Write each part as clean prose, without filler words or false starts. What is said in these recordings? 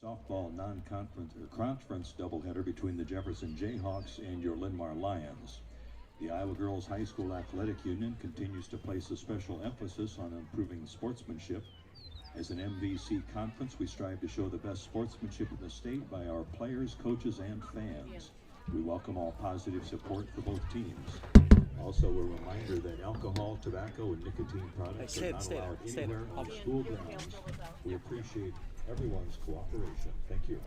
Softball non-conference or conference doubleheader between the Jefferson Jayhawks and your Linn-Mar Lions. The Iowa Girls High School Athletic Union continues to place a special emphasis on improving sportsmanship. As an MVC conference, we strive to show the best sportsmanship in the state by our players, coaches, and fans. We welcome all positive support for both teams. Also, a reminder that alcohol, tobacco, and nicotine products are not allowed anywhere on school grounds. We appreciate everyone's cooperation. Thank you.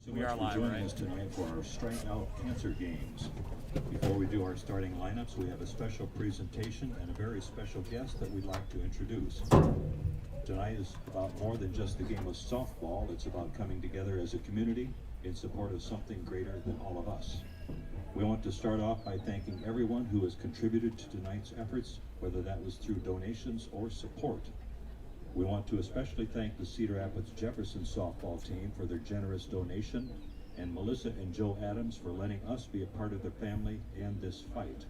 So we are live, joining us tonight for our Strikeout Cancer Games. Before we do our starting lineups, we have a special presentation and a very special guest that we'd like to introduce. Tonight is about more than just the game of softball. It's about coming together as a community in support of something greater than all of us. We want to start off by thanking everyone who has contributed to tonight's efforts, whether that was through donations or support. We want to especially thank the Cedar Rapids Jefferson softball team for their generous donation, and Melissa and Joe Adams for letting us be a part of their family and this fight.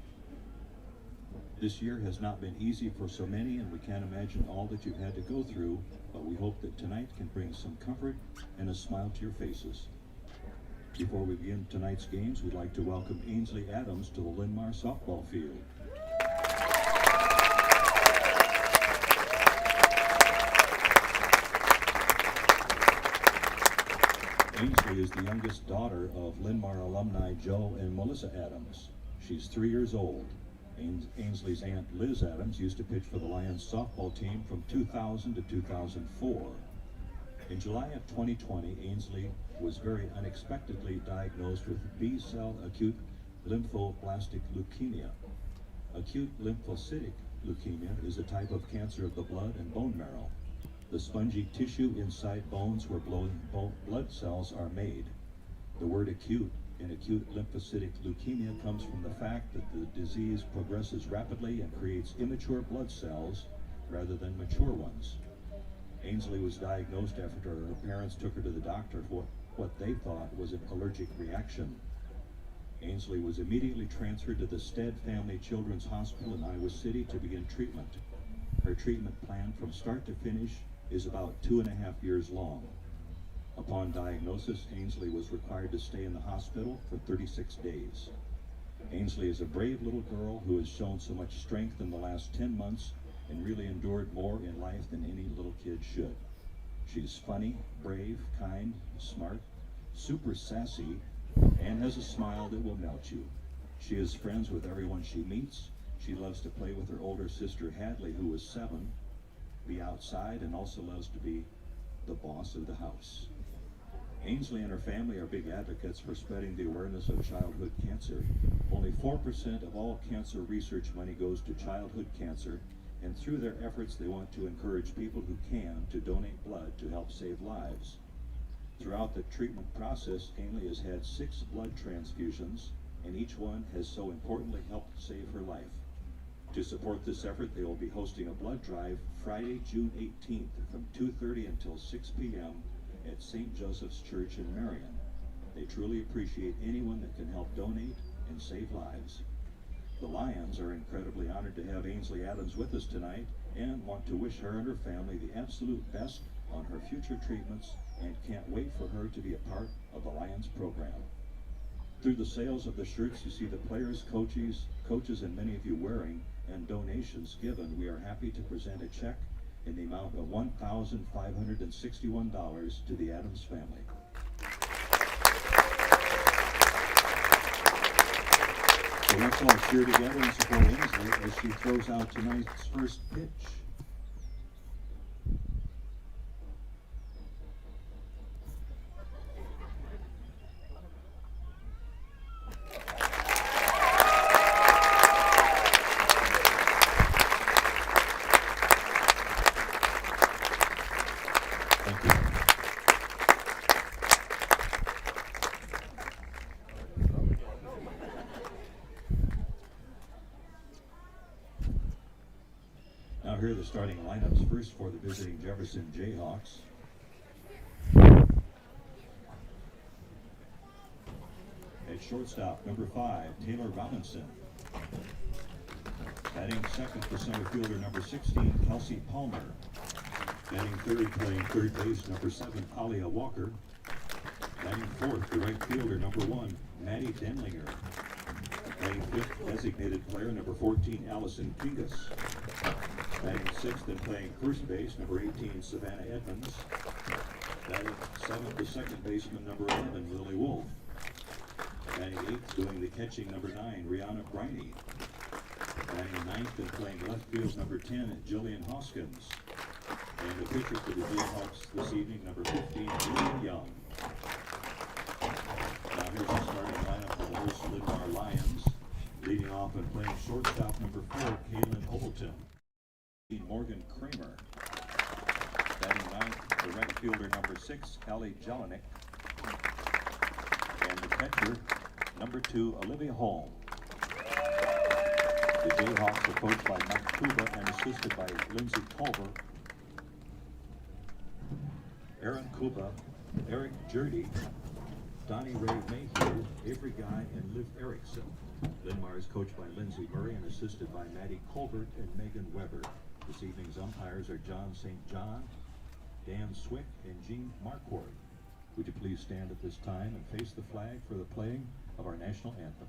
This year has not been easy for so many, and we can't imagine all that you've had to go through, but we hope that tonight can bring some comfort and a smile to your faces. Before we begin tonight's games, we'd like to welcome Ainsley Adams to the Linn-Mar softball field. Ainsley is the youngest daughter of Linn-Mar alumni Joe and Melissa Adams. She's 3 years old. Ainsley's aunt Liz Adams used to pitch for the Lions softball team from 2000 to 2004. In July of 2020, Ainsley was very unexpectedly diagnosed with B-cell acute lymphoblastic leukemia. Acute lymphocytic leukemia is a type of cancer of the blood and bone marrow. The spongy tissue inside bones where blood cells are made. The word acute in acute lymphocytic leukemia comes from the fact that the disease progresses rapidly and creates immature blood cells rather than mature ones. Ainsley was diagnosed after her parents took her to the doctor for what they thought was an allergic reaction. Ainsley was immediately transferred to the Stead Family Children's Hospital in Iowa City to begin treatment. Her treatment plan from start to finish is about 2.5 years long. Upon diagnosis, Ainsley was required to stay in the hospital for 36 days. Ainsley is a brave little girl who has shown so much strength in the last 10 months and really endured more in life than any little kid should. She's funny, brave, kind, smart, super sassy, and has a smile that will melt you. She is friends with everyone she meets. She loves to play with her older sister Hadley, who is 7, be outside, and also loves to be the boss of the house. Ainsley and her family are big advocates for spreading the awareness of childhood cancer. Only 4% of all cancer research money goes to childhood cancer, and through their efforts they want to encourage people who can to donate blood to help save lives. Throughout the treatment process, Ainsley has had 6 blood transfusions, and each one has so importantly helped save her life. To support this effort, they will be hosting a blood drive Friday, June 18th from 2:30 until 6 p.m. at St. Joseph's Church in Marion. They truly appreciate anyone that can help donate and save lives. The Lions are incredibly honored to have Ainsley Adams with us tonight and want to wish her and her family the absolute best on her future treatments and can't wait for her to be a part of the Lions program. Through the sales of the shirts you see the players, coaches, and many of you wearing, and donations given, we are happy to present a check in the amount of $1,561 to the Adams family. So let's all cheer together and support Ainsley as she throws out tonight's first pitch. Thank you. Now here are the starting lineups. First for the visiting Jefferson Jayhawks. At shortstop, number 5, Taylor Robinson. Batting second for center fielder, number 16, Kelsey Palmer. Batting third, playing third base, number 7, Alia Walker. Batting fourth, the right fielder, number 1, Maddie Denlinger. Batting fifth, designated player, number 14, Allison Kingus. Batting sixth and playing first base, number 18, Savannah Edmonds. Batting seventh, the second baseman, number 11, Lily Wolf. Batting eighth, doing the catching, number 9, Rihanna Briney. Batting ninth and playing left field, number 10, Jillian Hoskins. And the pitcher for the Jayhawks this evening, number 15, Julian Young. Now here's the starting lineup for the host Linn-Mar Lions. Leading off and playing shortstop, number 4, Kaylin Overton. Morgan Kramer. Batting ninth, the right fielder, number 6, Callie Jelinek. And the catcher, number 2, Olivia Holm. The Jayhawks are coached by Mike Kuba and assisted by Lindsay Culver, Aaron Kuba, Eric Jurdy, Donnie Ray Mayhew, Avery Guy, and Liv Erickson. Linmar is coached by Lindsay Murray and assisted by Maddie Colbert and Megan Weber. This evening's umpires are John St. John, Dan Swick, and Jean Marquardt. Would you please stand at this time and face the flag for the playing of our national anthem?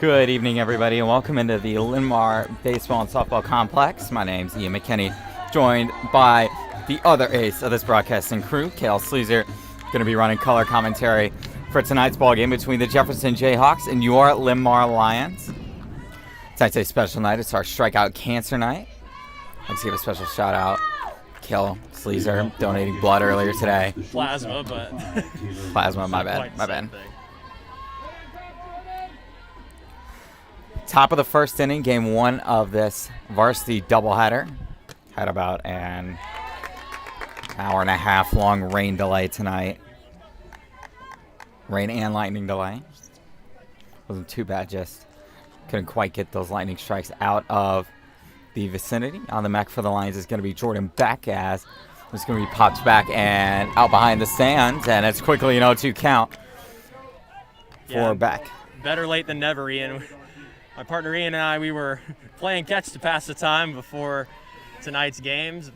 Good evening, everybody, and welcome into the Linn-Mar Baseball and Softball Complex. My name's Ian McKinney, joined by the other ace of this broadcasting crew, Kale Sleazer, going to be running color commentary for tonight's ball game between the Jefferson Jayhawks and your Linn-Mar Lions. Tonight's a special night. It's our Strikeout Cancer Night. Let's give a special shout out. Kale Sleazer donating blood earlier today. Plasma, but Plasma, my bad. Top of the first inning, game one of this varsity doubleheader. Had about an hour and a half long rain delay tonight. Rain and lightning delay. Wasn't too bad, just couldn't quite get those lightning strikes out of the vicinity. On the MAC for the Lions is going to be Jordan Beck, as it's going to be popped back and out behind the stands, and it's quickly an 0-2 count for Beck. Better late than never, Ian. My partner Ian and I, we were playing catch to pass the time before tonight's games.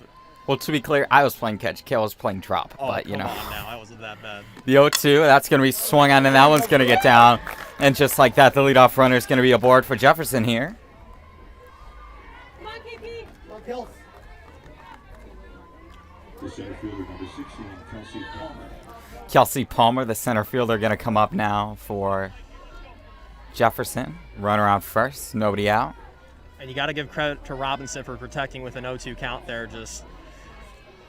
Well, to be clear, I was playing catch. Kale was playing drop. But, come on now. I wasn't that bad. The 0-2, that's going to be swung on, and that one's going to get down. And just like that, the leadoff runner is going to be aboard for Jefferson here. Come on, KP. The center fielder, number 16, Kelsey Palmer. Kelsey Palmer, the center fielder, going to come up now for Jefferson. Runner on first, nobody out. And you got to give credit to Robinson for protecting with an 0-2 count there, just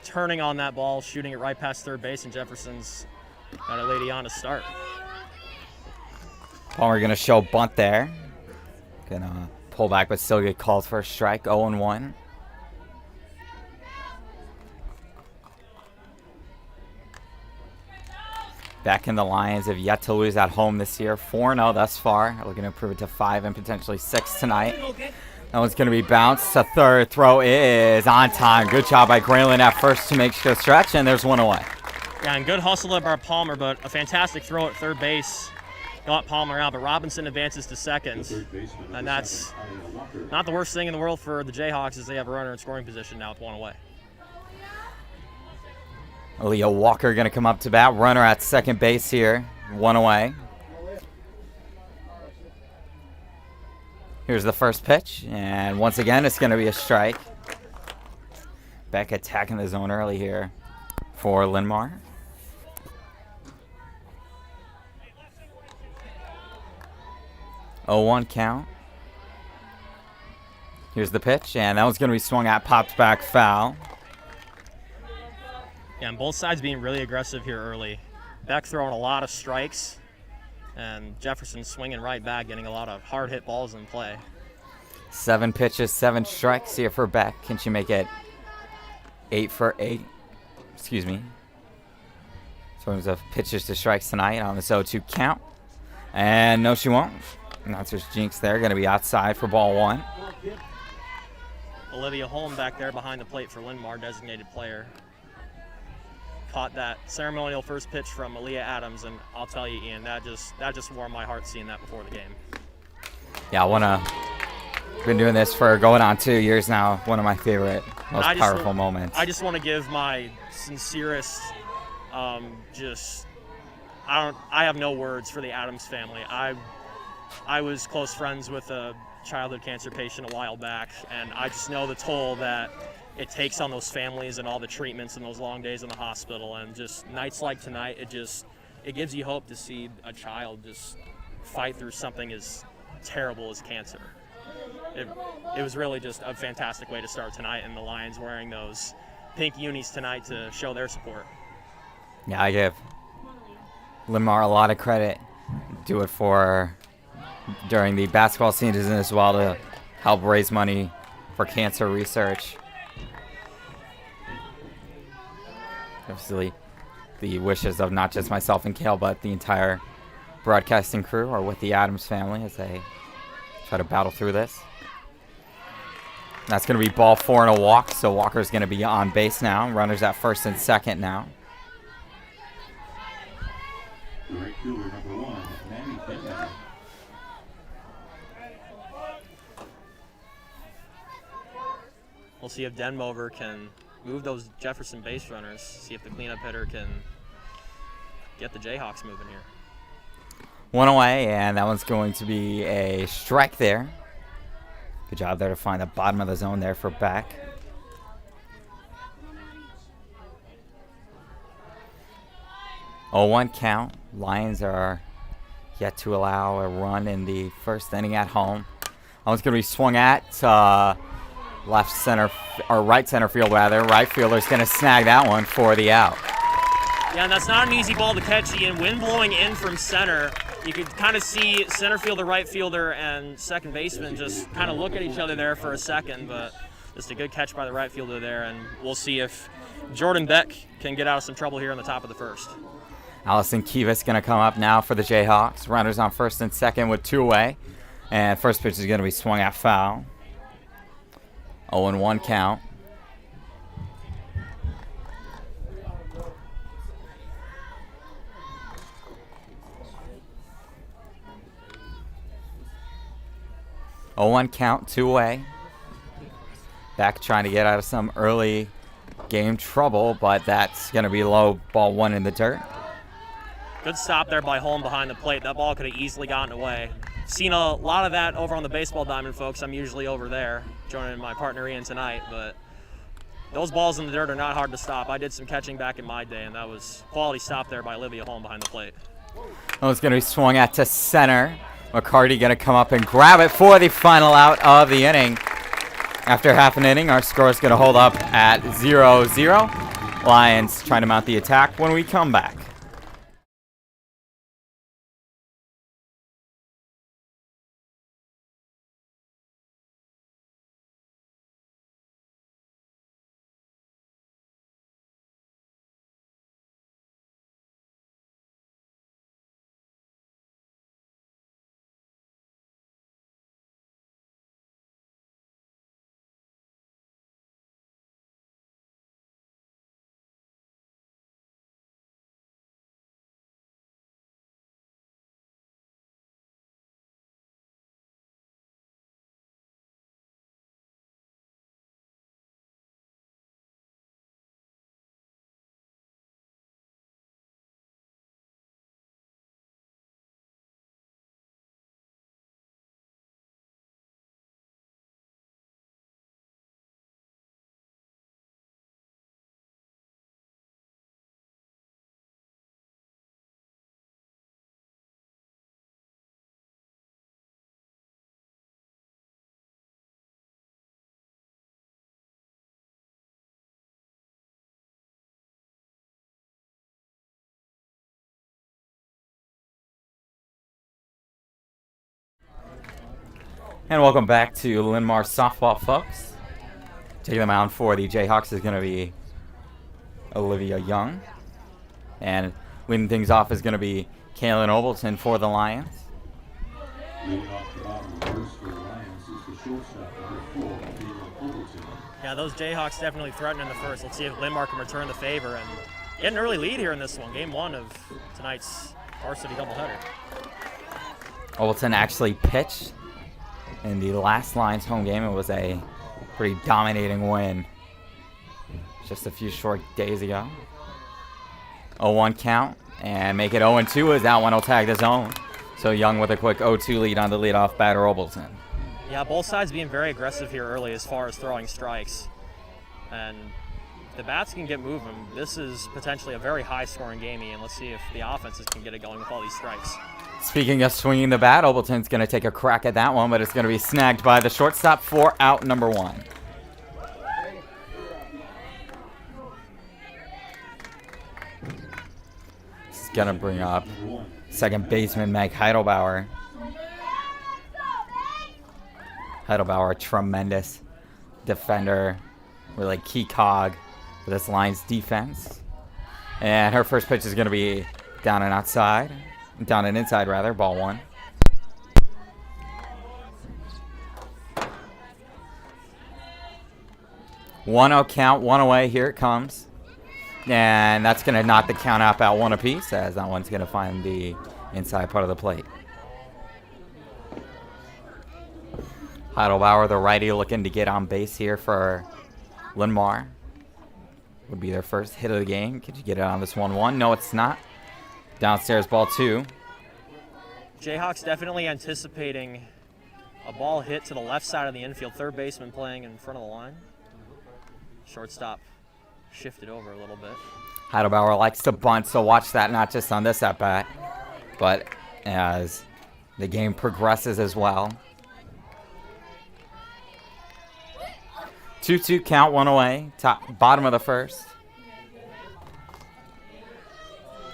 turning on that ball, shooting it right past third base, and Jefferson's got a lady on to start. Palmer going to show bunt there. Going to pull back, but still get called for a strike. 0-1. Back in the Lions have yet to lose at home this year. 4-0 thus far. Looking to improve it to 5 and potentially 6 tonight. That one's going to be bounced to third. Throw is on time. Good job by Graylin at first to make the stretch, and there's one away. Yeah, and good hustle by Palmer, but a fantastic throw at third base. Got Palmer out, but Robinson advances to second. And that's not the worst thing in the world for the Jayhawks, as they have a runner in scoring position now with one away. Leo Walker going to come up to bat. Runner at second base here. One away. Here's the first pitch. And once again, it's going to be a strike. Beck attacking the zone early here for Linn-Mar. Oh, 1 count. Here's the pitch. And that one's going to be swung at. Popped back foul. Yeah, and both sides being really aggressive here early. Beck throwing a lot of strikes, and Jefferson swinging right back, getting a lot of hard-hit balls in play. 7 pitches, 7 strikes here for Beck. Can she make it 8 for 8? Excuse me. So in terms of pitches to strikes tonight on this 0-2 count. And no, she won't. Announcer's jinx there. Going to be outside for ball 1. Olivia Holm back there behind the plate for Linn-Mar, designated player. Caught that ceremonial first pitch from Aaliyah Adams, and I'll tell you, Ian, that just warmed my heart seeing that before the game. Yeah, been doing this for going on 2 years now. One of my favorite, most powerful moments. I just want to give my sincerest, I have no words for the Adams family. I was close friends with a childhood cancer patient a while back, and I just know the toll that it takes on those families and all the treatments and those long days in the hospital, and just nights like tonight, it gives you hope to see a child just fight through something as terrible as cancer. It was really just a fantastic way to start tonight, and the Lions wearing those pink unis tonight to show their support. Yeah, I give Linn-Mar a lot of credit. Do it for during the basketball season as well to help raise money for cancer research. Obviously, the wishes of not just myself and Kale, but the entire broadcasting crew are with the Adams family as they try to battle through this. That's going to be ball 4 and a walk, so Walker's going to be on base now. Runners at first and second now. Right fielder, number 1, Manny Finley. We'll see if Denmover can move those Jefferson base runners, see if the cleanup hitter can get the Jayhawks moving here. One away, and that one's going to be a strike there. Good job there to find the bottom of the zone there for Beck. Oh, 1 count. Lions are yet to allow a run in the first inning at home. That one's going to be swung at left center, or right center field rather. Right fielder's going to snag that one for the out. Yeah, and that's not an easy ball to catch, Ian. Wind blowing in from center. You could kind of see center fielder, right fielder, and second baseman just kind of look at each other there for a second, but just a good catch by the right fielder there, and we'll see if Jordan Beck can get out of some trouble here in the top of the first. Allison Kivas going to come up now for the Jayhawks. Runners on first and second with 2 away, and first pitch is going to be swung at foul. 0-1 count. Oh, 1 count, 2 away. Beck trying to get out of some early game trouble, but that's going to be low. Ball 1 in the dirt. Good stop there by Holm behind the plate. That ball could have easily gotten away. Seen a lot of that over on the baseball diamond, folks. I'm usually over there joining my partner Ian tonight, but those balls in the dirt are not hard to stop. I did some catching back in my day, and that was quality stop there by Olivia Holm behind the plate. Oh, it's going to be swung at to center. McCarty going to come up and grab it for the final out of the inning. After half an inning, our score is going to hold up at 0-0. Lions trying to mount the attack when we come back. And welcome back to Linn-Mar softball, folks. Taking the mound for the Jayhawks is going to be Olivia Young. And leading things off is going to be Kaylin Obleton for the Lions. Leading off the bottom of the first for the Lions is the shortstop, number 4, Kaylin Obleton. Yeah, those Jayhawks definitely threatening the first. Let's see if Linn-Mar can return the favor and get an early lead here in this one. Game 1 of tonight's varsity doubleheader. Obleton actually pitched in the last Lions home game. It was a pretty dominating win just a few short days ago. 0-1 count, and make it 0-2 as that one will tag the zone. So Young with a quick 0-2 lead on the leadoff batter, Obleton. Yeah, both sides being very aggressive here early as far as throwing strikes. And the bats can get moving. This is potentially a very high-scoring game, Ian. Let's see if the offenses can get it going with all these strikes. Speaking of swinging the bat, Obleton's going to take a crack at that one, but it's going to be snagged by the shortstop for out number 1. This is going to bring up second baseman Meg Heidelbauer. Heidelbauer, a tremendous defender, really key cog for this Lions defense. And her first pitch is going to be down and outside. Down and inside, rather. Ball 1. One-0 count, 1 away. Here it comes. And that's going to knock the count up at 1 apiece, as that one's going to find the inside part of the plate. Heidelbauer, the righty, looking to get on base here for Linn-Mar. Would be their first hit of the game. Could you get it on this 1-1? No, it's not. Downstairs, ball 2. Jayhawks definitely anticipating a ball hit to the left side of the infield. Third baseman playing in front of the line. Shortstop shifted over a little bit. Heidelbauer likes to bunt, so watch that not just on this at-bat, but as the game progresses as well. 2-2 count, one away, bottom of the first.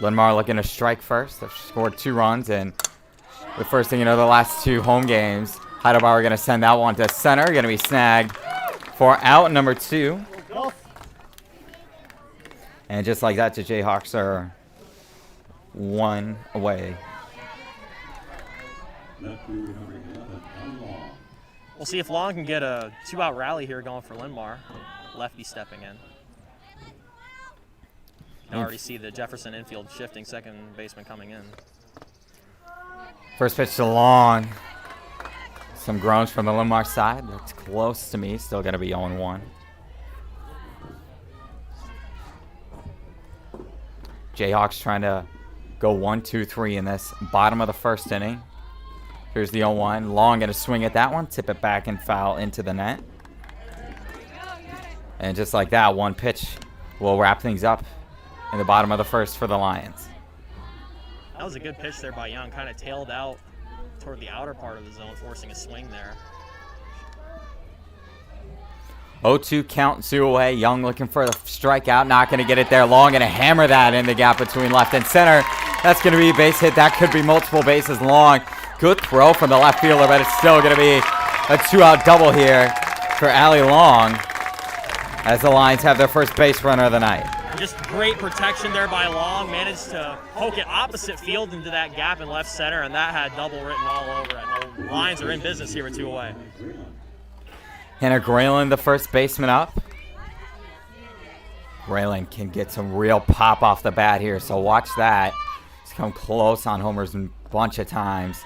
Linn-Mar looking to strike first. They've scored 2 runs, and the first thing you know, the last 2 home games, Heidelbauer going to send that one to center, going to be snagged for out number 2. And just like that, the Jayhawks are 1 away. We'll see if Long can get a 2-out rally here going for Linn-Mar. Lefty stepping in. You can already see the Jefferson infield shifting, second baseman coming in. First pitch to Long. Some groans from the Linn-Mar side. That's close to me. Still going to be 0-1. Jayhawks trying to go 1-2-3 in this bottom of the first inning. Here's the 0-1. Long going to swing at that one, tip it back and foul into the net. And just like that, one pitch will wrap things up in the bottom of the first for the Lions. That was a good pitch there by Young, kind of tailed out toward the outer part of the zone, forcing a swing there. 0-2 count, 2 away. Young looking for the strikeout, not going to get it there. Long going to hammer that in the gap between left and center. That's going to be a base hit. That could be multiple bases long. Good throw from the left fielder, but it's still going to be a 2-out double here for Allie Long as the Lions have their first base runner of the night. Just great protection there by Long. Managed to poke it opposite field into that gap in left center, and that had double written all over it. The Lions are in business here with 2 away. Hannah Grayland, the first baseman up. Grayland can get some real pop off the bat here, so watch that. He's come close on homers a bunch of times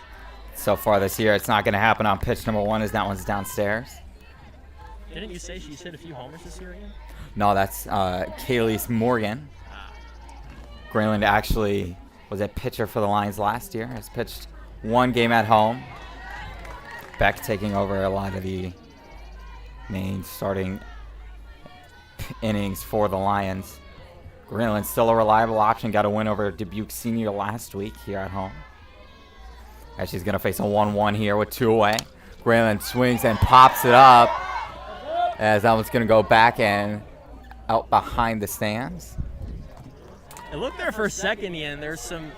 so far this year. It's not going to happen on pitch number 1 as that one's downstairs. Didn't you say she's hit a few homers this year again? No, that's Kaylee Morgan. Grayland actually was a pitcher for the Lions last year. Has pitched 1 game at home. Beck taking over a lot of the main starting innings for the Lions. Grayland still a reliable option. Got a win over Dubuque Senior last week here at home. As she's going to face a 1-1 here with 2 away. Grayland swings and pops it up as that one's going to go back and out behind the stands. It looked there for a second, Ian. There's some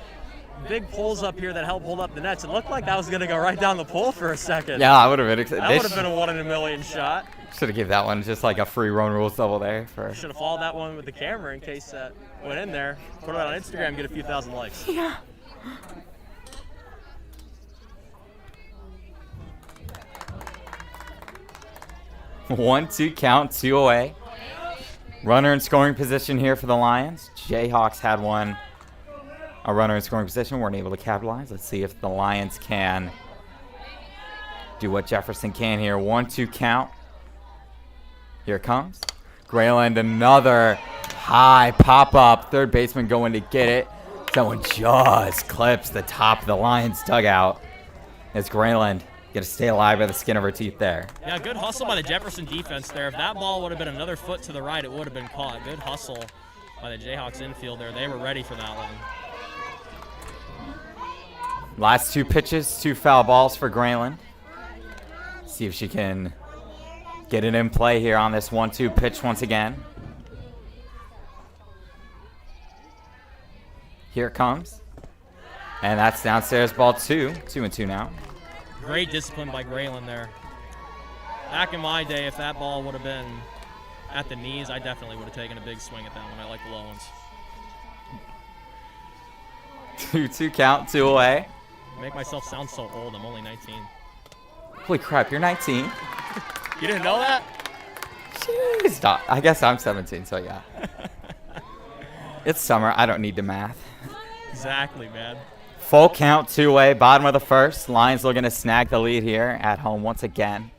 big poles up here that help hold up the nets. It looked like that was going to go right down the pole for a second. Yeah, I would have been excited. That would have been a 1 in a million shot. Should have given that one just like a free run rules double there. Should have followed that one with the camera in case that went in there. Put it on Instagram, get a few thousand likes. Yeah. One, 2 count, 2 away. Runner in scoring position here for the Lions. Jayhawks had a runner in scoring position, weren't able to capitalize. Let's see if the Lions can do what Jefferson can here. 1-2 count. Here it comes. Grayland, another high pop-up. Third baseman going to get it. Someone just clips the top of the Lions dugout. As Grayland going to stay alive by the skin of her teeth there. Yeah, good hustle by the Jefferson defense there. If that ball would have been another foot to the right, it would have been caught. Good hustle by the Jayhawks infield there. They were ready for that one. Last 2 pitches, 2 foul balls for Grayland. See if she can get it in play here on this 1-2 pitch once again. Here it comes. And that's downstairs, ball 2. 2-2 now. Great discipline by Grayland there. Back in my day, if that ball would have been at the knees, I definitely would have taken a big swing at that one. I like the low ones. 2-2 count, 2 away. Make myself sound so old. I'm only 19. Holy crap, you're 19? You didn't know that? Jeez. I guess I'm 17, so yeah. It's summer. I don't need the math. Exactly, man. Full count, 2 away, bottom of the first. Lions looking to snag the lead here at home once again.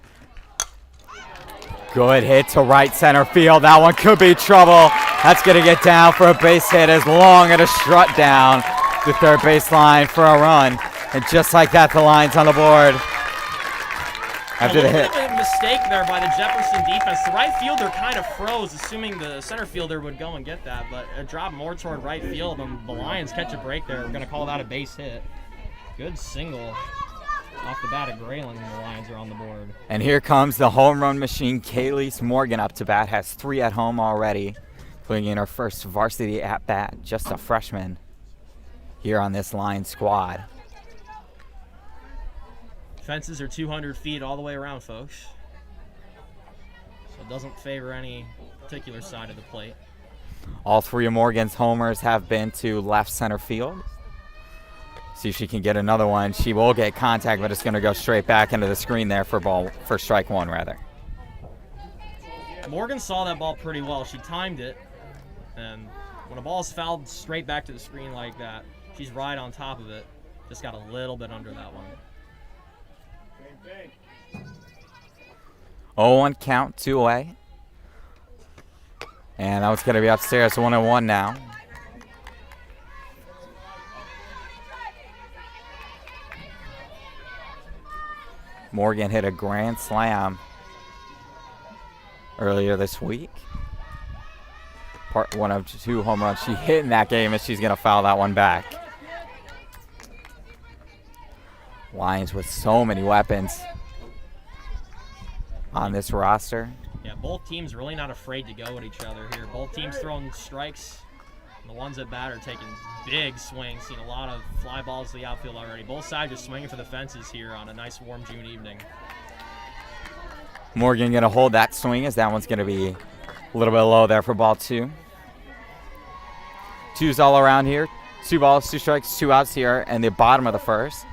Good hit to right center field. That one could be trouble. That's going to get down for a base hit as Long at a strut down the third base line for a run. And just like that, the Lions on the board. After the hit. A little bit of a mistake there by the Jefferson defense. The right fielder kind of froze, assuming the center fielder would go and get that, but it dropped more toward right field, and the Lions catch a break there. We're going to call that a base hit. Good single off the bat of Grayling, and the Lions are on the board. And here comes the home run machine. Kaylee's Morgan up to bat, has 3 at home already, including in her first varsity at bat, just a freshman here on this Lions squad. Fences are 200 feet all the way around, folks. So it doesn't favor any particular side of the plate. All 3 of Morgan's homers have been to left center field. See if she can get another one. She will get contact, but it's going to go straight back into the screen there for strike 1, rather. Morgan saw that ball pretty well. She timed it, and when a ball is fouled straight back to the screen like that, she's right on top of it. Just got a little bit under that one. 0-1 count, 2 away. And that was going to be upstairs, 1-1 now. Morgan hit a grand slam earlier this week. One of 2 home runs she hit in that game, and she's going to foul that one back. Lions with so many weapons on this roster. Yeah, both teams really not afraid to go at each other here. Both teams throwing strikes. And the ones at bat are taking big swings. Seen a lot of fly balls to the outfield already. Both sides are swinging for the fences here on a nice warm June evening. Morgan going to hold that swing, as that one's going to be a little bit low there for ball 2. 2's all around here. 2 balls, 2 strikes, 2 outs here in the bottom of the first.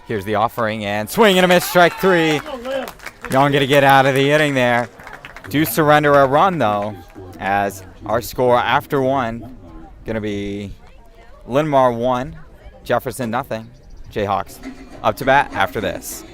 Here's the offering, and swing and a miss, strike 3. Young going to get out of the inning there. Do surrender a run, though, as our score after 1 going to be Linn-Mar 1, Jefferson nothing. Jayhawks up to bat after this.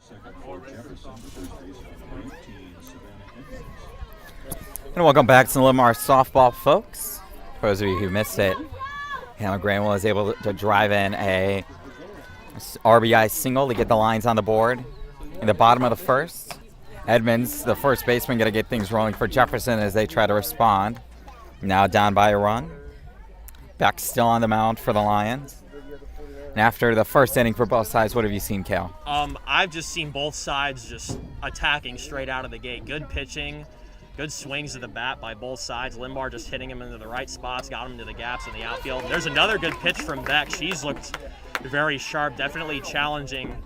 Second for Jefferson, first baseman 19, Savannah Edmonds. And welcome back to the Linmar softball, folks. For those of you who missed it, Hannah Graham was able to drive in a RBI single to get the Lions on the board in the bottom of the first. Edmonds, the first baseman, going to get things rolling for Jefferson as they try to respond. Now down by a run. Beck still on the mound for the Lions. And after the first inning for both sides, what have you seen, Kale? I've just seen both sides just attacking straight out of the gate. Good pitching, good swings of the bat by both sides. Linn-Mar just hitting him into the right spots, got him into the gaps in the outfield. There's another good pitch from Beck. She's looked very sharp, definitely challenging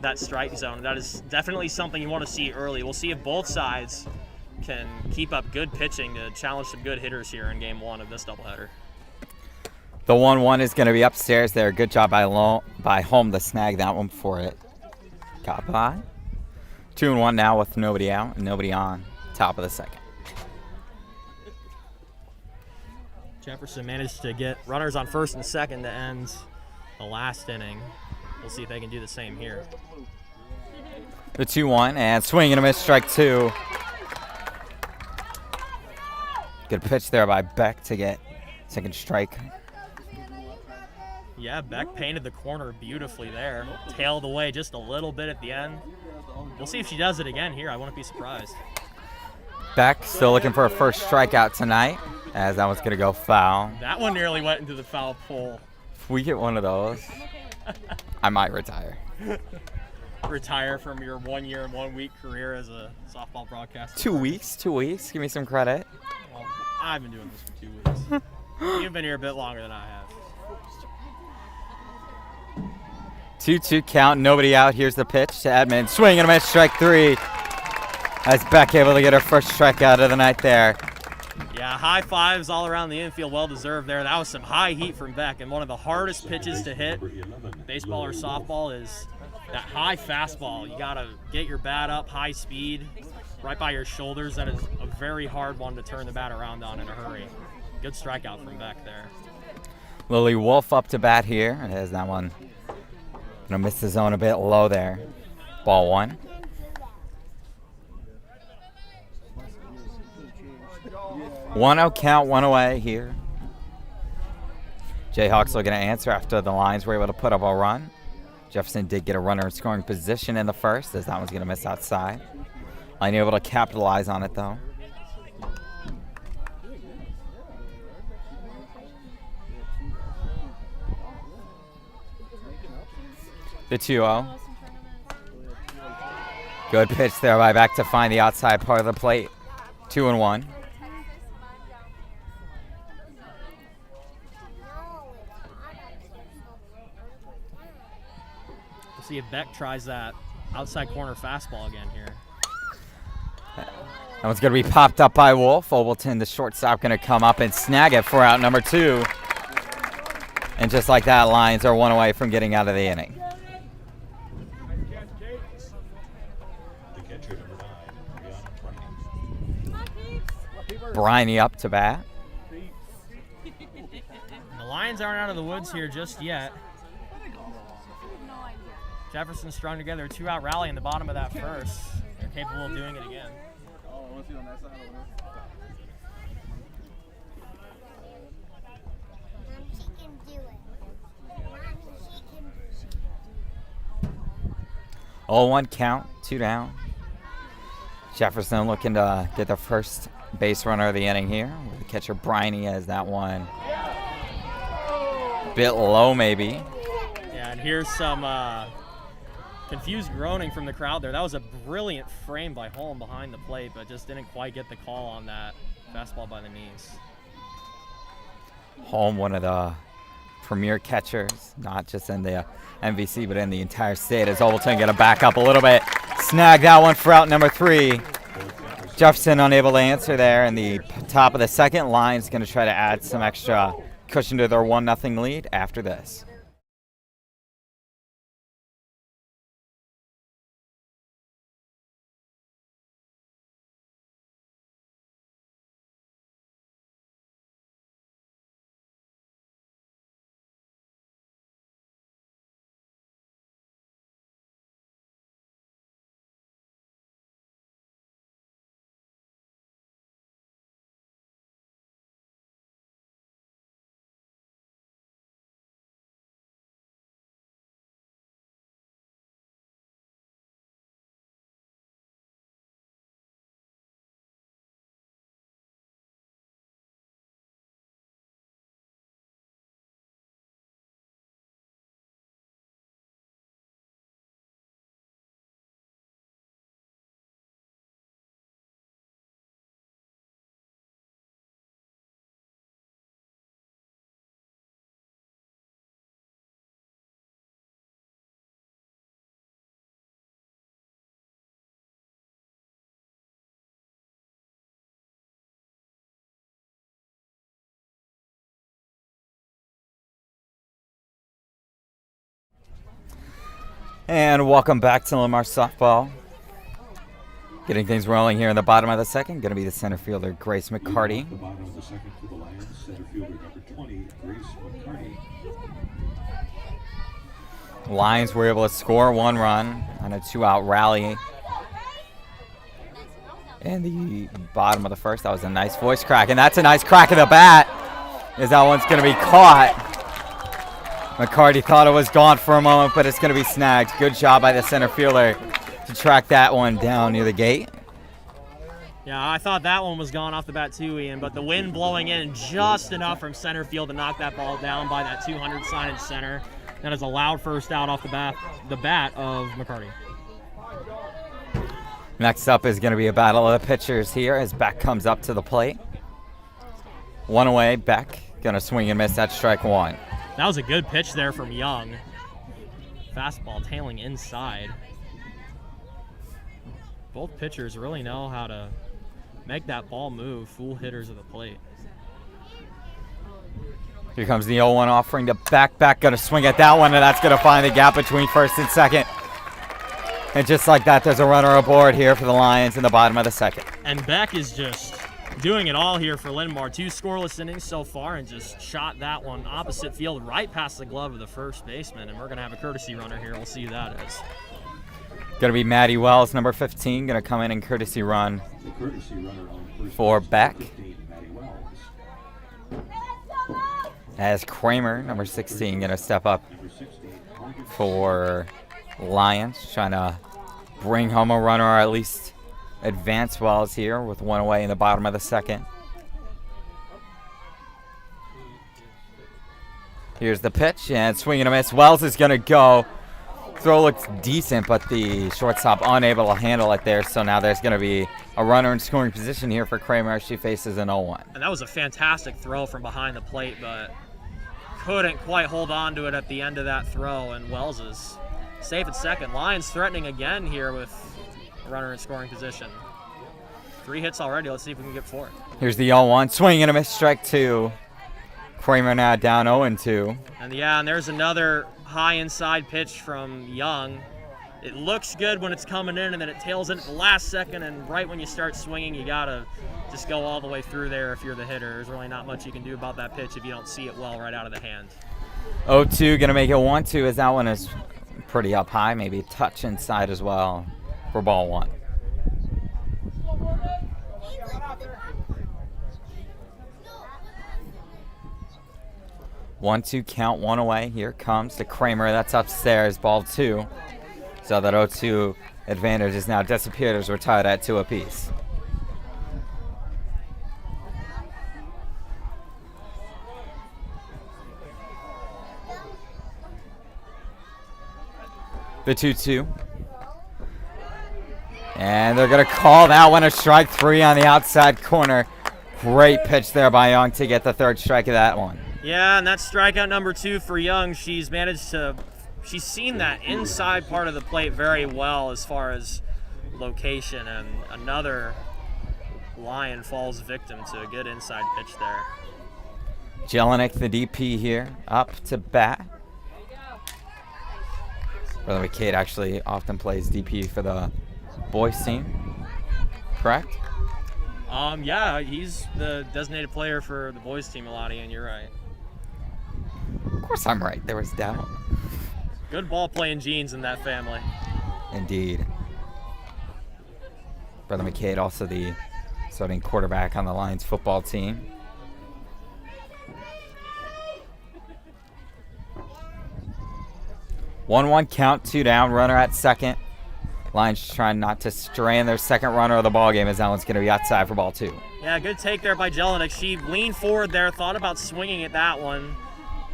that strike zone. That is definitely something you want to see early. We'll see if both sides can keep up good pitching to challenge some good hitters here in Game 1 of this doubleheader. The 1-1 is going to be upstairs there. Good job by Home to snag that one before it got by. 2-1 now with nobody out and nobody on. Top of the second. Jefferson managed to get runners on first and second to end the last inning. We'll see if they can do the same here. The 2-1 and swing and a miss, strike 2. Good pitch there by Beck to get second strike. Yeah, Beck painted the corner beautifully there. Tailed away just a little bit at the end. We'll see if she does it again here. I wouldn't be surprised. Beck still looking for a first strikeout tonight, as that one's going to go foul. That one nearly went into the foul pole. If we get one of those, I might retire. Retire from your 1 year and 1 week career as a softball broadcaster. 2 weeks, 2 weeks. Give me some credit. Well, I've been doing this for 2 weeks. You've been here a bit longer than I have. 2-2 count, nobody out. Here's the pitch to Edmond. Swing and a miss, strike 3. As Beck able to get her first strikeout of the night there. Yeah, high fives all around the infield, well deserved there. That was some high heat from Beck, and one of the hardest pitches to hit, baseball or softball, is that high fastball. You gotta get your bat up, high speed, right by your shoulders. That is a very hard one to turn the bat around on in a hurry. Good strikeout from Beck there. Lily Wolf up to bat here. And has that one. Gonna miss the zone a bit low there. Ball 1. One out count, one away here. Jayhawks looking to answer after the Lions were able to put up a run. Jefferson did get a runner in scoring position in the first, as that one's going to miss outside. Line able to capitalize on it, though. The 2-0. Good pitch there by Beck to find the outside part of the plate. 2-1. We'll see if Beck tries that outside corner fastball again here. That one's going to be popped up by Wolf. Obleton, the shortstop, going to come up and snag it for out number 2. And just like that, Lions are one away from getting out of the inning. Briney up to bat. The Lions aren't out of the woods here just yet. Jefferson strung together a 2-out rally in the bottom of that first. They're capable of doing it again. Oh, 1 count, 2 down. Jefferson looking to get the first base runner of the inning here. With the catcher Briney has that one bit low maybe. Yeah, and here's some confused groaning from the crowd there. That was a brilliant frame by Holm behind the plate, but just didn't quite get the call on that fastball by the knees. Holm, one of the premier catchers, not just in the MVC, but in the entire state, as Obleton going to back up a little bit. Snag that one for out number 3. Jefferson unable to answer there in the top of the second. Lions going to try to add some extra cushion to their 1-0 lead after this. And welcome back to Linmar softball. Getting things rolling here in the bottom of the second. Going to be the center fielder, Grace McCarty. The bottom of the second for the Lions, center fielder number 20, Grace McCarty. Lions were able to score 1 run on a 2-out rally. In the bottom of the first, that was a nice voice crack. And that's a nice crack of the bat, as that one's going to be caught McCarty thought it was gone for a moment, but it's going to be snagged. Good job by the center fielder to track that one down near the gate. Yeah, I thought that one was gone off the bat too, Ian, but the wind blowing in just enough from center field to knock that ball down by that 200 sign in center. That is a loud first out off the bat of McCarty. Next up is going to be a battle of the pitchers here as Beck comes up to the plate. One away, Beck going to swing and miss at strike one. That was a good pitch there from Young. Fastball tailing inside. Both pitchers really know how to make that ball move, fool hitters at the plate. Here comes the 0-1 offering to Beck. Beck going to swing at that one, and that's going to find the gap between first and second. And just like that, there's a runner aboard here for the Lions in the bottom of the second. And Beck is just doing it all here for Linn-Mar. 2 scoreless innings so far and just shot that one opposite field right past the glove of the first baseman. And we're going to have a courtesy runner here. We'll see who that is. Going to be Matty Wells, number 15, going to come in and courtesy run for Beck. As Kramer, number 16, going to step up for Lions, trying to bring home a runner or at least advance Wells here with one away in the bottom of the second. Here's the pitch and swing and a miss. Wells is going to go. Throw looks decent, but the shortstop unable to handle it there. So now there's going to be a runner in scoring position here for Kramer as she faces an 0-1. And that was a fantastic throw from behind the plate, but couldn't quite hold on to it at the end of that throw. And Wells is safe at second. Lions threatening again here with a runner in scoring position. 3 hits already. Let's see if we can get 4. Here's the 0-1. Swing and a miss, strike 2. Kramer now down 0-2. And there's another high inside pitch from Young. It looks good when it's coming in, and then it tails in at the last second, and right when you start swinging, you got to just go all the way through there if you're the hitter. There's really not much you can do about that pitch if you don't see it well right out of the hand. 0-2, going to make it 1-2 as that one is pretty up high, maybe a touch inside as well for ball 1. One-two count, one away. Here comes the Kramer. That's upstairs, ball 2. So that 0-2 advantage is now disappeared as we're tied at 2 apiece. The 2-2. And they're going to call that one a strike 3 on the outside corner. Great pitch there by Young to get the 3rd strike of that one. Yeah, and that's strikeout number 2 for Young. She's seen that inside part of the plate very well as far as location, and another Lion falls victim to a good inside pitch there. Jelinek, the DP here, up to bat. Brother McCade actually often plays DP for the boys team, correct? Yeah, he's the designated player for the boys team a lot, and you're right. Of course I'm right. There was doubt. Good ball playing genes in that family. Indeed. Brother McCade, also the starting quarterback on the Lions football team. One count, 2 down, runner at second. Lions trying not to strand their second runner of the ball game as that one's going to be outside for ball 2. Yeah, good take there by Jelinek. She leaned forward there, thought about swinging at that one.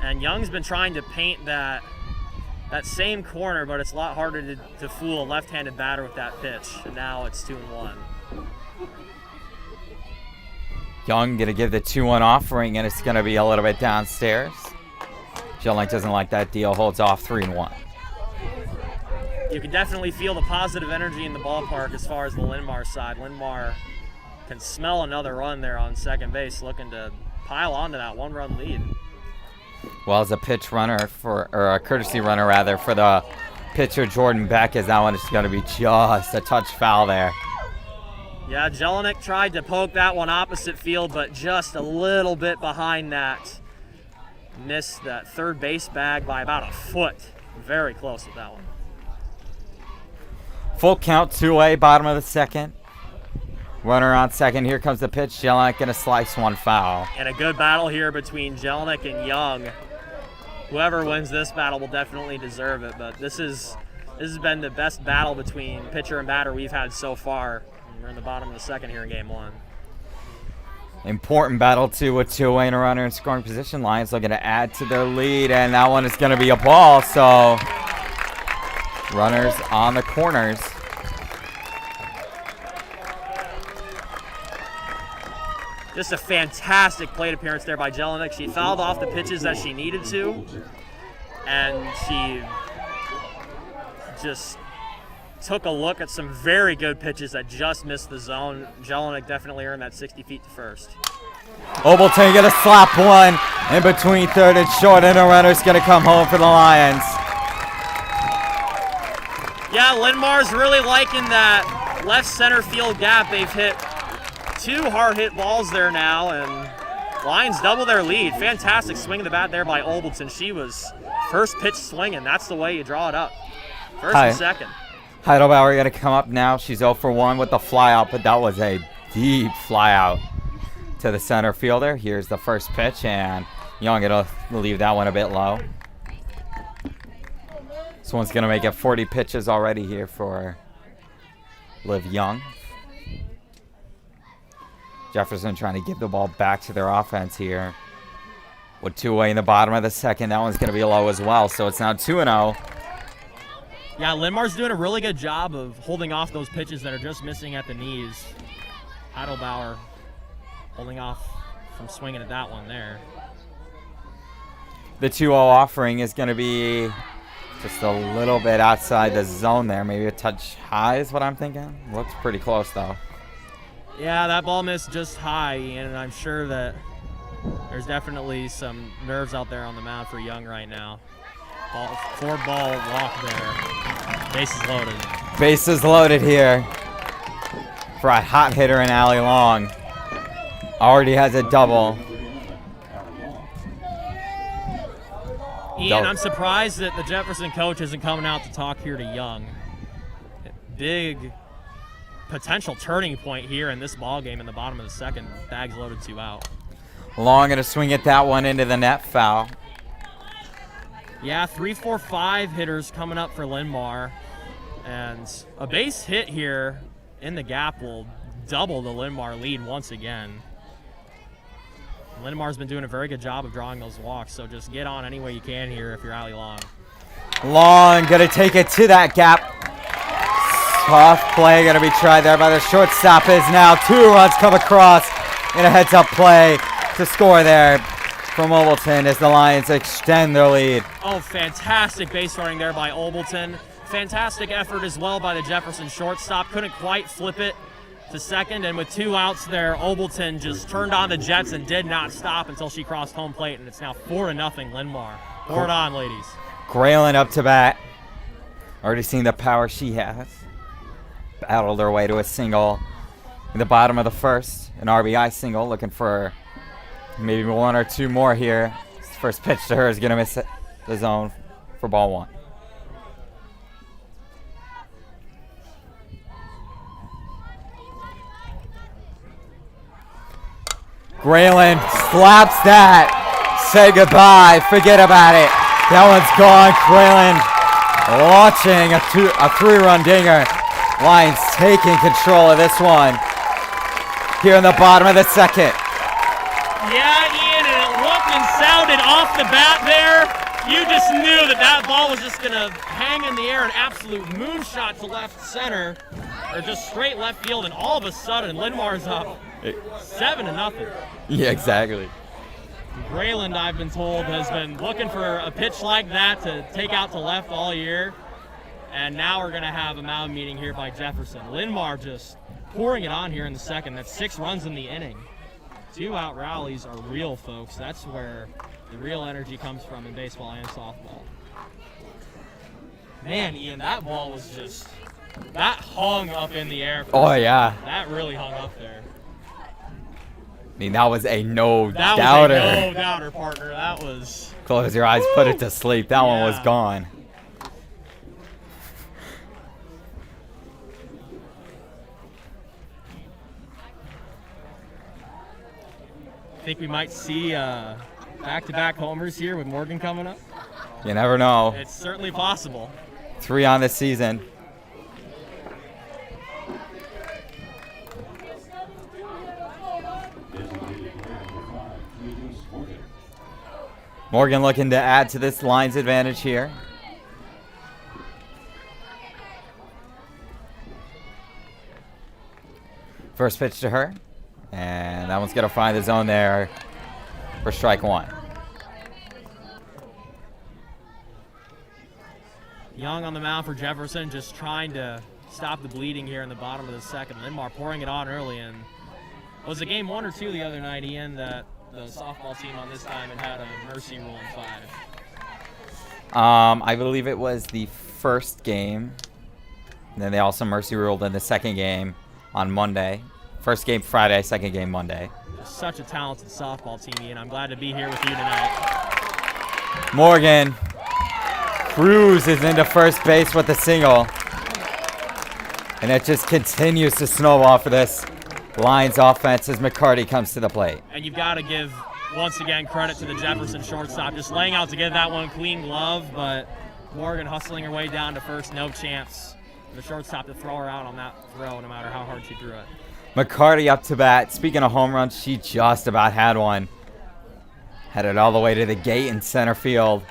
And Young's been trying to paint that same corner, but it's a lot harder to fool a left-handed batter with that pitch. And now it's 2-1. Young going to give the 2-1 offering, and it's going to be a little bit downstairs. Jelinek doesn't like that deal, holds off 3-1. You can definitely feel the positive energy in the ballpark as far as the Linn-Mar side. Linn-Mar can smell another run there on second base, looking to pile onto that 1-run lead. Well, as a pitch runner or a courtesy runner rather, for the pitcher Jordan Beck, as that one is going to be just a touch foul there. Yeah, Jelinek tried to poke that one opposite field, but just a little bit behind that. Missed that third base bag by about a foot. Very close with that one. Full count, 2-away, bottom of the second. Runner on second. Here comes the pitch. Jelinek going to slice one foul. And a good battle here between Jelinek and Young. whoever wins this battle will definitely deserve it. But this has been the best battle between pitcher and batter we've had so far. We're in the bottom of the second here in game 1. Important battle, too, with 2 away and a runner in scoring position. Lions looking to add to their lead, and that one is going to be a ball. So runners on the corners. Just a fantastic plate appearance there by Jelinek. She fouled off the pitches that she needed to, and she just took a look at some very good pitches that just missed the zone. Jelinek definitely earned that 60 feet to first. Obleton going to slap one in between third and short, and a runner's going to come home for the Lions. Yeah, Linn-Mar's really liking that left center field gap. They've hit 2 hard hit balls there now, and Lions double their lead. Fantastic swing of the bat there by Obleton. She was first pitch swinging. That's the way you draw it up. First and second. Heidelbauer going to come up now. She's 0 for 1 with the fly out, but that was a deep fly out to the center fielder. Here's the first pitch, and Young going to leave that one a bit low. This one's going to make it 40 pitches already here for Liv Young. Jefferson trying to give the ball back to their offense here. With 2 away in the bottom of the second, that one's going to be low as well, so it's now 2-0. Yeah, Linn-Mar's doing a really good job of holding off those pitches that are just missing at the knees. Heidelbauer holding off from swinging at that one there. The 2-0 offering is going to be just a little bit outside the zone there. Maybe a touch high is what I'm thinking. Looks pretty close, though. Yeah, that ball missed just high, and I'm sure that there's definitely some nerves out there on the mound for Young right now. 4-ball walk there. Bases loaded. Bases loaded here for a hot hitter in Allie Long. Already has a double. Ian, I'm surprised that the Jefferson coach isn't coming out to talk here to Young. Big potential turning point here in this ball game in the bottom of the second. Bags loaded, 2 out. Long going to swing at that one into the net, foul. Yeah, 3, 4, 5 hitters coming up for Linn-Mar. And a base hit here in the gap will double the Linn-Mar lead once again. Linn-Mar's been doing a very good job of drawing those walks, so just get on any way you can here if you're Allie Long. Long going to take it to that gap. Tough play going to be tried there by the shortstop. Is now 2 runs come across in a heads-up play to score there from Obleton as the Lions extend their lead. Oh, fantastic base running there by Obleton. Fantastic effort as well by the Jefferson shortstop. Couldn't quite flip it to second, and with 2 outs there, Obleton just turned on the Jets and did not stop until she crossed home plate, and it's now 4-0 Linn-Mar. Pour it on, ladies. Grayland up to bat. Already seeing the power she has. Battled her way to a single in the bottom of the first. An RBI single, looking for maybe 1 or 2 more here. First pitch to her is going to miss the zone for ball 1. Grayland slaps that. Say goodbye. Forget about it. That one's gone. Grayland launching a 3-run dinger. Lions taking control of this one here in the bottom of the second. Yeah, Ian, and it looked and sounded off the bat there. You just knew that that ball was just going to hang in the air, an absolute moonshot to left center, or just straight left field, and all of a sudden, Linn-Mar's up 7-0. Yeah, exactly. Grayland, I've been told, has been looking for a pitch like that to take out to left all year, and now we're going to have a mound meeting here by Jefferson. Linn-Mar just pouring it on here in the second. That's 6 runs in the inning. 2-out rallies are real, folks. That's where the real energy comes from in baseball and softball. Man, Ian, that ball was just, that hung up in the air. Oh, yeah. That really hung up there. I mean, that was a no-doubter. That was a no-doubter, partner. That was... Close your eyes, put it to sleep. That one was gone. Think we might see back-to-back homers here with Morgan coming up? You never know. It's certainly possible. 3 on this season. Morgan looking to add to this line's advantage here. First pitch to her. And that one's going to find the zone there for strike 1. Young on the mound for Jefferson, just trying to stop the bleeding here in the bottom of the second. Linn-Mar pouring it on early, and was it game 1 or 2 the other night, Ian, that the softball team on this time had a mercy rule in 5? I believe it was the first game. And then they also mercy ruled in the second game on Monday. First game Friday, second game Monday. Just such a talented softball team, Ian. I'm glad to be here with you tonight. Morgan cruises into first base with a single. And it just continues to snowball for this Lions offense as McCarty comes to the plate. And you've got to give, once again, credit to the Jefferson shortstop. Just laying out to get that one clean glove, but Morgan hustling her way down to first, no chance for the shortstop to throw her out on that throw, no matter how hard she threw it. McCarty up to bat. Speaking of home runs, she just about had one. Headed all the way to the gate in center field.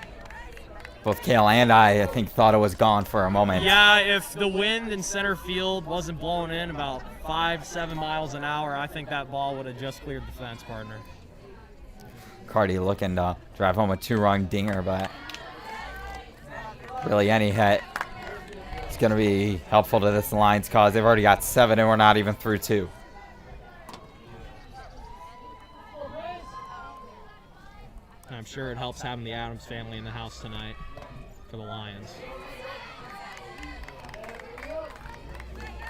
Both Kale and I think, thought it was gone for a moment. Yeah, if the wind in center field wasn't blowing in about 5-7 miles an hour, I think that ball would have just cleared the fence, partner. McCarty looking to drive home a 2-run dinger, but really any hit is going to be helpful to this Lions cause. They've already got 7 and we're not even through 2. I'm sure it helps having the Adams family in the house tonight for the Lions.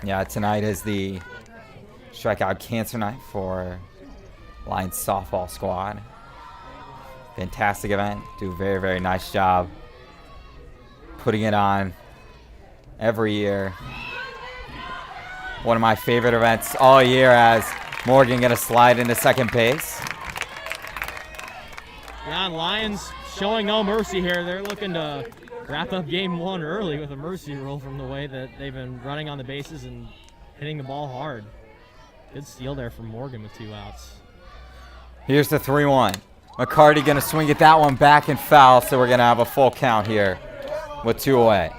Yeah, tonight is the Strikeout Cancer Night for Lions softball squad. Fantastic event. Do a very, very nice job putting it on every year. One of my favorite events all year, as Morgan going to slide into second base. Yeah, Lions showing no mercy here. They're looking to wrap up game 1 early with a mercy rule from the way that they've been running on the bases and hitting the ball hard. Good steal there from Morgan with 2 outs. Here's the 3-1. McCarty going to swing at that one back and foul, so we're going to have a full count here with 2 away.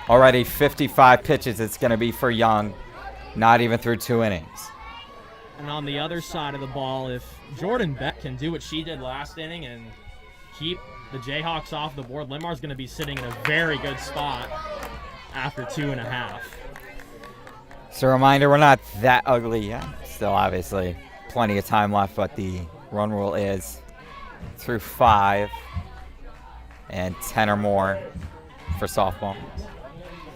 Already 55 pitches it's going to be for Young, not even through 2 innings. And on the other side of the ball, if Jordan Beck can do what she did last inning and keep the Jayhawks off the board, Linmar's going to be sitting in a very good spot after 2.5. So a reminder, we're not that ugly yet. Still obviously plenty of time left, but the run rule is through 5 and 10 or more for softball.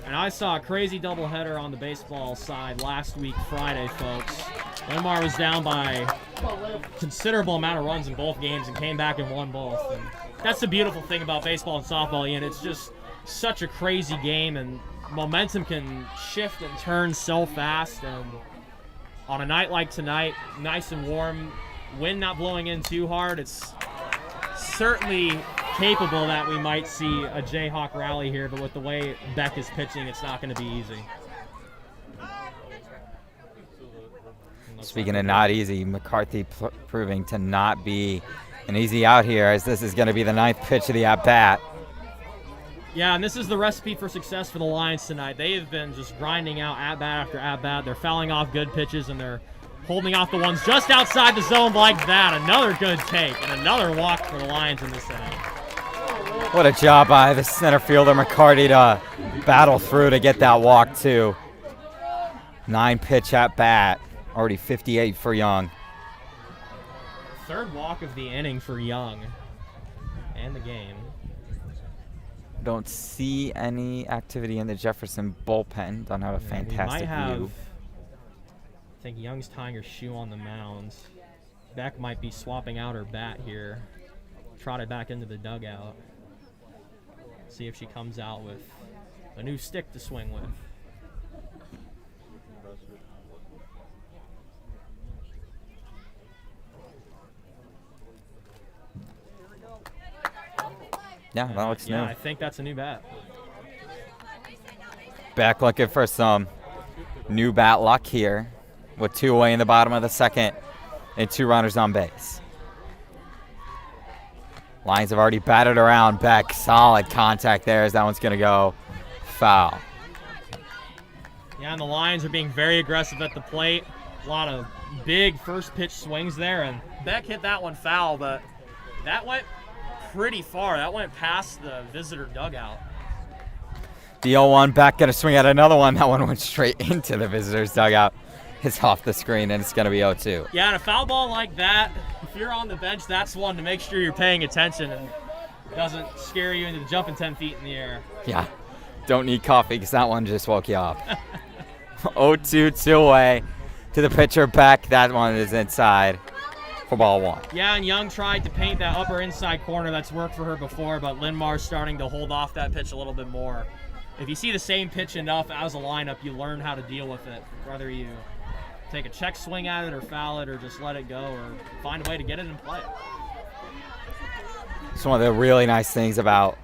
And I saw a crazy doubleheader on the baseball side last week, Friday, folks. Linn-Mar was down by a considerable amount of runs in both games and came back and won both. And that's the beautiful thing about baseball and softball, Ian. It's just such a crazy game, and momentum can shift and turn so fast. And on a night like tonight, nice and warm, wind not blowing in too hard, it's certainly capable that we might see a Jayhawk rally here, but with the way Beck is pitching, it's not going to be easy. Speaking of not easy, McCarthy proving to not be an easy out here, as this is going to be the 9th pitch of the at-bat. Yeah, and this is the recipe for success for the Lions tonight. They have been just grinding out at-bat after at-bat. They're fouling off good pitches, and they're holding off the ones just outside the zone like that. Another good take and another walk for the Lions in this inning. What a job by the center fielder McCarty to battle through to get that walk too. 9-pitch at bat, already 58 for Young. Third walk of the inning for Young and the game. Don't see any activity in the Jefferson bullpen. Don't have a fantastic view. I think Young's tying her shoe on the mound. Beck might be swapping out her bat here. Trotted back into the dugout. See if she comes out with a new stick to swing with. Yeah, that looks new. Yeah, I think that's a new bat. Back looking for some new bat luck here with 2 away in the bottom of the second and 2 runners on base. Lions have already batted around. Beck, solid contact there as that one's going to go foul. Yeah, and the Lions are being very aggressive at the plate. A lot of big first pitch swings there, and Beck hit that one foul, but that went pretty far. That went past the visitor dugout. The 0-1, Beck going to swing at another one. That one went straight into the visitor's dugout. It's off the screen, and it's going to be 0-2. Yeah, and a foul ball like that, if you're on the bench, that's one to make sure you're paying attention and doesn't scare you into jumping 10 feet in the air. Yeah, don't need coffee because that one just woke you up. 0-2, 2 away to the pitcher, Beck. That one is inside for ball 1. Yeah, and Young tried to paint that upper inside corner. That's worked for her before, but Linn-Mar's starting to hold off that pitch a little bit more. If you see the same pitch enough as a lineup, you learn how to deal with it, whether you take a check swing at it or foul it or just let it go or find a way to get it in play. It's one of the really nice things about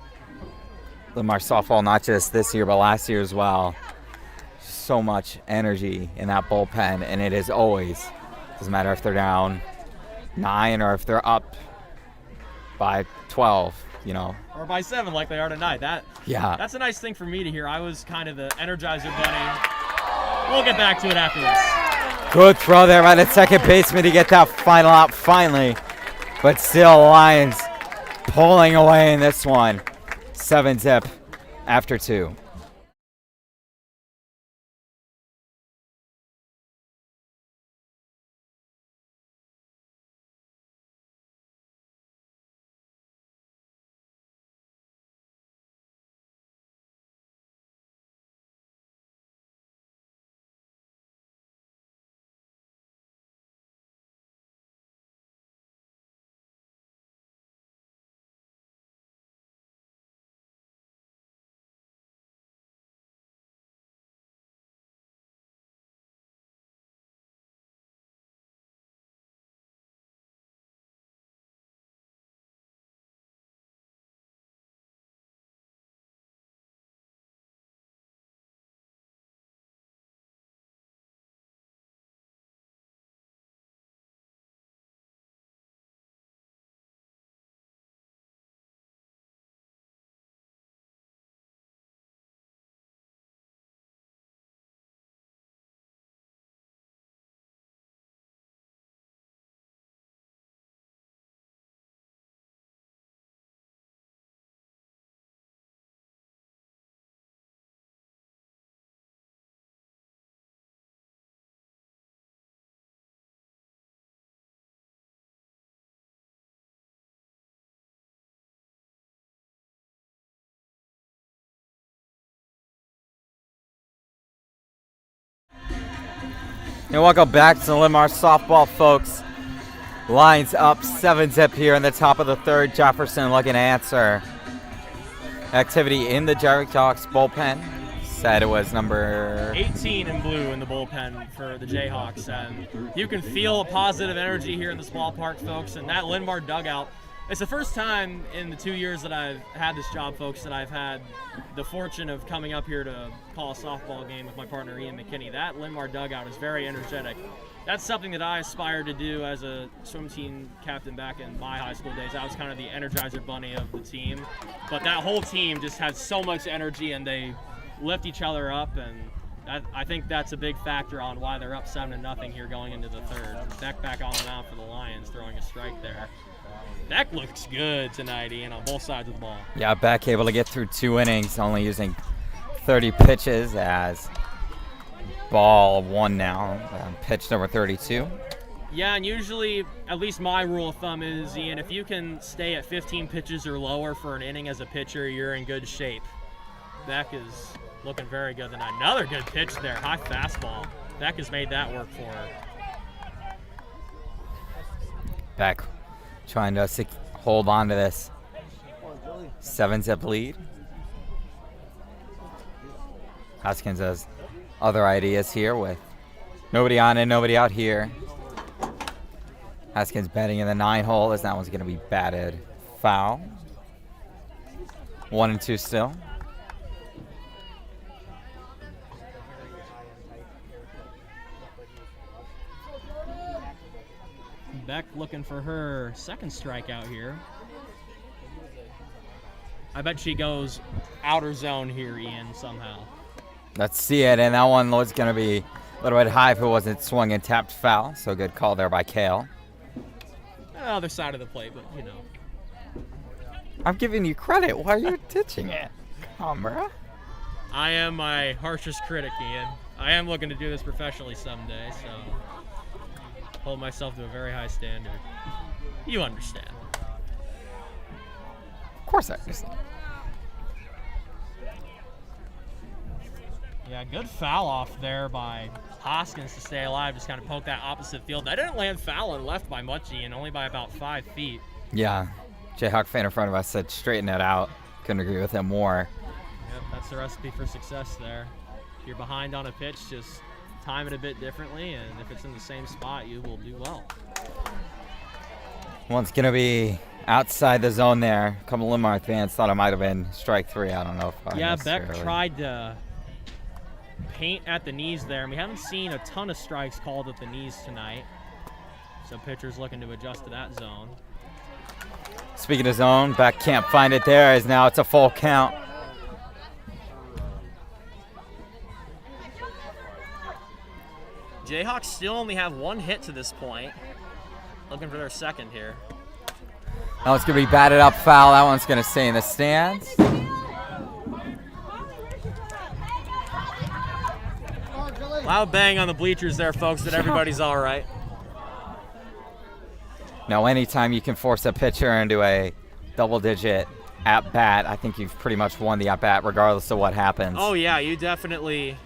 Linn-Mar softball, not just this year but last year as well. So much energy in that bullpen, and it is always, doesn't matter if they're down 9 or if they're up by 12, you know. Or by 7 like they are tonight. Yeah. That's a nice thing for me to hear. I was kind of the Energizer bunny. We'll get back to it after this. Good throw there by the second baseman to get that final out finally. But still, Lions pulling away in this one. 7-zip after 2. And welcome back to the Linn-Mar softball, folks. Lions up 7-zip here in the top of the third. Jefferson looking to answer. Activity in the Jayhawks bullpen. Said it was number 18 in blue in the bullpen for the Jayhawks. And you can feel a positive energy here in this ballpark, folks. And that Linn-Mar dugout, it's the first time in the 2 years that I've had this job, folks, that I've had the fortune of coming up here to call a softball game with my partner Ian McKinney. That Linn-Mar dugout is very energetic. That's something that I aspired to do as a swim team captain back in my high school days. I was kind of the Energizer bunny of the team. But that whole team just has so much energy, and they lift each other up, and I think that's a big factor on why they're up 7-0 here going into the third. Beck back on the mound for the Lions, throwing a strike there. Beck looks good tonight, Ian, on both sides of the ball. Yeah, Beck able to get through 2 innings, only using 30 pitches as ball 1 now, pitch number 32. Yeah, and usually, at least my rule of thumb is, Ian, if you can stay at 15 pitches or lower for an inning as a pitcher, you're in good shape. Beck is looking very good tonight. Another good pitch there, high fastball. Beck has made that work for her. Beck trying to hold on to this 7-zip lead. Hoskins has other ideas here with nobody on and nobody out here. Haskins batting in the 9 hole as that one's going to be batted foul. 1-2 still. Beck looking for her second strikeout here. I bet she goes outer zone here, Ian, somehow. Let's see it, and that one was going to be a little bit high if it wasn't swung and tapped foul. So good call there by Kale. Other side of the plate, but you know. I'm giving you credit. Why are you ditching it? Come on, bro. I am my harshest critic, Ian. I am looking to do this professionally someday, so hold myself to a very high standard. You understand. Of course I understand. Yeah, good foul off there by Hoskins to stay alive. Just kind of poke that opposite field. I didn't land foul and left by much, Ian, only by about 5 feet. Yeah. Jayhawk fan in front of us said straighten it out. Couldn't agree with him more. Yep, that's the recipe for success there. If you're behind on a pitch, just time it a bit differently, and if it's in the same spot, you will do well. One's going to be outside the zone there. A couple of Linn-Mar fans thought it might have been strike 3. I don't know if I Yeah, Beck necessarily- tried to paint at the knees there, and we haven't seen a ton of strikes called at the knees tonight. So pitcher's looking to adjust to that zone. Speaking of zone, Beck can't find it there as now it's a full count. Jayhawks still only have 1 hit to this point. Looking for their second here. That one's going to be batted up foul. That one's going to stay in the stands. Loud bang on the bleachers there, folks, that everybody's all right. Now, anytime you can force a pitcher into a double-digit at-bat, I think you've pretty much won the at-bat regardless of what happens. Oh, yeah, you definitely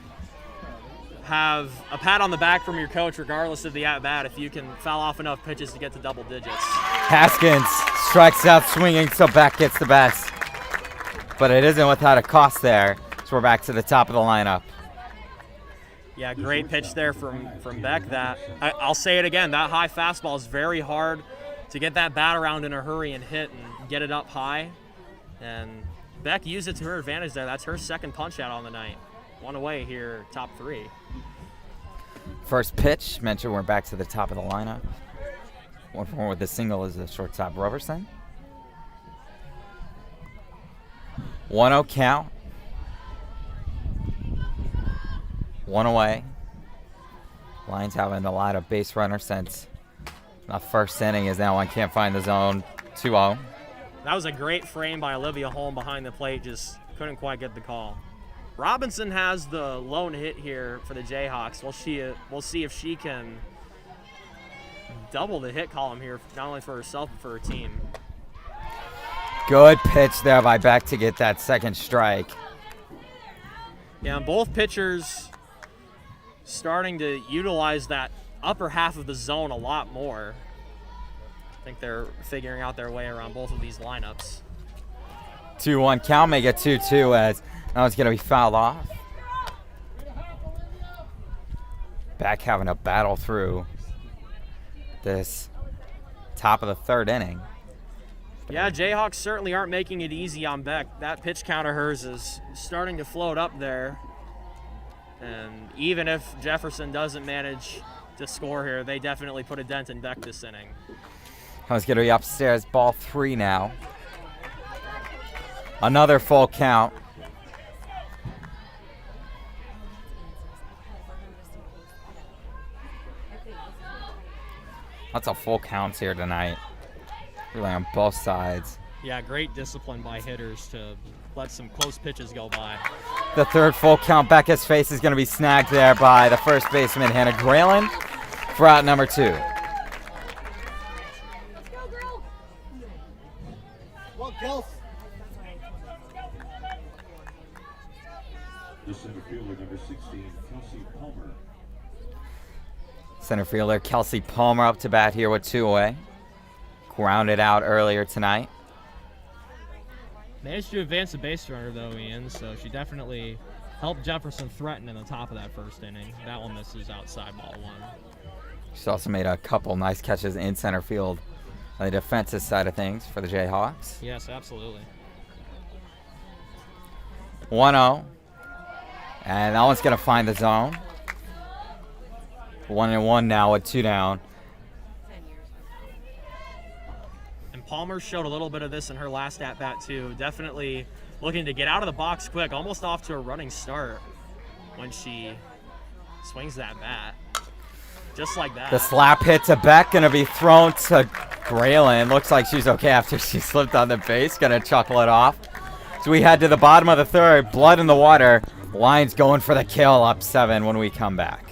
have a pat on the back from your coach regardless of the at-bat if you can foul off enough pitches to get to double digits. Haskins strikes out swinging, so Beck gets the best. But it isn't without a cost there, so we're back to the top of the lineup. Yeah, great pitch there from Beck. I'll say it again, that high fastball is very hard to get that bat around in a hurry and hit and get it up high. And Beck used it to her advantage there. That's her second punch out on the night. 1 away here, top 3. First pitch, mentioned we're back to the top of the lineup. 1-4 with the single is the shortstop Robertson. 1-0 count. 1 away. Lions having a lot of base runners since the first inning is now one can't find the zone. 2-0. That was a great frame by Olivia Holm behind the plate. Just couldn't quite get the call. Robinson has the lone hit here for the Jayhawks. We'll see if she can double the hit column here, not only for herself but for her team. Good pitch there by Beck to get that second strike. Yeah, and both pitchers starting to utilize that upper half of the zone a lot more. I think they're figuring out their way around both of these lineups. 2-1 count, make it 2-2 as now it's going to be fouled off. Beck having to battle through this top of the 3rd inning. Yeah, Jayhawks certainly aren't making it easy on Beck. That pitch count of hers is starting to float up there. And even if Jefferson doesn't manage to score here, they definitely put a dent in Beck this inning. It's going to be upstairs, ball 3 now. Another full count. Lots of full counts here tonight. Really on both sides. Yeah, great discipline by hitters to let some close pitches go by. The 3rd full count, Becca's face is going to be snagged there by the first baseman, Hannah Grayland, for out number 2. Let's go, girl. Well, Kels. The center fielder, number 16, Kelsey Palmer. Center fielder Kelsey Palmer up to bat here with 2 away. Grounded out earlier tonight. Managed to advance the base runner, though, Ian, so she definitely helped Jefferson threaten in the top of that 1st inning. That one misses outside ball 1. She's also made a couple nice catches in center field on the defensive side of things for the Jayhawks. Yes, absolutely. 1-0. And that one's going to find the zone. 1-1 now with 2 down. And Palmer showed a little bit of this in her last at-bat too. Definitely looking to get out of the box quick, almost off to a running start when she swings that bat. Just like that. The slap hit to Beck, going to be thrown to Graylin. Looks like she's okay after she slipped on the base. Going to chuckle it off. So we head to the bottom of the third. Blood in the water. Lions going for the kill, up 7 when we come back.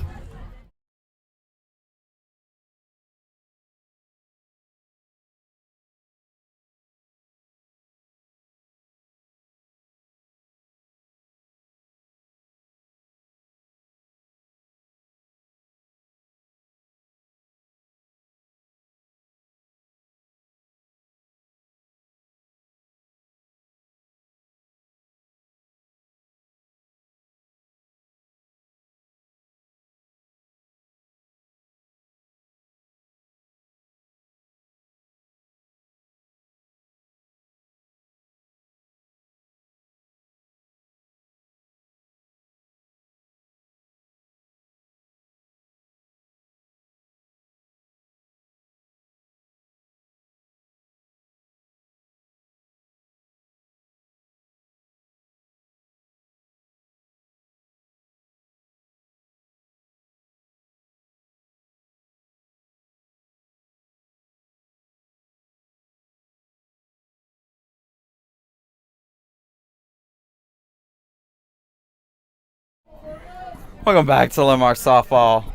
Welcome back to Linn-Mar softball.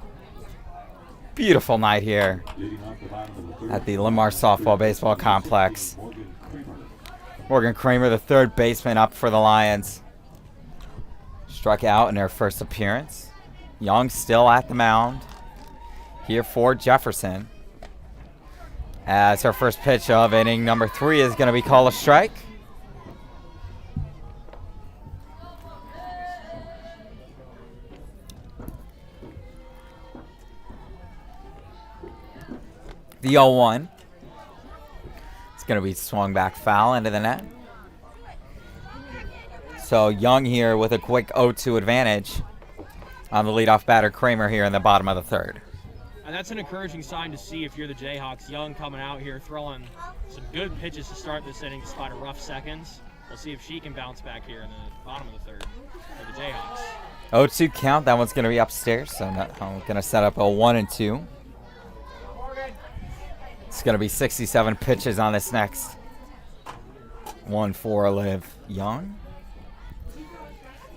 Beautiful night here at the Linn-Mar softball baseball complex. Morgan Kramer, the third baseman up for the Lions, struck out in her first appearance. Young still at the mound here for Jefferson, as her first pitch of inning number 3 is going to be called a strike. The 0-1. It's going to be swung back foul into the net. So Young here with a quick 0-2 advantage on the leadoff batter Kramer here in the bottom of the third. And that's an encouraging sign to see if you're the Jayhawks. Young coming out here throwing some good pitches to start this inning despite a rough seconds. We'll see if she can bounce back here in the bottom of the third for the Jayhawks. 0-2 count. That one's going to be upstairs. So I'm going to set up a 1-2. It's going to be 67 pitches on this next one for Liv Young.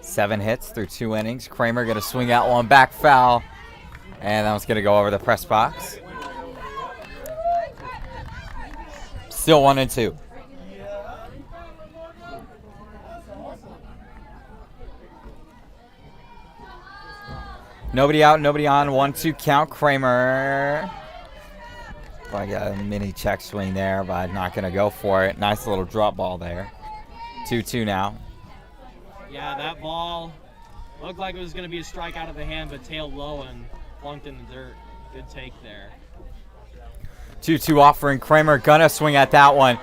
7 hits through 2 innings. Kramer going to swing out one back foul. And that one's going to go over the press box. Still 1-2. Nobody out, nobody on. 1-2 count. Kramer. I got a mini check swing there, but not going to go for it. Nice little drop ball there. 2-2 now. Yeah, that ball looked like it was going to be a strike out of the hand, but tailed low and plunked in the dirt. Good take there. 2-2 offering. Kramer going to swing at that one.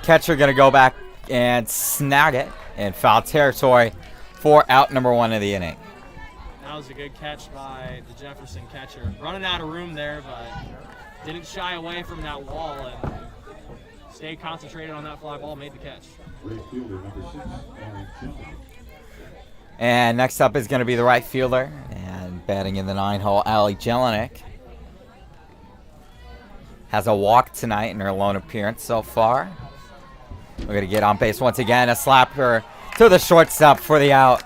Catcher going to go back and snag it in foul territory for out number 1 of the inning. That was a good catch by the Jefferson catcher. Running out of room there, but didn't shy away from that wall and stayed concentrated on that fly ball, made the catch. And next up is going to be the right fielder, and batting in the 9-hole, Allie Jelinek. Has a walk tonight in her lone appearance so far. We're going to get on base once again. A slapper to the shortstop for the out.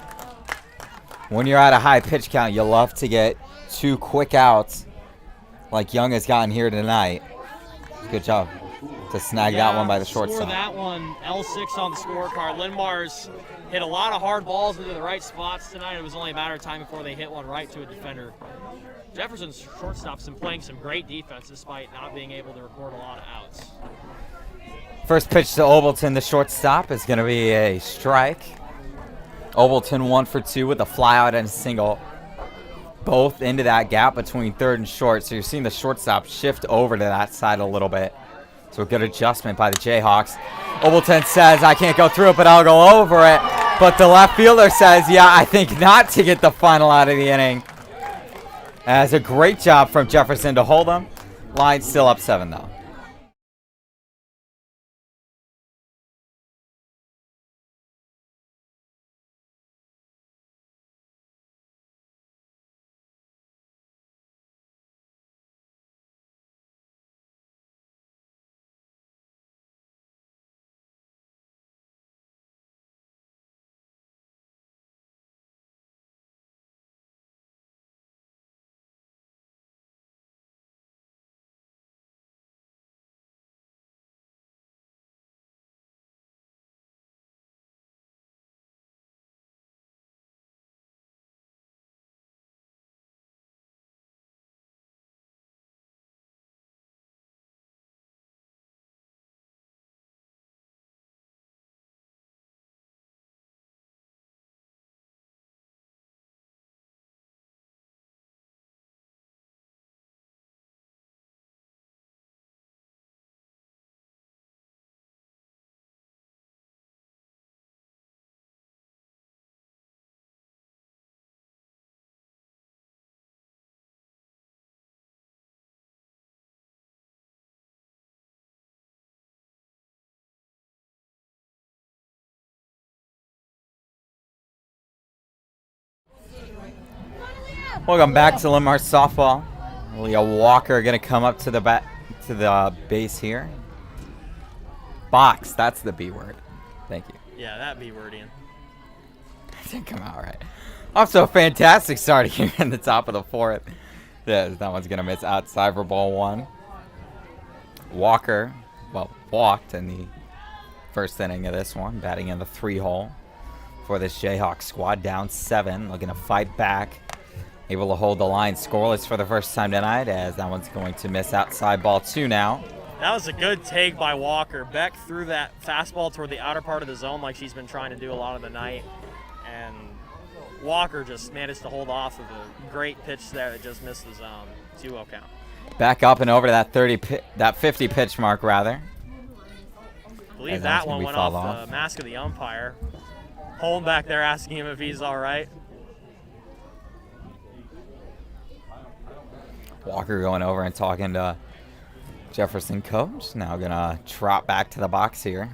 When you're at a high pitch count, you love to get 2 quick outs like Young has gotten here tonight. Good job to snag that one by the shortstop. Score that one, L6 on the scorecard. Linn-Mar's hit a lot of hard balls into the right spots tonight. It was only a matter of time before they hit one right to a defender. Jefferson's shortstop's been playing some great defense despite not being able to record a lot of outs. First pitch to Obleton, the shortstop, is going to be a strike. Obleton 1 for 2 with a fly out and a single. Both into that gap between third and short. So you're seeing the shortstop shift over to that side a little bit. So a good adjustment by the Jayhawks. Obleton says, I can't go through it, but I'll go over it. But the left fielder says, yeah, I think not, to get the final out of the inning. That's a great job from Jefferson to hold him. Line still up 7 though. Welcome back to Linn-Mar softball. Leo Walker gonna come up to the base here. Box, that's the B word. Thank you. Yeah, that B word, Ian. Didn't come out right. Off to a fantastic start here in the top of the 4th. Yeah, that one's gonna miss outside for ball 1. Walker, well, walked in the first inning of this one, batting in the 3 hole for this Jayhawk squad. Down 7, looking to fight back. Able to hold the line scoreless for the first time tonight, as that one's going to miss outside ball 2 now. That was a good take by Walker. Beck threw that fastball toward the outer part of the zone like she's been trying to do a lot of the night. And Walker just managed to hold off of a great pitch there that just missed the zone. 2-0 count. Back up and over to that 50 pitch mark, rather. I believe that one went off the mask of the umpire. Holm back there asking him if he's all right. Walker going over and talking to Jefferson coach. Now gonna trot back to the box here.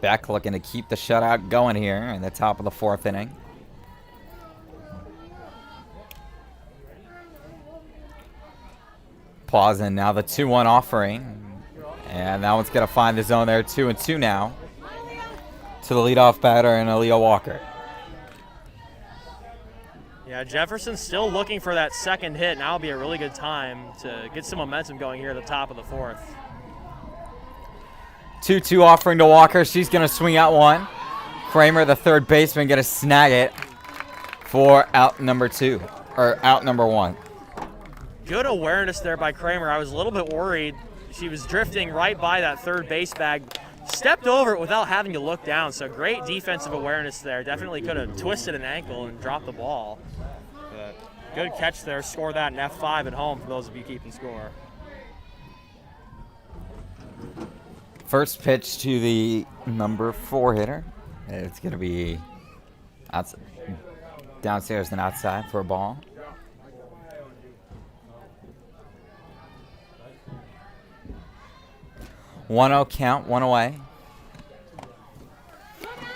Beck looking to keep the shutout going here in the top of the 4th inning. Pausing now the 2-1 offering. And that one's gonna find the zone there, 2-2 now. To the leadoff batter and Aaliyah Walker. Yeah, Jefferson's still looking for that second hit. Now will be a really good time to get some momentum going here at the top of the 4th. 2-2 offering to Walker. She's going to swing out 1. Kramer, the third baseman, going to snag it for out number 2, or out number 1. Good awareness there by Kramer. I was a little bit worried. She was drifting right by that third base bag. Stepped over it without having to look down, so great defensive awareness there. Definitely could have twisted an ankle and dropped the ball. But good catch there. Score that in F5 at home for those of you keeping score. First pitch to the number 4 hitter. It's going to be outside, downstairs and outside for a ball. One-0 count, 1 away.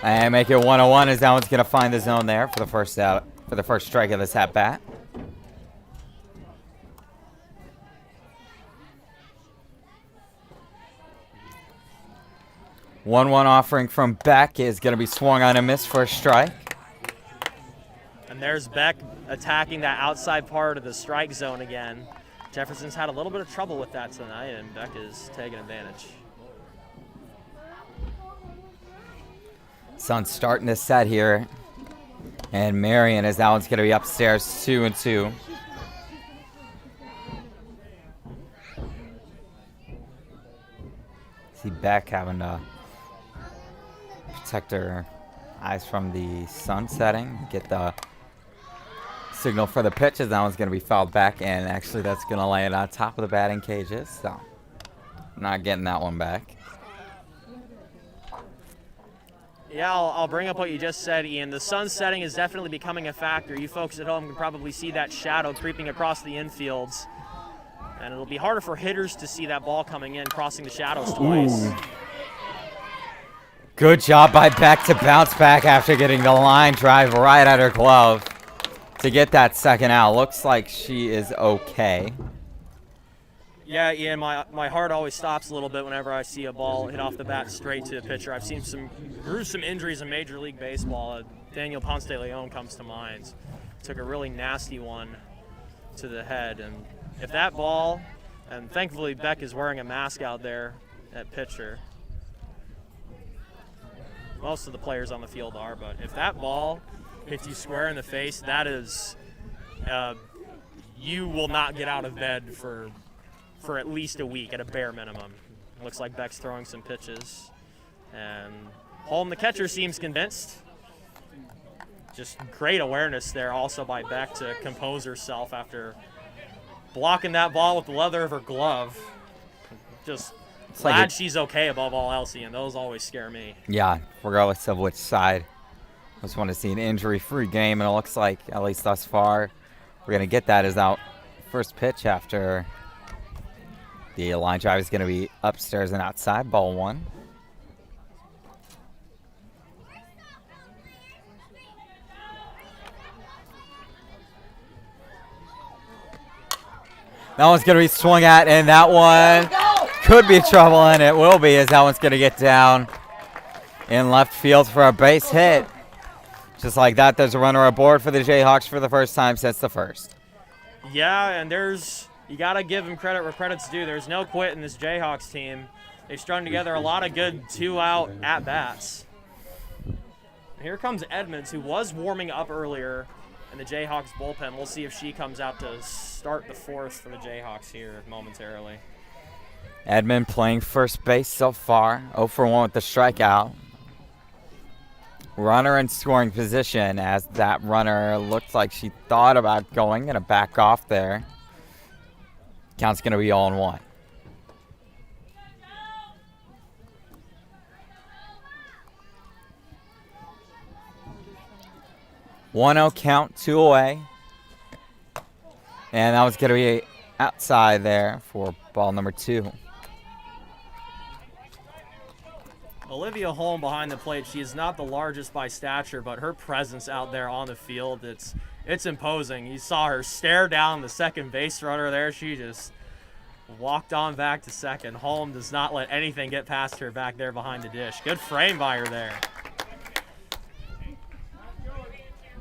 And make it 1-1 as that one's going to find the zone there for the first out, for the first strike of this at bat. One offering from Beck is going to be swung on and missed for a strike. And there's Beck attacking that outside part of the strike zone again. Jefferson's had a little bit of trouble with that tonight, and Beck is taking advantage. Sun's starting to set here. And Marion, as that one's going to be upstairs, 2-2. See Beck having to protect her eyes from the sun setting. Get the signal for the pitches. That one's going to be fouled back, and actually that's going to land on top of the batting cages. So not getting that one back. Yeah, I'll bring up what you just said, Ian. The sun setting is definitely becoming a factor. You folks at home can probably see that shadow creeping across the infields. And it'll be harder for hitters to see that ball coming in, crossing the shadows twice. Ooh. Good job by Beck to bounce back after getting the line drive right at her glove to get that second out. Looks like she is okay. Yeah, Ian, my heart always stops a little bit whenever I see a ball hit off the bat straight to a pitcher. I've seen some gruesome injuries in Major League Baseball. Daniel Ponce de Leon comes to mind. Took a really nasty one to the head. And if that ball, and thankfully Beck is wearing a mask out there at pitcher. Most of the players on the field are, but if that ball hits you square in the face, that is, you will not get out of bed for at least a week at a bare minimum. Looks like Beck's throwing some pitches. And Holm, the catcher, seems convinced. Just great awareness there also by Beck to compose herself after blocking that ball with the leather of her glove. Just glad she's okay above all else, Ian. Those always scare me. Yeah, regardless of which side. I just want to see an injury-free game, and it looks like, at least thus far, we're going to get that as our first pitch after the line drive is going to be upstairs and outside, ball one. That one's going to be swung at, and that one could be trouble, and it will be, as that one's going to get down in left field for a base hit. Just like that, there's a runner aboard for the Jayhawks for the first time since the first. Yeah, and you got to give them credit where credit's due. There's no quit in this Jayhawks team. They've strung together a lot of good two-out at-bats. Here comes Edmonds, who was warming up earlier in the Jayhawks bullpen. We'll see if she comes out to start the fourth for the Jayhawks here momentarily. Edmond playing first base so far, 0 for 1 with the strikeout. Runner in scoring position, as that runner looked like she thought about going, gonna back off there. Count's gonna be 0-1. One-0 count, 2 away. And that was gonna be outside there for ball number 2. Olivia Holm behind the plate. She is not the largest by stature, but her presence out there on the field, it's imposing. You saw her stare down the second base runner there. She just walked on back to second. Holm does not let anything get past her back there behind the dish. Good frame by her there.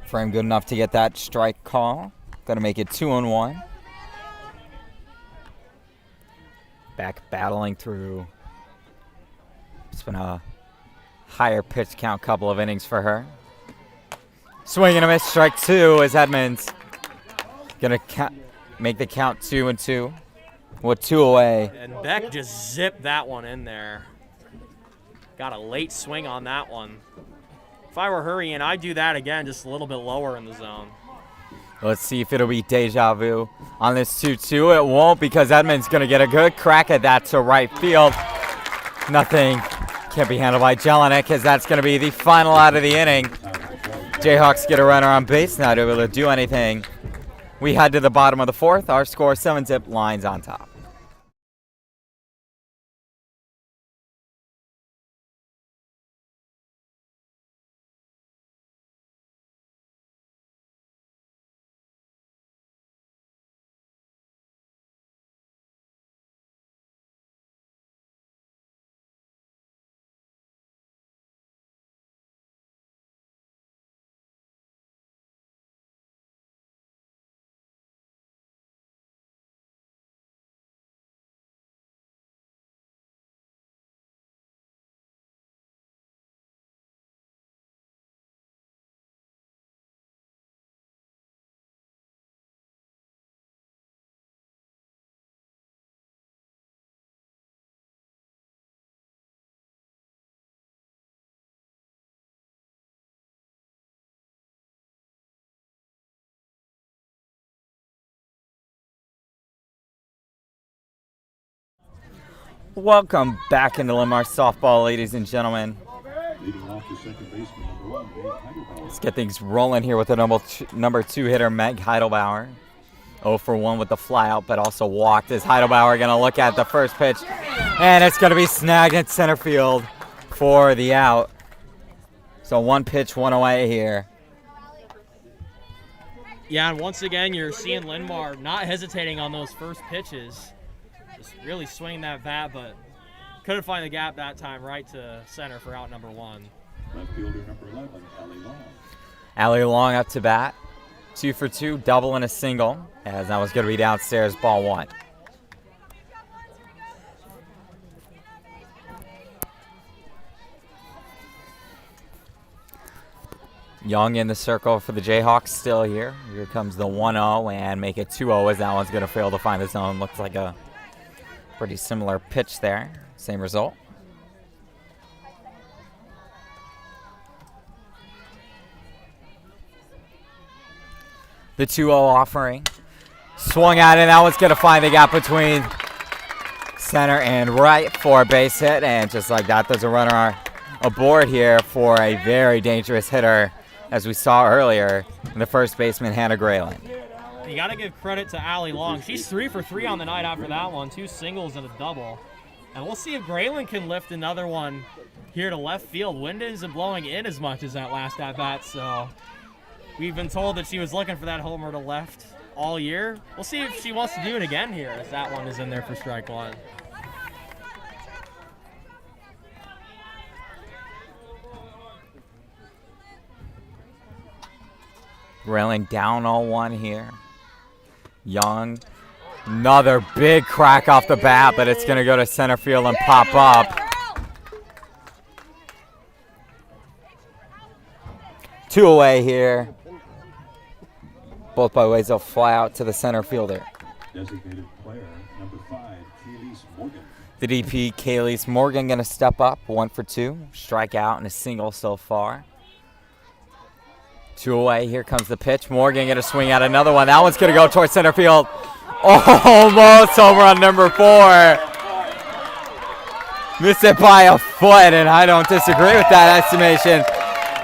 Frame good enough to get that strike call. Gonna make it 2-1. Back battling through. It's been a higher pitch count couple of innings for her. Swing and a miss, strike 2 as Edmonds gonna make the count 2-2 with 2 away. And Beck just zipped that one in there. Got a late swing on that one. If I were hurrying, I'd do that again, just a little bit lower in the zone. Let's see if it'll be deja vu on this 2-2. It won't, because Edmonds gonna get a good crack at that to right field. Nothing can't be handled by Jelinek, as that's going to be the final out of the inning. Jayhawks get a runner on base, not able to do anything. We head to the bottom of the fourth. Our score 7-zip, Lions on top. Welcome back into Linn-Mar softball, ladies and gentlemen. Leading off the second baseman, number 1, Meg Heidelbauer. Let's get things rolling here with the number 2 hitter, Meg Heidelbauer. 0 for 1 with the flyout, but also walked. Is Heidelbauer going to look at the first pitch? And it's going to be snagged in center field for the out. So 1 pitch, 1 away here. Yeah, and once again, you're seeing Linn-Mar not hesitating on those first pitches. Just really swinging that bat, but couldn't find the gap that time, right to center for out number 1. Left fielder number 11, Allie Long. Allie Long up to bat. 2 for 2, double and a single, as that was going to be downstairs, ball 1. Young in the circle for the Jayhawks still here. Here comes the 1-0 and make it 2-0 as that one's going to fail to find the zone. Looks like a pretty similar pitch there. Same result. The 2-0 offering. Swung at it. That one's going to find the gap between center and right for a base hit. And just like that, there's a runner aboard here for a very dangerous hitter, as we saw earlier, in the first baseman, Hannah Grayland. You got to give credit to Allie Long. She's 3 for 3 on the night after that one. 2 singles and a double. And we'll see if Grayland can lift another one here to left field. Wind isn't blowing in as much as that last at-bat, so we've been told that she was looking for that homer to left all year. We'll see if she wants to do it again here, as that one is in there for strike 1. Grayland down 0-1 here. Young, another big crack off the bat, but it's going to go to center field and pop up. 2 away here. Both by ways of fly out to the center fielder. Designated player number 5, Kaylees Morgan. The DP, Kaylees Morgan, going to step up. 1 for 2. Strikeout and a single so far. 2 away. Here comes the pitch. Morgan going to swing at another one. That one's going to go towards center field. Almost home run number 4. Missed it by a foot, and I don't disagree with that estimation.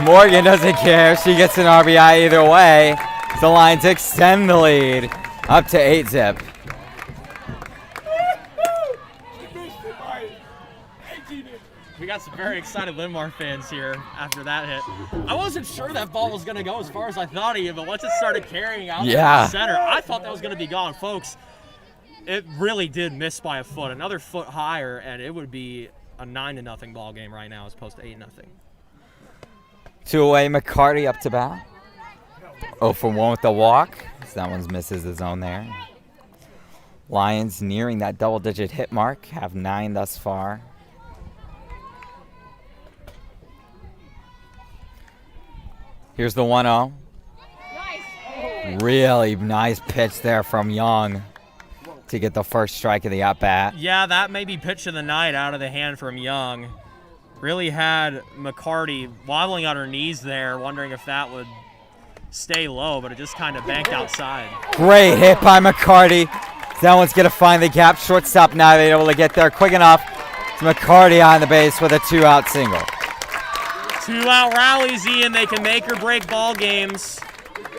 Morgan doesn't care. She gets an RBI either way. The Lions extend the lead up to 8-zip. We got some very excited Linn-Mar fans here after that hit. I wasn't sure that ball was going to go as far as I thought it, but once it started carrying out the center, I thought that was going to be gone. Folks, it really did miss by a foot. Another foot higher, and it would be a 9-0 ball game right now as opposed to 8-0. 2 away, McCarty up to bat. 0 for 1 with the walk. So that one misses the zone there. Lions nearing that double-digit hit mark. Have 9 thus far. Here's the 1-0. Nice. Really nice pitch there from Young to get the first strike of the at-bat. Yeah, that may be pitch of the night out of the hand from Young. Really had McCarty wobbling on her knees there, wondering if that would stay low, but it just kind of banked outside. Great hit by McCarty. That one's going to find the gap. Shortstop not able to get there quick enough. It's McCarty on the base with a 2-out single. 2-out rallies, Ian. They can make or break ball games.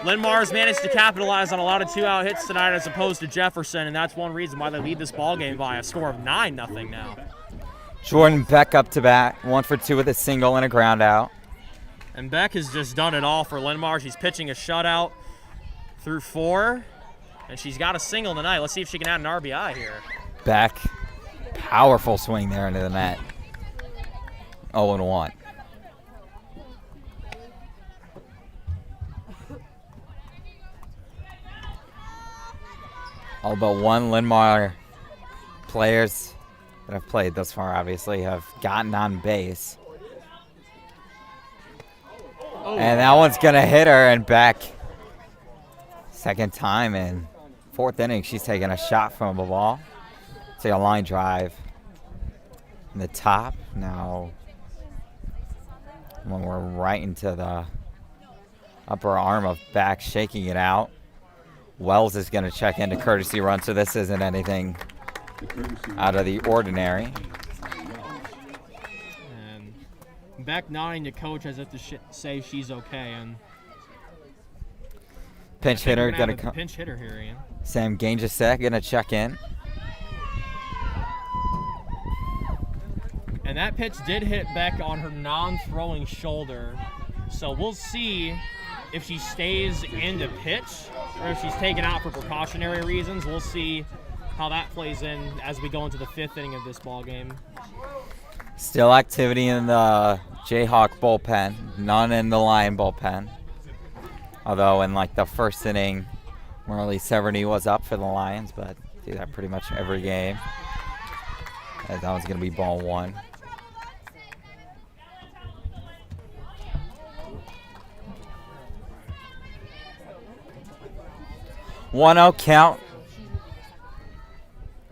Linn-Mar's managed to capitalize on a lot of 2-out hits tonight as opposed to Jefferson, and that's one reason why they lead this ball game by a score of 9-0 now. Jordan Beck up to bat. 1 for 2 with a single and a ground out. And Beck has just done it all for Linn-Mar. She's pitching a shutout through 4, and she's got a single tonight. Let's see if she can add an RBI here. Beck, powerful swing there into the net. 0-1. All but one Linn-Mar players that have played thus far, obviously, have gotten on base. And that one's going to hit her, and Beck, second time in 4th inning, she's taking a shot from the ball. Take a line drive in the top. Now, when we're right into the upper arm of Beck, shaking it out. Wells is going to check into courtesy run, so this isn't anything out of the ordinary. And Beck nodding to coach as if to say she's okay. And Pinch hitter gonna gonna pinch hitter here, Ian. Sam Gainjasek gonna check in. And that pitch did hit Beck on her non-throwing shoulder. So we'll see if she stays in to pitch or if she's taken out for precautionary reasons. We'll see how that plays in as we go into the 5th inning of this ball game. Still activity in the Jayhawk bullpen, none in the Lion bullpen. Although in like the first inning, Marley Severny was up for the Lions, but do that pretty much every game. That one's gonna be ball 1. One-0 count.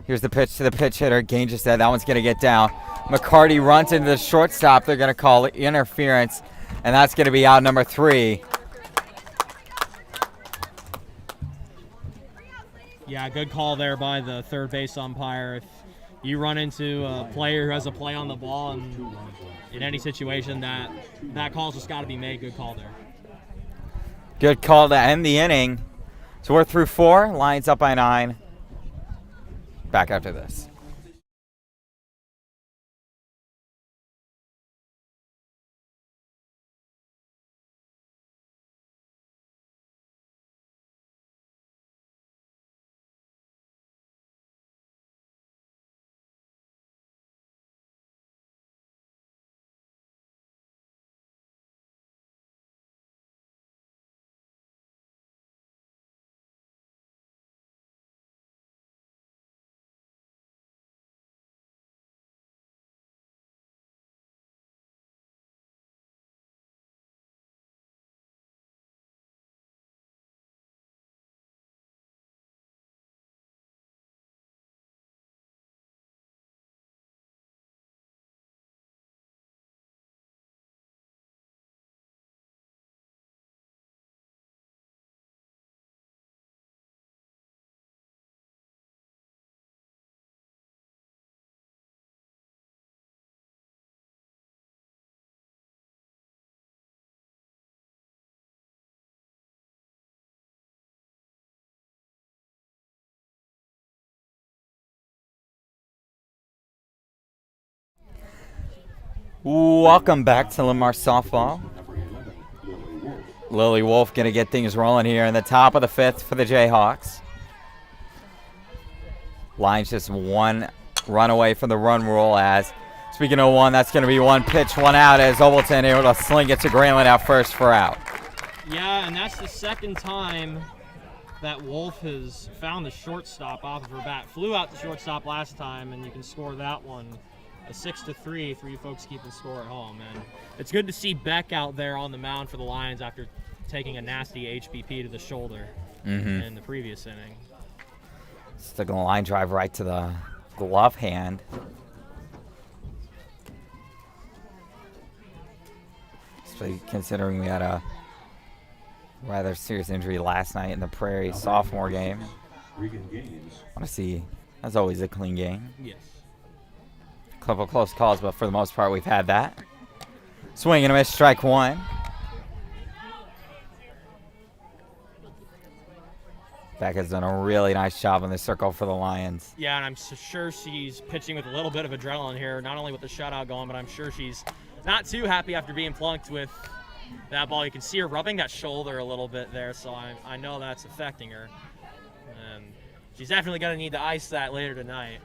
Here's the pitch to the pitch hitter. Gain just said that one's going to get down. McCarty runs into the shortstop. They're going to call interference, and that's going to be out number 3. Yeah, good call there by the third base umpire. If you run into a player who has a play on the ball, and in any situation, that call's just got to be made. Good call there. Good call to end the inning. So we're through 4. Lions up by 9. Back after this. Welcome back to Linmar softball. Lily Wolf going to get things rolling here in the top of the 5th for the Jayhawks. Lions just 1 run away from the run rule as, speaking of 1, that's going to be 1 pitch, 1 out as Obleton able to sling it to Grayland out first for out. Yeah, and that's the second time that Wolf has found the shortstop off of her bat. Flew out the shortstop last time, and you can score that one. A 6-3 for you folks keeping score at home. And it's good to see Beck out there on the mound for the Lions after taking a nasty HBP to the shoulder in the previous inning. Sticking the line drive right to the glove hand. Especially considering we had a rather serious injury last night in the Prairie sophomore game. I want to see, as always, a clean game. Yes. Couple close calls, but for the most part, we've had that. Swing and a miss, strike 1. Beck has done a really nice job in the circle for the Lions. Yeah, and I'm sure she's pitching with a little bit of adrenaline here, not only with the shutout going, but I'm sure she's not too happy after being plunked with that ball. You can see her rubbing that shoulder a little bit there, so I know that's affecting her. And she's definitely going to need to ice that later tonight.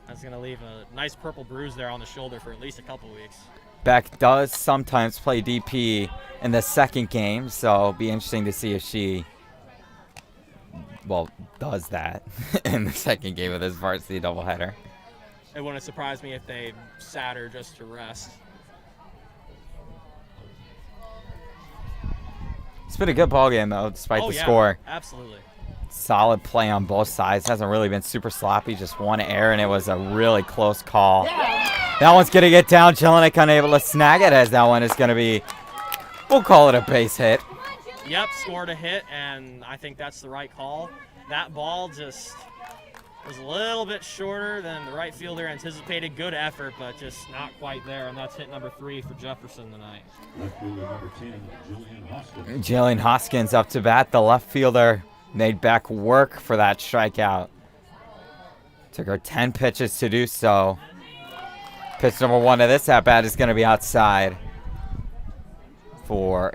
That's going to leave a nice purple bruise there on the shoulder for at least a couple weeks. Beck does sometimes play DP in the second game, so it'll be interesting to see if she, does that in the second game of this varsity doubleheader. It wouldn't surprise me if they sat her just to rest. It's been a good ball game, though, despite the score. Absolutely. Solid play on both sides. Hasn't really been super sloppy. Just 1 error, and it was a really close call. That one's going to get down. Jelinek unable to snag it, as that one is going to be, we'll call it a base hit. Yep, scored a hit, and I think that's the right call. That ball was a little bit shorter than the right fielder anticipated. Good effort, but just not quite there. And that's hit number 3 for Jefferson tonight. Left fielder number 10, Jillian Hoskins. Jillian Hoskins up to bat. The left fielder made back work for that strikeout. Took her 10 pitches to do so. Pitch number 1 of this at-bat is going to be outside for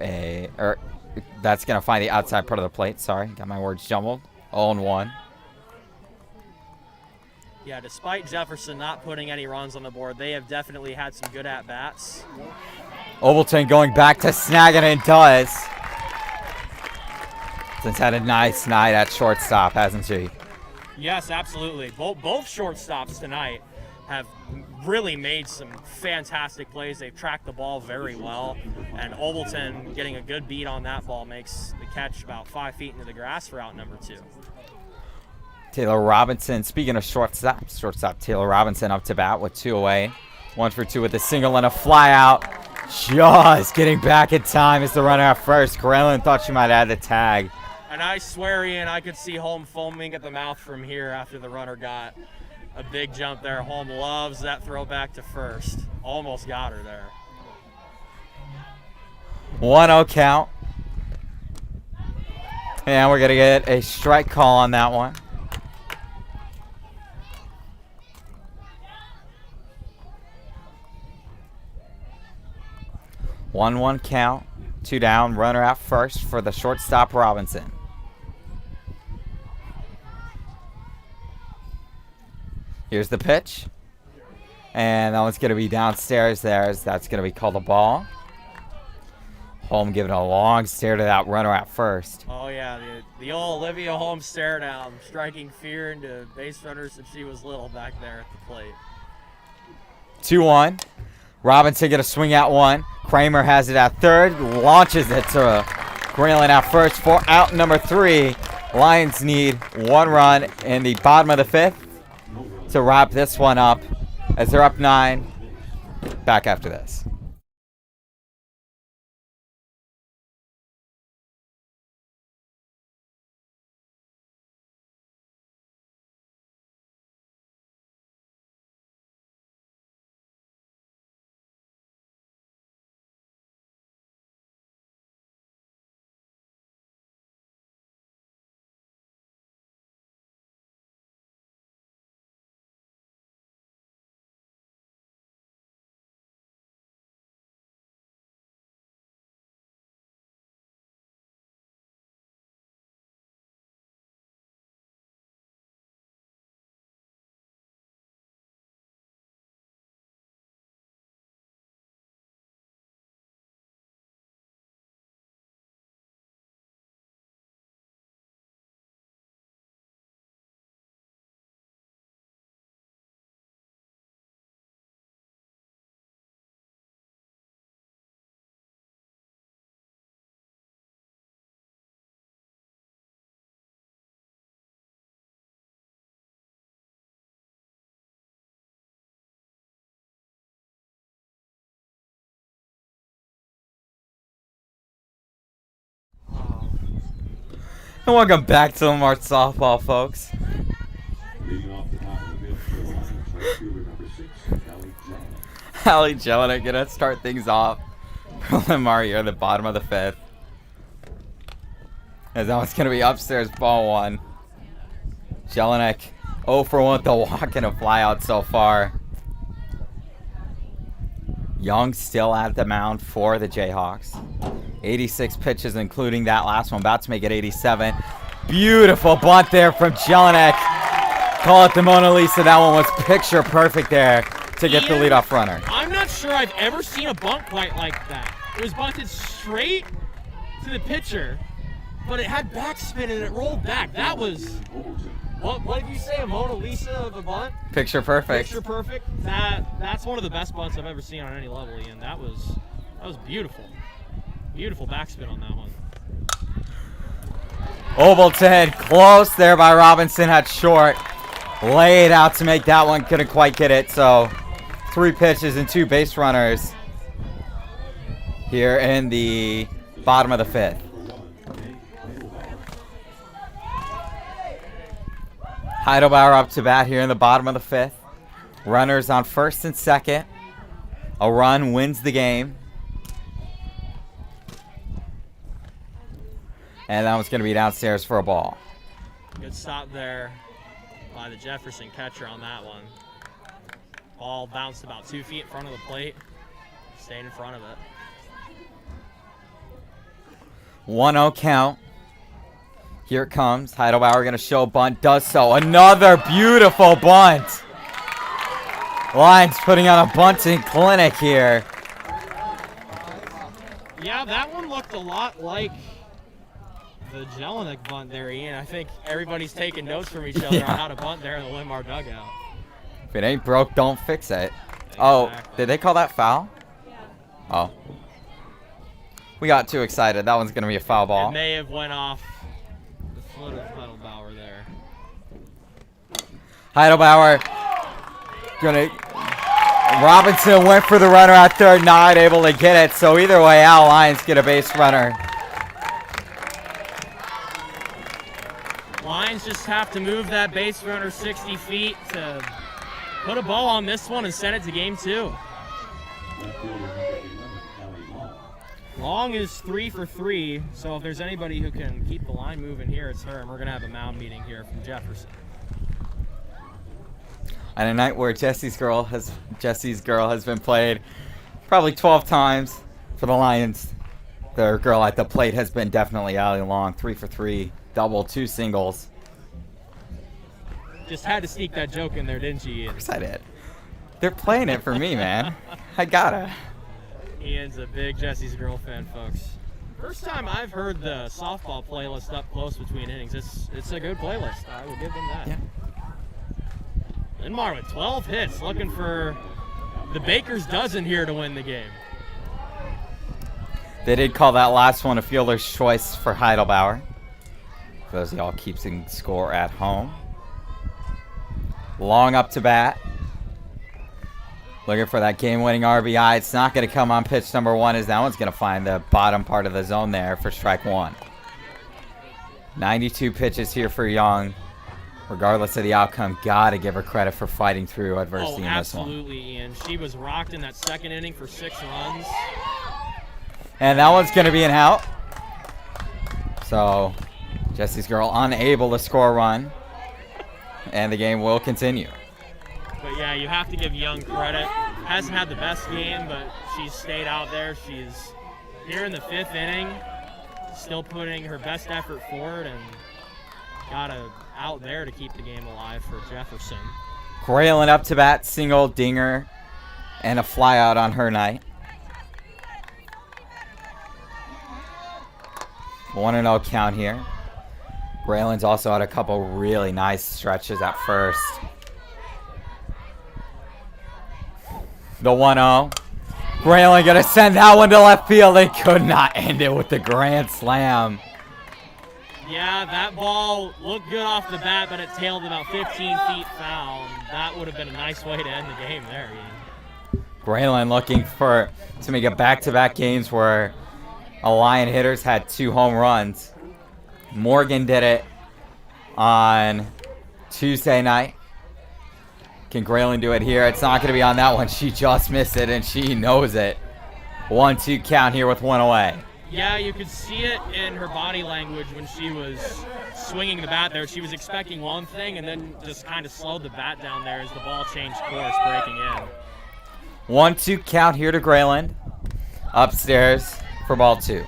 that's going to find the outside part of the plate. Sorry, got my words jumbled. 0-1. Yeah, despite Jefferson not putting any runs on the board, they have definitely had some good at-bats. Overton going back to snag it and does. Since had a nice night at shortstop, hasn't she? Yes, absolutely. Both shortstops tonight have really made some fantastic plays. They've tracked the ball very well, and Overton getting a good beat on that ball makes the catch about 5 feet into the grass for out number 2. Taylor Robinson, speaking of shortstop Taylor Robinson up to bat with 2 away. 1 for 2 with a single and a fly out. Just getting back in time as the runner at first. Grayland thought she might add the tag. And I swear, Ian, I could see Holm foaming at the mouth from here after the runner got a big jump there. Holm loves that throw back to first. Almost got her there. 1-0 count. And we're going to get a strike call on that one. One count, 2 down, runner out first for the shortstop Robinson. Here's the pitch. And that one's going to be downstairs there as that's going to be called a ball. Holm giving a long stare to that runner at first. Oh, yeah, the old Olivia Holm stare down, striking fear into base runners since she was little back there at the plate. 2-1. Robinson going to swing at one. Kramer has it at third, launches it to Grayland at first for out number 3. Lions need 1 run in the bottom of the 5th to wrap this one up as they're up 9. Back after this. And welcome back to Linmar softball, folks. Leading off the top of the field for the Lions, right fielder number 6, Allie Jelinek. Allie Jelinek gonna start things off for Linmar here at the bottom of the 5th. As that one's gonna be upstairs, ball 1. Jelinek 0 for 1 with the walk and a fly out so far. Young still at the mound for the Jayhawks. 86 pitches, including that last one. About to make it 87. Beautiful bunt there from Jelinek. Call it the Mona Lisa. That one was picture perfect there to get the leadoff runner. I'm not sure I've ever seen a bunt quite like that. It was bunted straight to the pitcher, but it had backspin and it rolled back. That was, what did you say, a Mona Lisa of a bunt? Picture perfect. Picture perfect. That's one of the best bunts I've ever seen on any level, Ian. That was beautiful. Beautiful backspin on that one. Overton close there by Robinson at short. Laid out to make that one. Couldn't quite get it. So 3 pitches and 2 base runners here in the bottom of the 5th. Heidelbauer up to bat here in the bottom of the 5th. Runners on first and second. A run wins the game. And that one's going to be downstairs for a ball. Good stop there by the Jefferson catcher on that one. Ball bounced about 2 feet in front of the plate. Stayed in front of it. 1-0 count. Here it comes. Heidelbauer going to show bunt. Does so. Another beautiful bunt. Lions putting on a bunting clinic here. Yeah, that one looked a lot like the Jelinek bunt there, Ian. I think everybody's taking notes from each other on how to bunt there in the Linn-Mar dugout. If it ain't broke, don't fix it. Oh, did they call that foul? Yeah. Oh. We got too excited. That one's going to be a foul ball. It may have went off the foot of Heidelbauer there. Heidelbauer gonna. Robinson went for the runner at third, not able to get it. So either way out, Lions get a base runner. Lions just have to move that base runner 60 feet to put a ball on this one and send it to game 2. Long is 3 for 3, so if there's anybody who can keep the line moving here, it's her, and we're going to have a mound meeting here from Jefferson. On a night where Jesse's girl has been played probably 12 times for the Lions. Their girl at the plate has been definitely Allie Long. 3 for 3, double, 2 singles. Just had to sneak that joke in there, didn't you, Ian? Of course I did. They're playing it for me, man. I gotta. Ian's a big Jesse's Girl fan, folks. First time I've heard the softball playlist up close between innings. It's a good playlist. I will give them that. Yeah. Linn-Mar with 12 hits, looking for the Baker's dozen here to win the game. They did call that last one a fielder's choice for Heidelbauer. For those of y'all keeping score at home. Long up to bat. Looking for that game-winning RBI. It's not going to come on pitch number 1, as that one's going to find the bottom part of the zone there for strike 1. 92 pitches here for Young. Regardless of the outcome, got to give her credit for fighting through adversity in this one. Absolutely, Ian. She was rocked in that second inning for 6 runs. And that one's going to be an out. So, Jesse's girl unable to score a run. And the game will continue. But yeah, you have to give Young credit. Hasn't had the best game, but she's stayed out there. She's here in the 5th inning, still putting her best effort forward and got out there to keep the game alive for Jefferson. Graylin up to bat, single, dinger, and a flyout on her night. 1-0 count here. Graylin's also had a couple really nice stretches at first. The 1-0. Graylin going to send that one to left field. They could not end it with the grand slam. Yeah, that ball looked good off the bat, but it tailed about 15 feet foul. That would have been a nice way to end the game there, Ian. Graylin looking to make it back-to-back games where a Lion hitters had 2 home runs. Morgan did it on Tuesday night. Can Graylin do it here? It's not going to be on that one. She just missed it, and she knows it. 1-2 count here with 1 away. Yeah, you could see it in her body language when she was swinging the bat there. She was expecting one thing and then just kind of slowed the bat down there as the ball changed course, breaking in. 1-2 count here to Graylin. Upstairs for ball 2.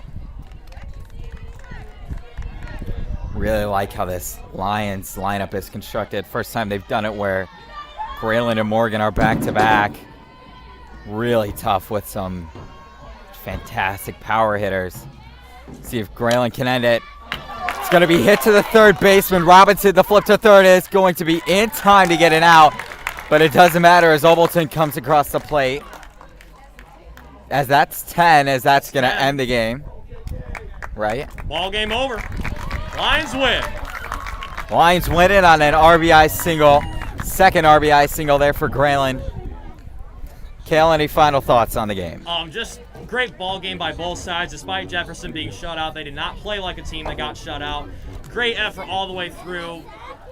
Really like how this Lions lineup is constructed. First time they've done it where Graylin and Morgan are back-to-back. Really tough with some fantastic power hitters. See if Graylin can end it. It's going to be hit to the third baseman. Robinson, the flip to third, is going to be in time to get it out. But it doesn't matter as Obleton comes across the plate. As that's 10, as that's going to end the game. Right? Ball game over. Lions win. Lions win it on an RBI single. Second RBI single there for Graylin. Kale, any final thoughts on the game? Just great ball game by both sides. Despite Jefferson being shut out, they did not play like a team that got shut out. Great effort all the way through.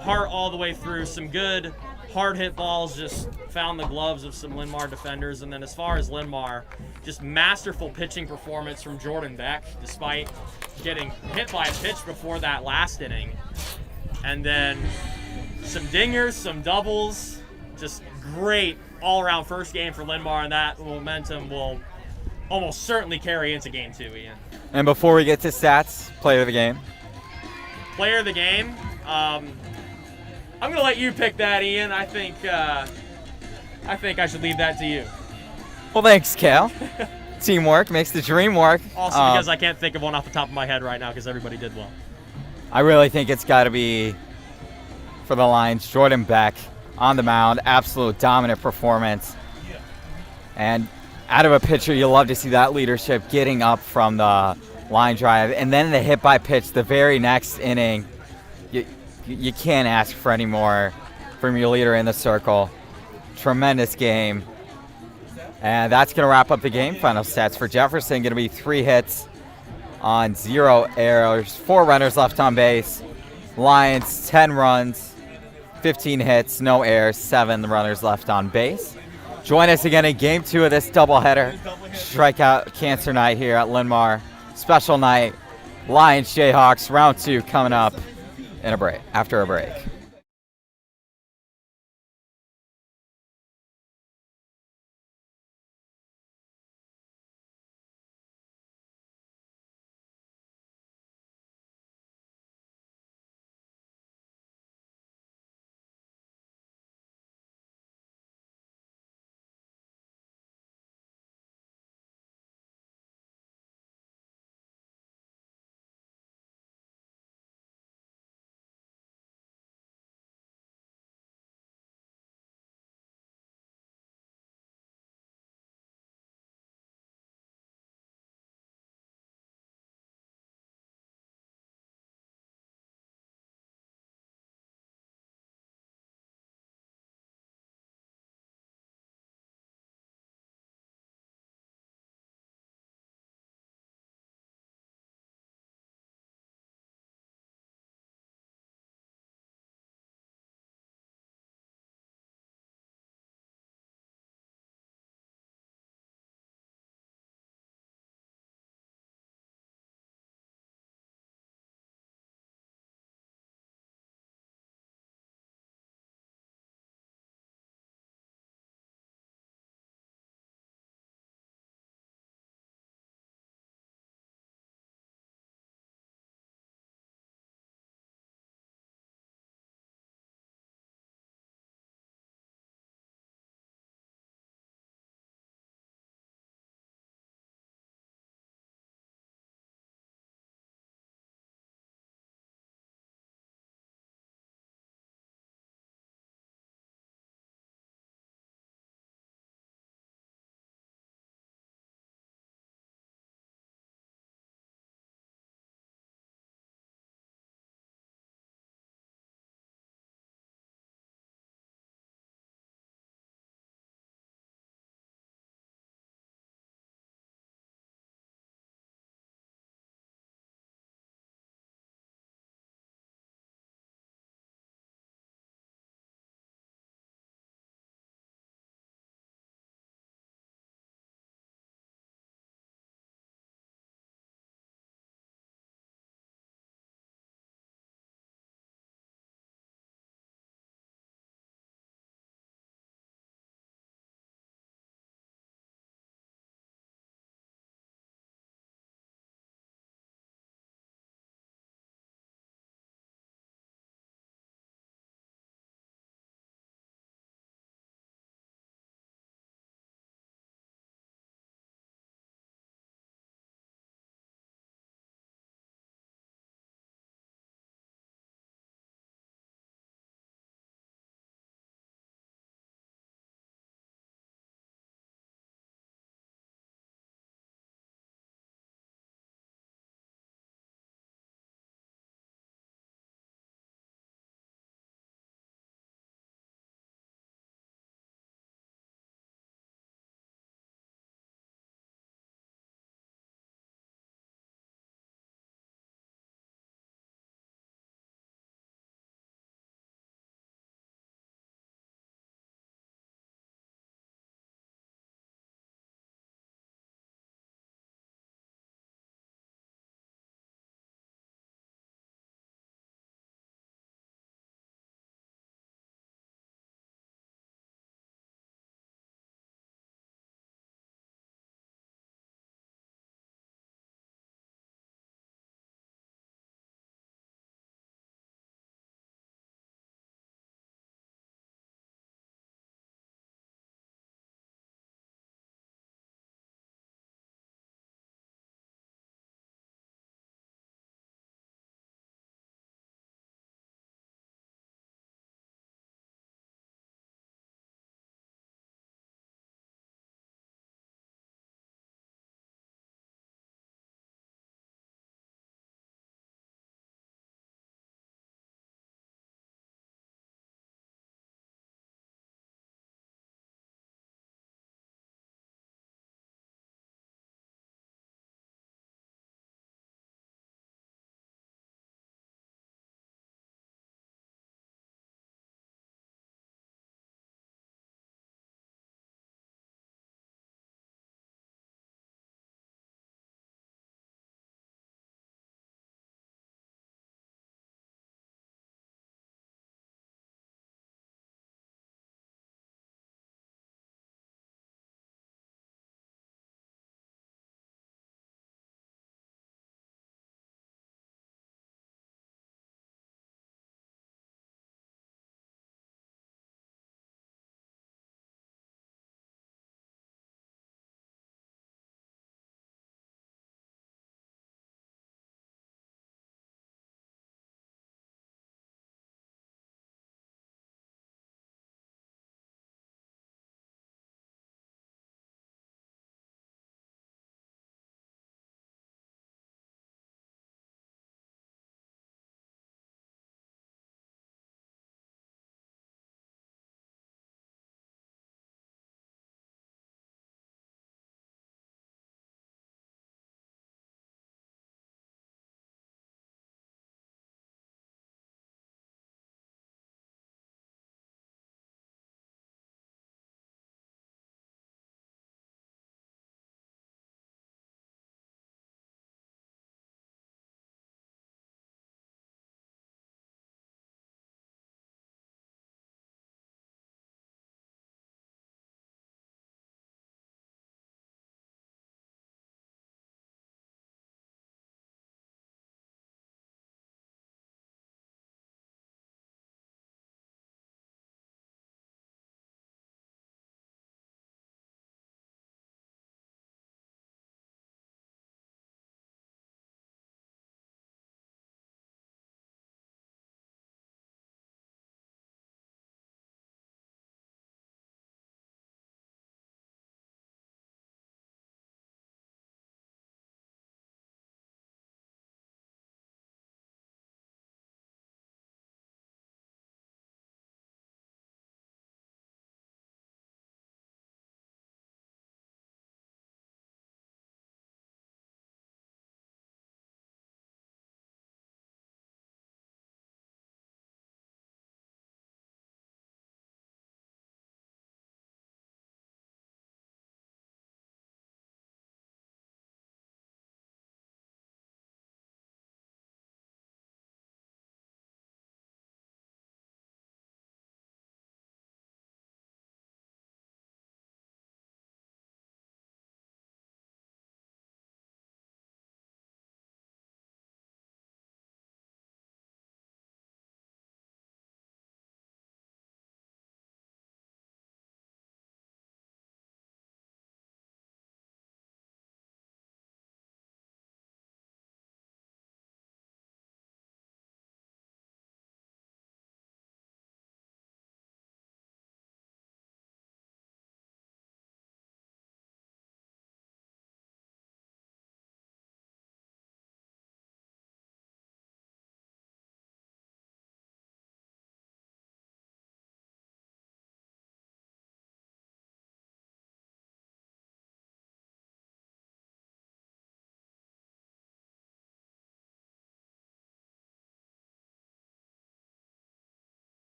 heart all the way through. Some good hard hit balls just found the gloves of some Linn-Mar defenders. And then as far as Linn-Mar, just masterful pitching performance from Jordan Beck, despite getting hit by a pitch before that last inning. And then some dingers, some doubles, just great all-around first game for Linn-Mar, and that momentum will almost certainly carry into game 2, Ian. And before we get to stats, player of the game. Player of the game, I'm going to let you pick that, Ian. I think I should leave that to you. Well, thanks, Kale. Teamwork makes the dream work. Also because I can't think of one off the top of my head right now because everybody did well. I really think it's got to be, for the Lions, Jordan Beck on the mound. Absolute dominant performance. And out of a pitcher, you love to see that leadership getting up from the line drive. And then the hit by pitch the very next inning. You can't ask for any more from your leader in the circle. Tremendous game. And that's going to wrap up the game. Final stats for Jefferson going to be 3 hits on 0 errors, 4 runners left on base. Lions, 10 runs, 15 hits, no errors, 7 runners left on base. Join us again in game 2 of this doubleheader. Strikeout Cancer Night here at Linn-Mar. Special night. Lions, Jayhawks, round 2 coming up in a break, after a break.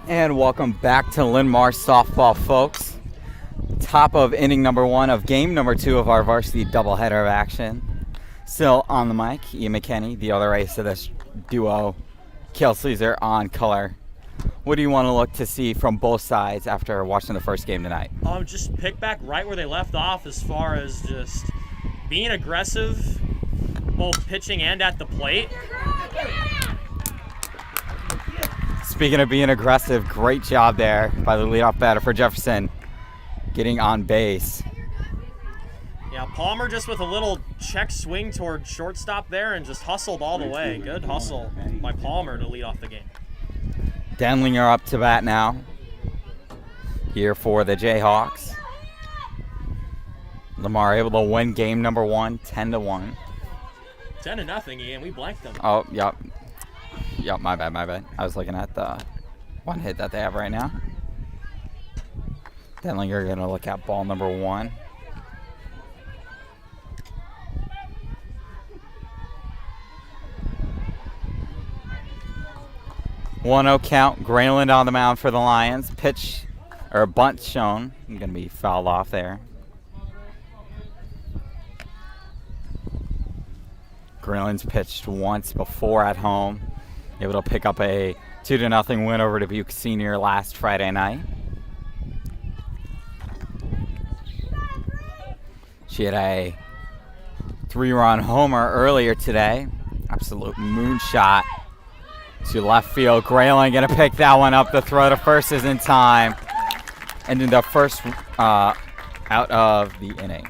And welcome back to Linn-Mar softball, folks. Top of inning number 1 of game number 2 of our varsity doubleheader of action. Still on the mic, Ian McKinney, the other ace of this duo, Cale Sleazer on color. What do you want to look to see from both sides after watching the first game tonight? Just pick back right where they left off as far as just being aggressive, both pitching and at the plate. Speaking of being aggressive, great job there by the leadoff batter for Jefferson, getting on base. Yeah, Palmer just with a little check swing toward shortstop there and just hustled all the way. Good hustle by Palmer to lead off the game. Denlinger up to bat now here for the Jayhawks. Linmar able to win game number 1, 10-1. 10-0, Ian. We blanked them. Oh, yep. Yep, my bad. I was looking at the one hit that they have right now. Denlinger going to look at ball number 1. One-0 count. Grayland on the mound for the Lions. Pitch or bunt shown. I'm going to be fouled off there. Grayland's pitched once before at home. Able to pick up a 2-0 win over Dubuque Senior last Friday night. She had a 3-run homer earlier today. Absolute moonshot to left field. Grayland going to pick that one up. The throw to first is in time. And in the first out of the inning.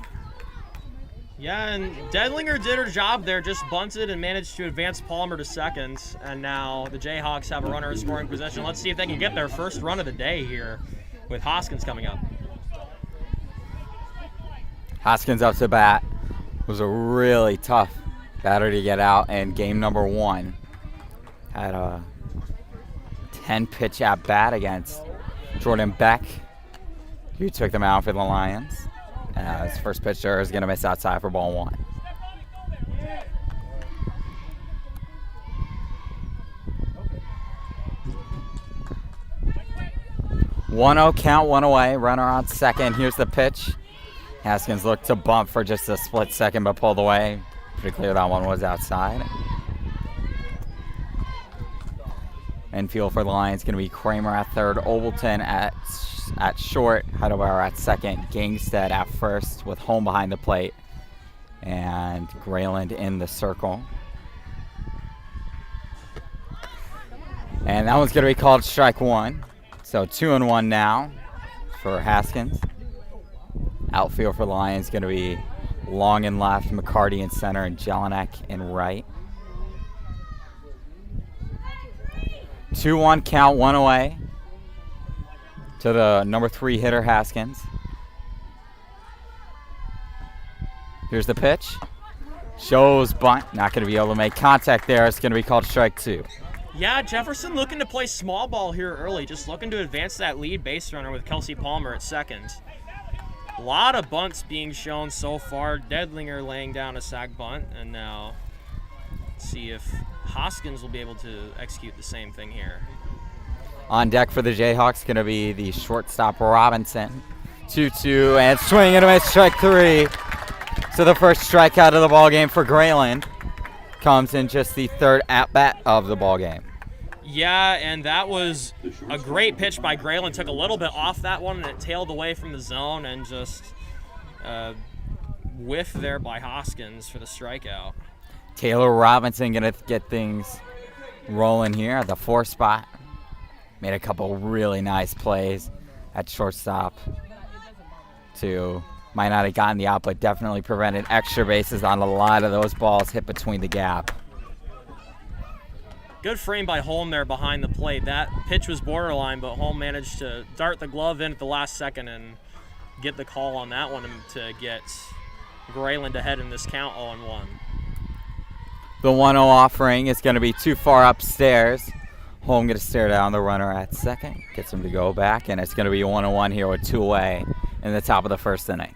Yeah, and Denlinger did her job there, just bunted and managed to advance Palmer to second. And now the Jayhawks have a runner in scoring position. Let's see if they can get their first run of the day here with Hoskins coming up. Hoskins up to bat. Was a really tough batter to get out in game number 1. Had a 10-pitch at bat against Jordan Beck, who took them out for the Lions. His first pitcher is going to miss outside for ball 1. One-0 count, 1 away. Runner on second. Here's the pitch. Haskins looked to bump for just a split second, but pulled away. Pretty clear that one was outside. Infield for the Lions going to be Kramer at third, Ovalton at short, Heidelberg at second, Gangstead at first with home behind the plate, and Grayland in the circle. And that one's going to be called strike 1. So 2-1 now for Haskins. Outfield for the Lions going to be Long in left, McCarty in center, and Jelinek in right. 2-1 count, 1 away to the number 3 hitter, Haskins. Here's the pitch. Shows bunt. Not going to be able to make contact there. It's going to be called strike 2. Yeah, Jefferson looking to play small ball here early, just looking to advance that lead base runner with Kelsey Palmer at second. A lot of bunts being shown so far. Denlinger laying down a sac bunt, and now let's see if Hoskins will be able to execute the same thing here. On deck for the Jayhawks going to be the shortstop Robinson. 2-2 and swing and a miss, strike 3. So the first strikeout of the ball game for Grayland comes in just the third at-bat of the ball game. Yeah, and that was a great pitch by Grayland. Took a little bit off that one, and it tailed away from the zone and just whiffed there by Hoskins for the strikeout. Taylor Robinson going to get things rolling here at the 4 spot. Made a couple really nice plays at shortstop might not have gotten the out, but definitely prevented extra bases on a lot of those balls hit between the gap. Good frame by Holm there behind the plate. That pitch was borderline, but Holm managed to dart the glove in at the last second and get the call on that one to get Grayland ahead in this count 0-1. The 1-0 offering is going to be too far upstairs. Holm going to stare down the runner at second. Gets him to go back, and it's going to be 1-1 here with 2 away in the top of the first inning.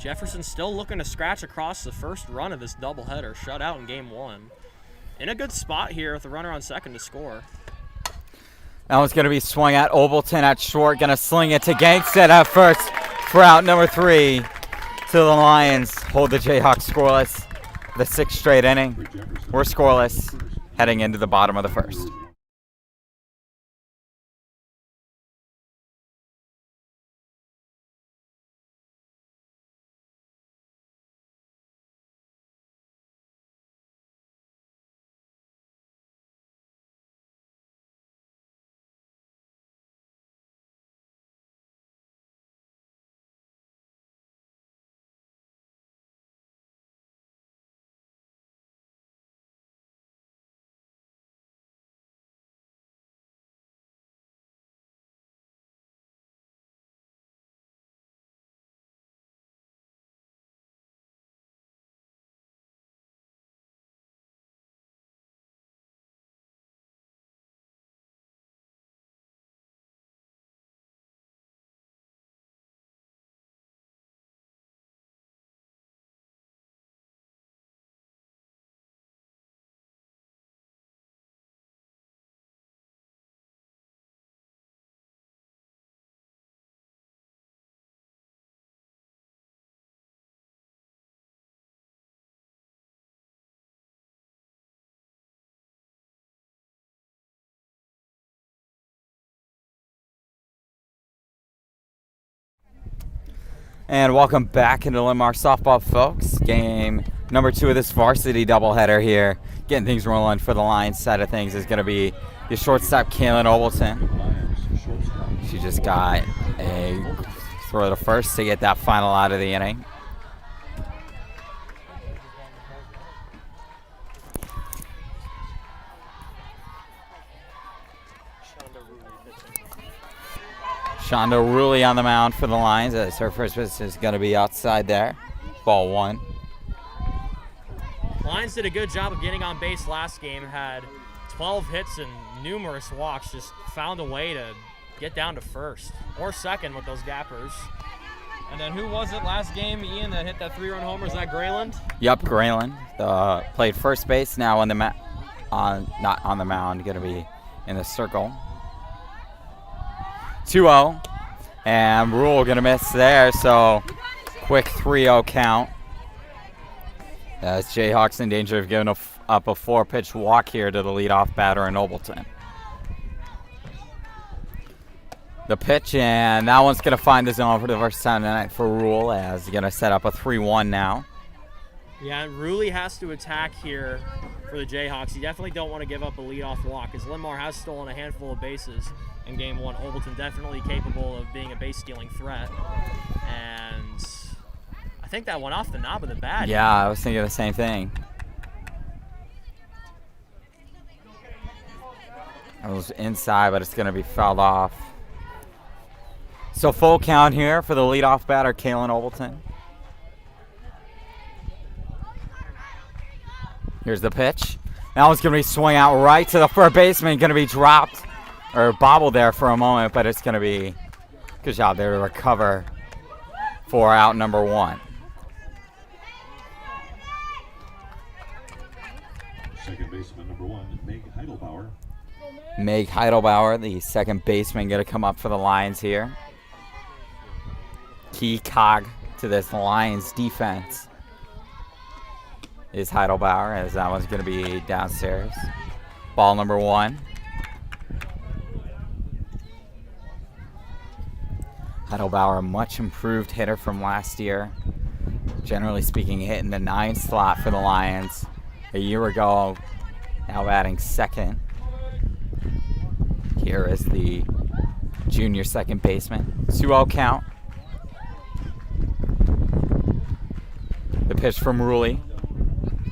Jefferson still looking to scratch across the first run of this doubleheader, shut out in game 1. In a good spot here with the runner on second to score. That one's going to be swung at. Obleton at short, going to sling it to Gangstead at first for out number 3. So the Lions hold the Jayhawks scoreless for the 6th straight inning. We're scoreless heading into the bottom of the first. And welcome back into Linn-Mar softball, folks. Game number 2 of this varsity doubleheader here. Getting things rolling for the Lions side of things is going to be the shortstop, Kaylin Obleton. She just got a throw to first to get that final out of the inning. Shonda Ruley on the mound for the Lions as her first pitch is going to be outside there. Ball 1. Lions did a good job of getting on base last game, had 12 hits and numerous walks, just found a way to get down to first or second with those gappers. And then who was it last game, Ian, that hit that 3-run homer? Is that Grayland? Yep, Grayland. Played first base, now on the not on the mound, going to be in the circle. 2-0, and Rule going to miss there, so quick 3-0 count. As Jayhawks in danger of giving up a 4-pitch walk here to the leadoff batter in Obleton. The pitch, and that one's going to find the zone for the first time tonight for Rule, as he's going to set up a 3-1 now. Yeah, Ruley has to attack here for the Jayhawks. You definitely don't want to give up a leadoff walk, as Linn-Mar has stolen a handful of bases in game 1. Obleton definitely capable of being a base-stealing threat. And I think that went off the knob of the bat. Yeah, I was thinking the same thing. It was inside, but it's going to be fouled off. So full count here for the leadoff batter, Kaylin Obleton. Here's the pitch. That one's going to be swung out right to the first baseman. Going to be dropped or bobbled there for a moment, but it's going to be good job there to recover for out number 1. Second baseman number 1, Meg Heidelbauer. Meg Heidelbauer, the second baseman, going to come up for the Lions here. Key cog to this Lions defense is Heidelbauer, as that one's going to be downstairs. Ball number 1. Heidelbauer, a much improved hitter from last year. Generally speaking, hitting the 9 slot for the Lions a year ago. Now batting second. Here is the junior second baseman. 2-0 count. The pitch from Ruley.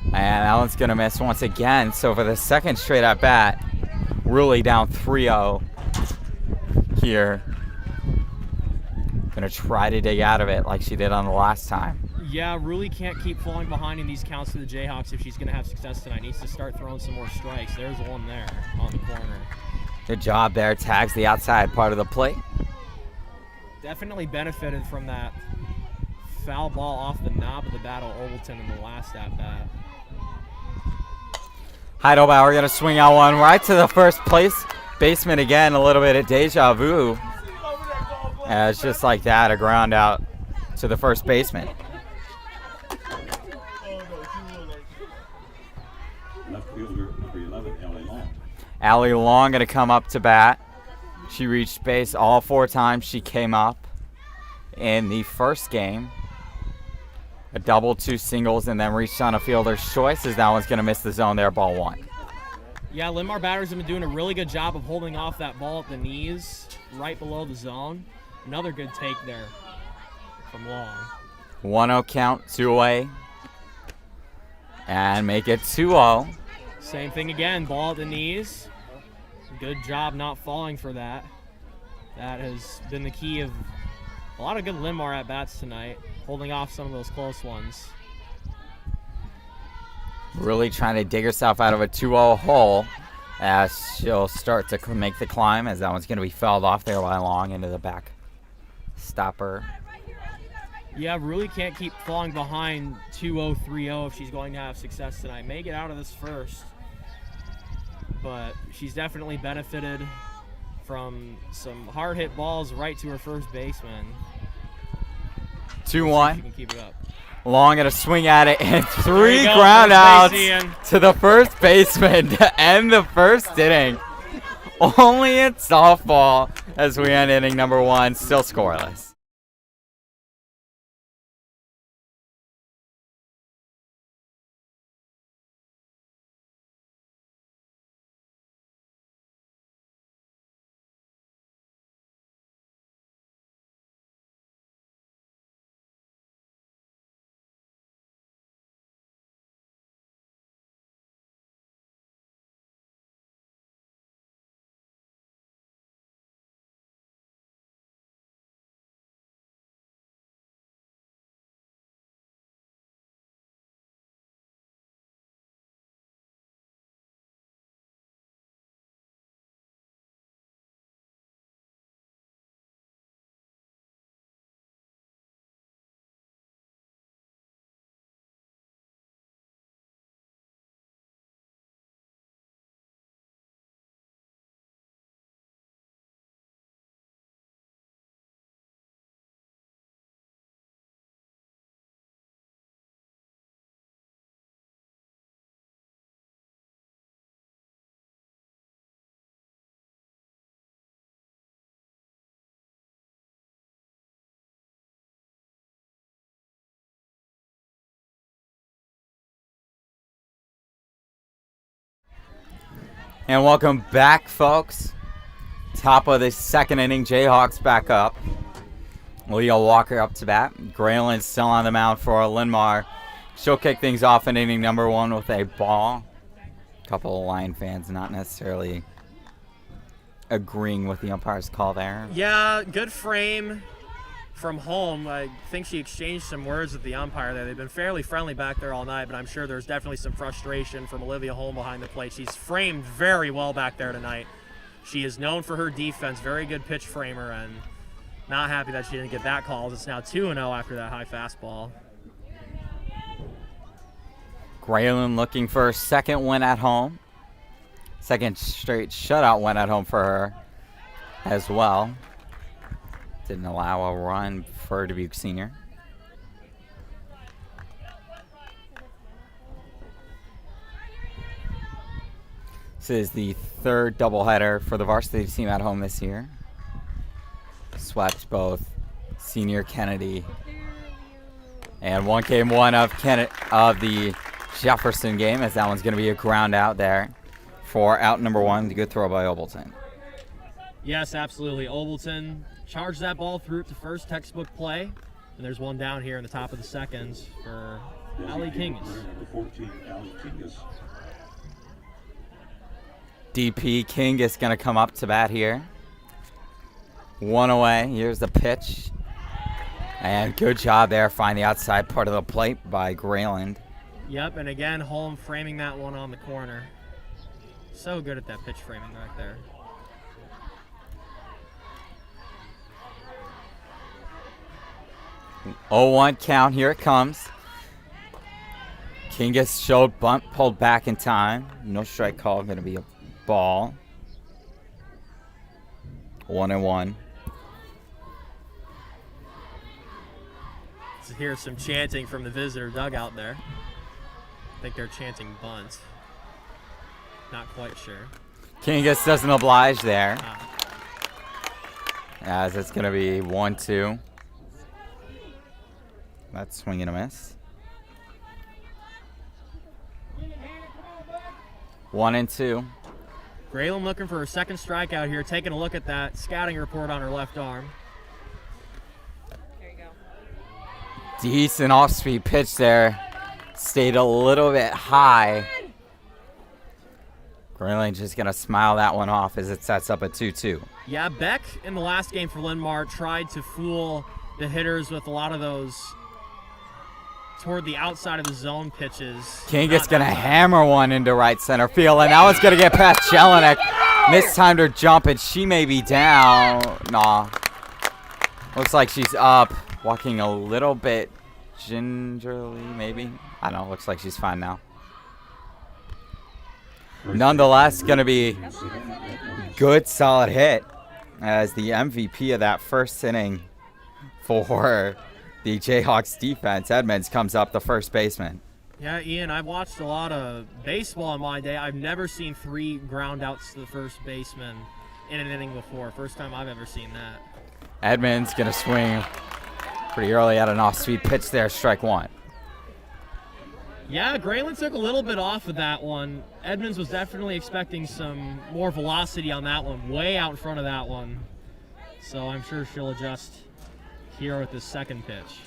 And that one's going to miss once again. So for the second straight at bat, Ruley down 3-0 here. Going to try to dig out of it like she did on the last time. Yeah, Ruley can't keep falling behind in these counts for the Jayhawks if she's going to have success tonight. Needs to start throwing some more strikes. There's one there on the corner. Good job there. Tags the outside part of the plate. Definitely benefited from that foul ball off the knob of the bat of Overton in the last at-bat. Heidelbauer going to swing out one right to the first place baseman again. A little bit of deja vu. As just like that, a ground out to the first baseman. Left fielder number 11, Allie Long. Allie Long going to come up to bat. She reached base all 4 times she came up in the first game. A double, 2 singles, and then reached on a fielder's choice as that one's going to miss the zone there, ball 1. Yeah, Linn-Mar batters have been doing a really good job of holding off that ball at the knees, right below the zone. Another good take there from Long. 1-0 count, 2 away. And make it 2-0. Same thing again, ball at the knees. Good job not falling for that. That has been the key of a lot of good Linn-Mar at-bats tonight, holding off some of those close ones. Really trying to dig herself out of a 2-0 hole as she'll start to make the climb, as that one's going to be fouled off there by Long into the back stopper. Yeah, really can't keep falling behind 2-0, 3-0 if she's going to have success tonight. May get out of this first, but she's definitely benefited from some hard hit balls right to her first baseman. 2-1. She can keep it up. Long going to swing at it, and 3 go, ground first base, outs Ian. to the first baseman to end the first inning. Only in softball as we end inning number 1, still scoreless. And welcome back, folks. Top of the second inning, Jayhawks back up. Leo Walker up to bat. Grayland still on the mound for Linn-Mar. She'll kick things off in inning number 1 with a ball. A couple of Lion fans not necessarily agreeing with the umpire's call there. Yeah, good frame from home. I think she exchanged some words with the umpire there. They've been fairly friendly back there all night, but I'm sure there's definitely some frustration from Olivia Holm behind the plate. She's framed very well back there tonight. She is known for her defense, very good pitch framer, and not happy that she didn't get that call. It's now 2-0 after that high fastball. Grayland looking for her second win at home. Second straight shutout win at home for her as well. Didn't allow a run for Dubuque Senior. This is the third doubleheader for the varsity team at home this year. Swept both Senior Kennedy and one game one of the Jefferson game, as that one's going to be a ground out there for out number 1. The good throw by Obleton. Yes, absolutely. Obleton charged that ball through to first, textbook play. And there's one down here in the top of the seconds for Allie Kingus. Number 14, Allie Kingus. DP King is going to come up to bat here. 1 away. Here's the pitch. And good job there. Find the outside part of the plate by Grayland. Yep, and again, Holm framing that one on the corner. So good at that pitch framing right there. 0-1 count. Here it comes. Kingus showed bunt, pulled back in time. No strike call. Going to be a ball. 1-1. So here's some chanting from the visitor dugout there. I think they're chanting bunt. Not quite sure. Kingus doesn't oblige there. As it's going to be 1-2. That's swing and a miss. 1-2. Graylin looking for her second strikeout here, taking a look at that scouting report on her left arm. There you go. Decent off-speed pitch there. Stayed a little bit high. Graylin just going to smile that one off as it sets up a 2-2. Yeah, Beck in the last game for Linn-Mar tried to fool the hitters with a lot of those toward the outside of the zone pitches. Kingus going to hammer one into right center field, and now it's going to get past Jelinek. Mistimed her jump, and she may be down. Nah. Looks like she's up. Walking a little bit gingerly, maybe. I don't know. Looks like she's fine now. Nonetheless, going to be good, solid hit as the MVP of that first inning for the Jayhawks defense. Edmonds comes up, the first baseman. Yeah, Ian, I've watched a lot of baseball in my day. I've never seen 3 ground outs to the first baseman in an inning before. First time I've ever seen that. Edmonds going to swing pretty early at an off-speed pitch there, strike 1. Yeah, Graylin took a little bit off of that one. Edmonds was definitely expecting some more velocity on that one, way out in front of that one. So I'm sure she'll adjust here with this second pitch.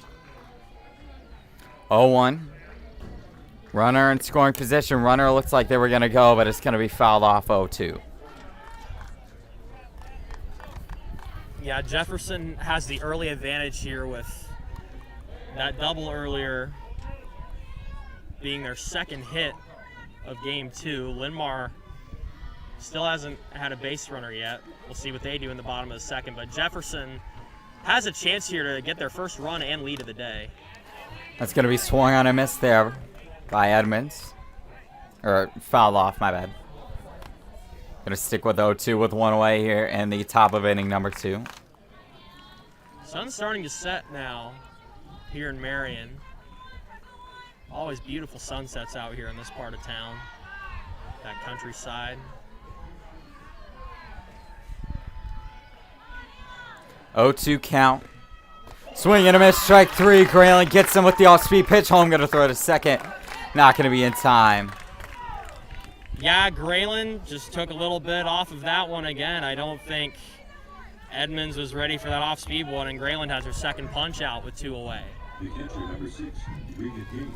0-1. Runner in scoring position. Runner looks like they were going to go, but it's going to be fouled off 0-2. Yeah, Jefferson has the early advantage here with that double earlier being their second hit of game 2. Linn-Mar still hasn't had a base runner yet. We'll see what they do in the bottom of the second, but Jefferson has a chance here to get their first run and lead of the day. That's going to be swung on a miss there by Edmonds. Or fouled off, my bad. Going to stick with 0-2 with one away here in the top of inning number 2. Sun's starting to set now here in Marion. Always beautiful sunsets out here in this part of town. That countryside. 0-2 count. Swing and a miss, strike 3. Graylin gets him with the off-speed pitch home. Going to throw to second. Not going to be in time. Yeah, Graylin just took a little bit off of that one again. I don't think Edmonds was ready for that off-speed one, and Graylin has her second punch out with 2 away. The catcher, number 6, Regan Gaines.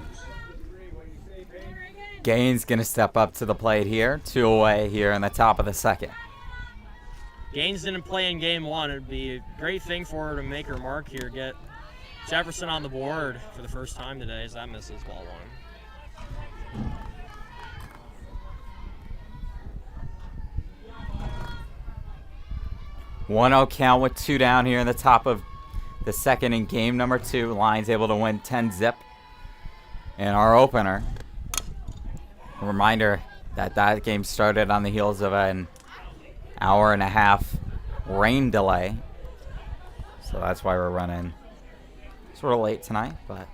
Gaines going to step up to the plate here. 2 away here in the top of the second. Gaines didn't play in game 1. It'd be a great thing for her to make her mark here, get Jefferson on the board for the first time today as that misses ball 1. 1-0 count with 2 down here in the top of the second in game number 2. Lions able to win 10-zip. And our opener, a reminder that game started on the heels of an hour-and-a-half rain delay. So that's why we're running sort of late tonight, but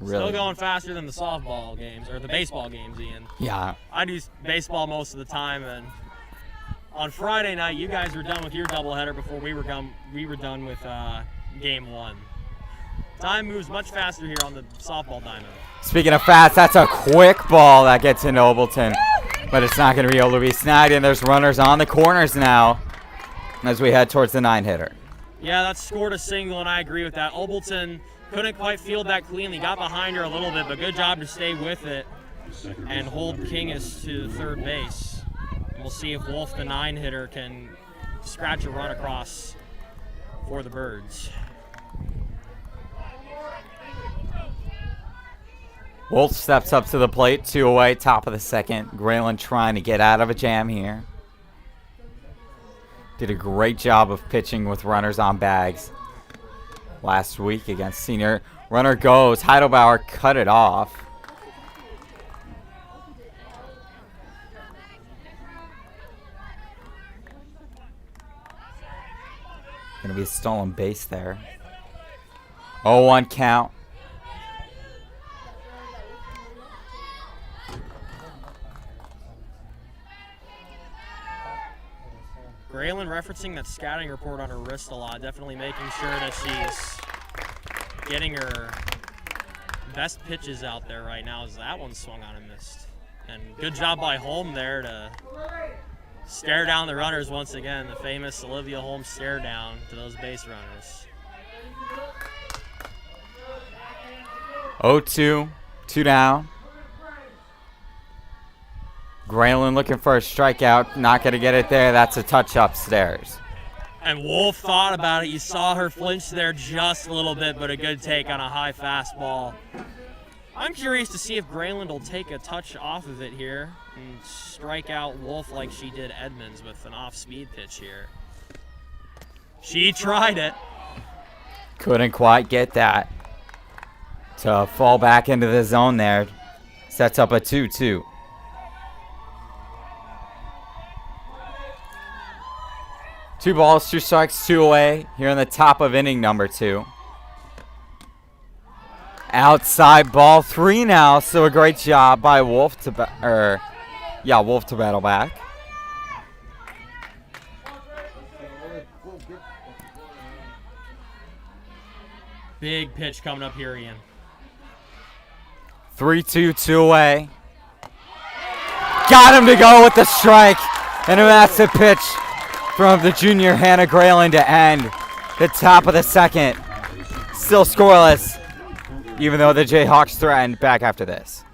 really. Still going faster than the softball games, or the baseball games, Ian. Yeah. I do baseball most of the time, and on Friday night, you guys were done with your doubleheader before we were done with game 1. Time moves much faster here on the softball diamond. Speaking of fast, that's a quick ball that gets into Obleton, but it's not going to be able to be snagged, and there's runners on the corners now as we head towards the 9-hitter. Yeah, that scored a single, and I agree with that. Obleton couldn't quite field that cleanly, got behind her a little bit, but good job to stay with it and hold Kingus to third base. We'll see if Wolf, the 9-hitter, can scratch a run across for the Birds. Wolf steps up to the plate, 2 away, top of the second. Graylin trying to get out of a jam here. Did a great job of pitching with runners on bags. last week against senior. Runner goes. Heidelbauer cut it off. Gonna be a stolen base there. 0-1 count. Graylin referencing that scouting report on her wrist a lot, definitely making sure that she's getting her best pitches out there right now, as that one swung on and missed. And good job by Holm there to stare down the runners once again, the famous Olivia Holm stare down to those base runners. 0-2, 2 down. Graylin looking for a strikeout, not going to get it there. That's a touch upstairs. And Wolf thought about it. You saw her flinch there just a little bit, but a good take on a high fastball. I'm curious to see if Graylin will take a touch off of it here and strike out Wolf like she did Edmonds with an off-speed pitch here. She tried it. Couldn't quite get that to fall back into the zone there. Sets up a 2-2. Two balls, 2 strikes, 2 away here in the top of inning number 2. Outside ball 3 now, so a great job by Wolf to Wolf to battle back. Big pitch coming up here, Ian. 3-2, 2 away. Got him to go with the strike, and a massive pitch from the junior Hannah Graylin to end the top of the second. Still scoreless, even though the Jayhawks threatened back after this.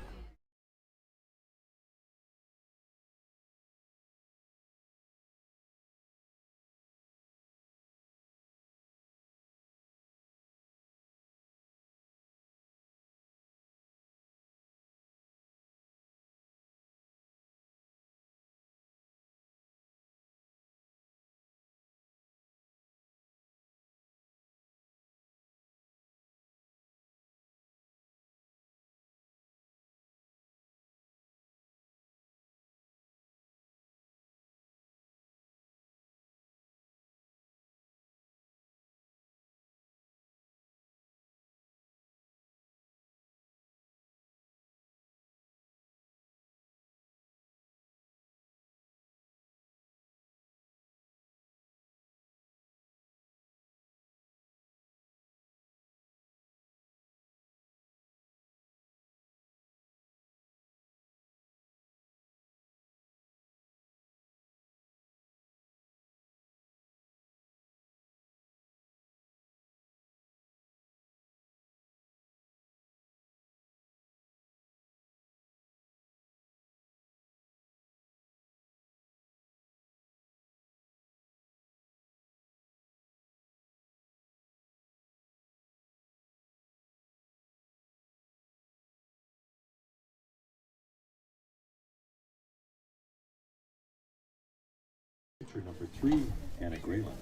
Pitcher number 3, Hannah Graylin.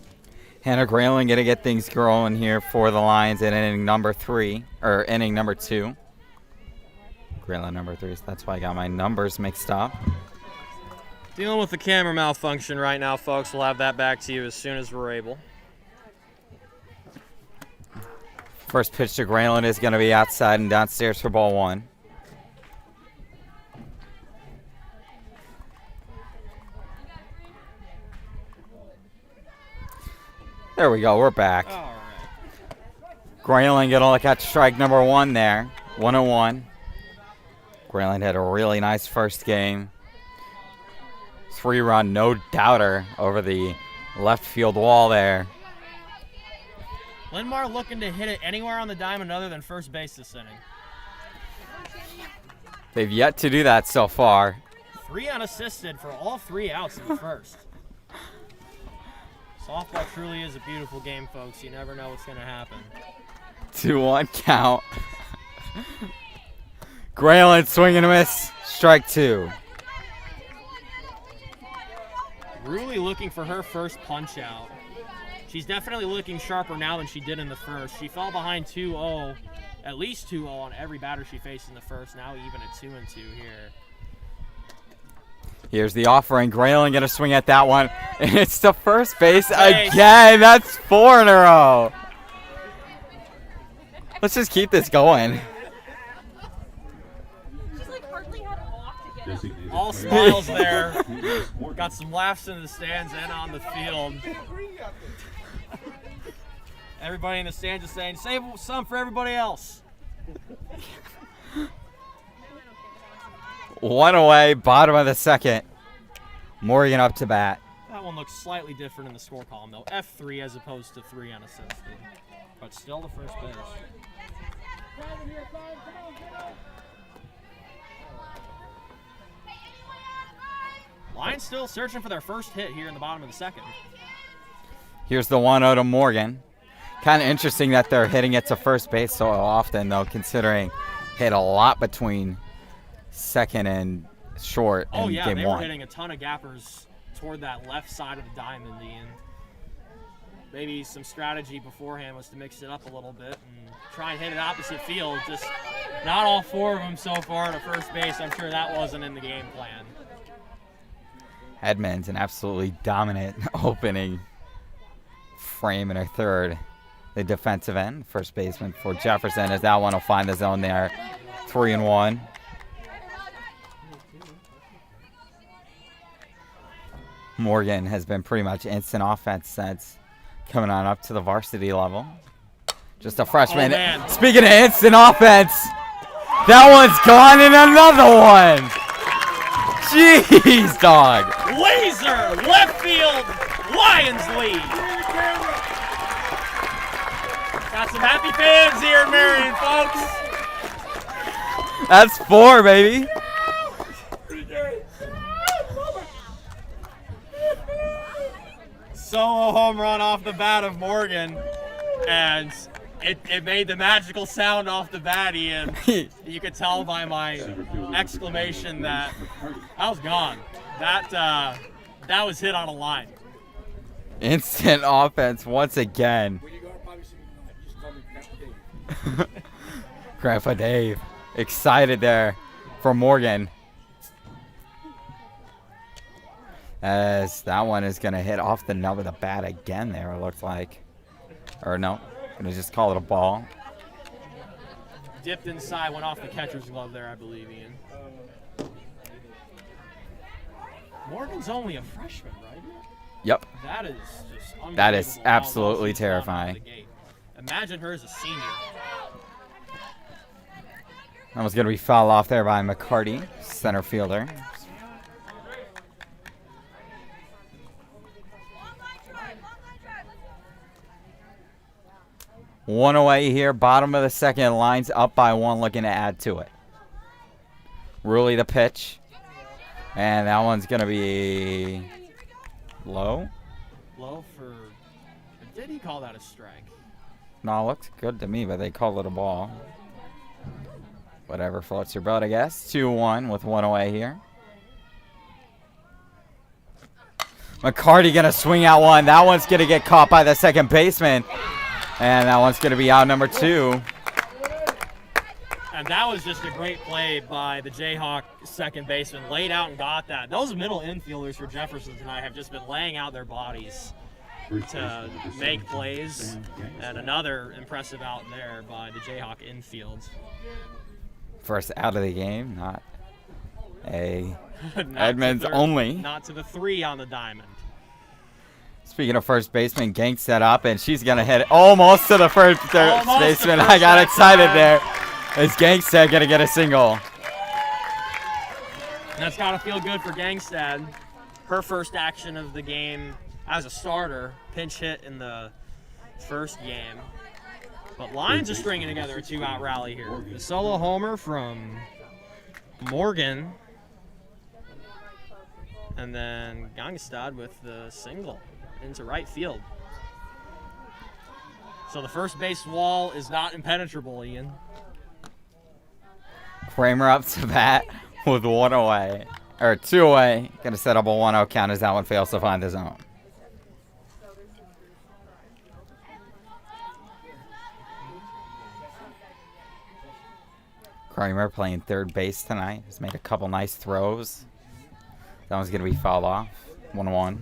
Hannah Graylin going to get things going here for the Lions in inning number 2. Graylin number 3, so that's why I got my numbers mixed up. Dealing with the camera malfunction right now, folks. We'll have that back to you as soon as we're able. First pitch to Graylin is going to be outside and downstairs for ball 1. There we go, we're back. All right. Graylin going to look at strike number 1 there. 1-1. Graylin had a really nice first game. 3-run, no doubter over the left field wall there. Linn-Mar looking to hit it anywhere on the diamond other than first base this inning. They've yet to do that so far. 3 unassisted for all 3 outs in the first. Softball truly is a beautiful game, folks. You never know what's going to happen. 2-1 count. Graylin swing and a miss. Strike 2. Really looking for her first punch out. She's definitely looking sharper now than she did in the first. She fell behind 2-0, at least 2-0 on every batter she faced in the first. Now even at 2-2 here. Here's the offering. Grayling going to swing at that one. And it's to first base again. That's 4 in a row. Let's just keep this going. She's like hardly had a walk to get up. All smiles there. Got some laughs in the stands and on the field. Everybody in the stands is saying, save some for everybody else. 1 away, bottom of the second. Morgan up to bat. That one looks slightly different in the score column, though. F3 as opposed to 3 on assisted. But still the first base. Lions still searching for their first hit here in the bottom of the second. Here's the 1-0 to Morgan. Kind of interesting that they're hitting it to first base so often, though, considering hit a lot between second and short in yeah, game they one. were hitting a ton of gappers toward that left side of the diamond, Ian. Maybe some strategy beforehand was to mix it up a little bit and try and hit it opposite field. Just not all 4 of them so far to first base. I'm sure that wasn't in the game plan. Edmonds, an absolutely dominant opening frame in her third. The defensive end, first baseman for Jefferson, as that one will find the zone there. 3-1. Morgan has been pretty much instant offense since coming on up to the varsity level. Just a freshman. Man. Speaking of instant offense, that one's gone in another one. Jeez, dog. Laser, left field, Lions lead. Got some happy fans here in Marion, folks. That's 4, baby. Solo home run off the bat of Morgan, and it made the magical sound off the bat, Ian. You could tell by my exclamation that was gone. That was hit on a line. Instant offense once again. Grandpa Dave excited there for Morgan, as that one is going to hit off the nub of the bat again there, it looks like. Or no, going to just call it a ball. Dipped inside, went off the catcher's glove there, I believe, Ian. Morgan's only a freshman, right? Yep. That is just unbelievable. That is how absolutely well she's gone out of terrifying. the gate. Imagine her as a senior. That was going to be fouled off there by McCarty, center fielder. One away here, bottom of the second, lines up by 1, looking to add to it. Ruley the pitch. And that one's going to be low. Low for... Did he call that a strike? No, it looks good to me, but they call it a ball. Whatever floats your boat, I guess. 2-1 with 1 away here. McCarty going to swing out one. That one's going to get caught by the second baseman. And that one's going to be out number 2. And that was just a great play by the Jayhawk second baseman. Laid out and got that. Those middle infielders for Jefferson tonight have just been laying out their bodies to make plays. And another impressive out there by the Jayhawk infield. First out of the game, not a Not Edmonds to the- only. Not to the 3 on the diamond. Speaking of first baseman, Gank set up, and she's going to hit it almost to the first Almost baseman. to I got first excited baseman. there. As Gangstad going to get a single. And that's got to feel good for Gangstad. Her first action of the game as a starter, pinch hit in the first game. But Lions are stringing together a 2-out rally here. The solo homer from Morgan. And then Gangstad with the single into right field. So the first base wall is not impenetrable, Ian. Kramer up to bat with 1 away. Or 2 away. Going to set up a 1-0 count as that one fails to find the zone. Kramer playing third base tonight. He's made a couple nice throws. That one's going to be fouled off. 1-1.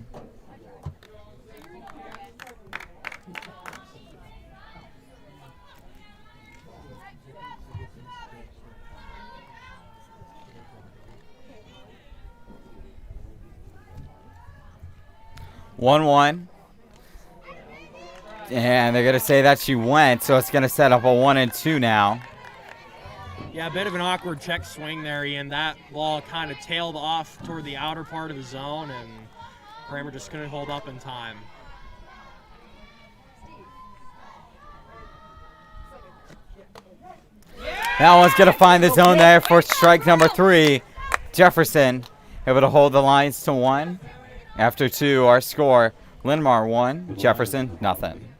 And they're going to say that she went, so it's going to set up a 1-2 now. Yeah, a bit of an awkward check swing there, Ian. That ball kind of tailed off toward the outer part of the zone, and Kramer just couldn't hold up in time. That one's going to find the zone there for strike number 3. Jefferson able to hold the Lions to 1. After 2, our score, Linn-Mar 1, Jefferson nothing.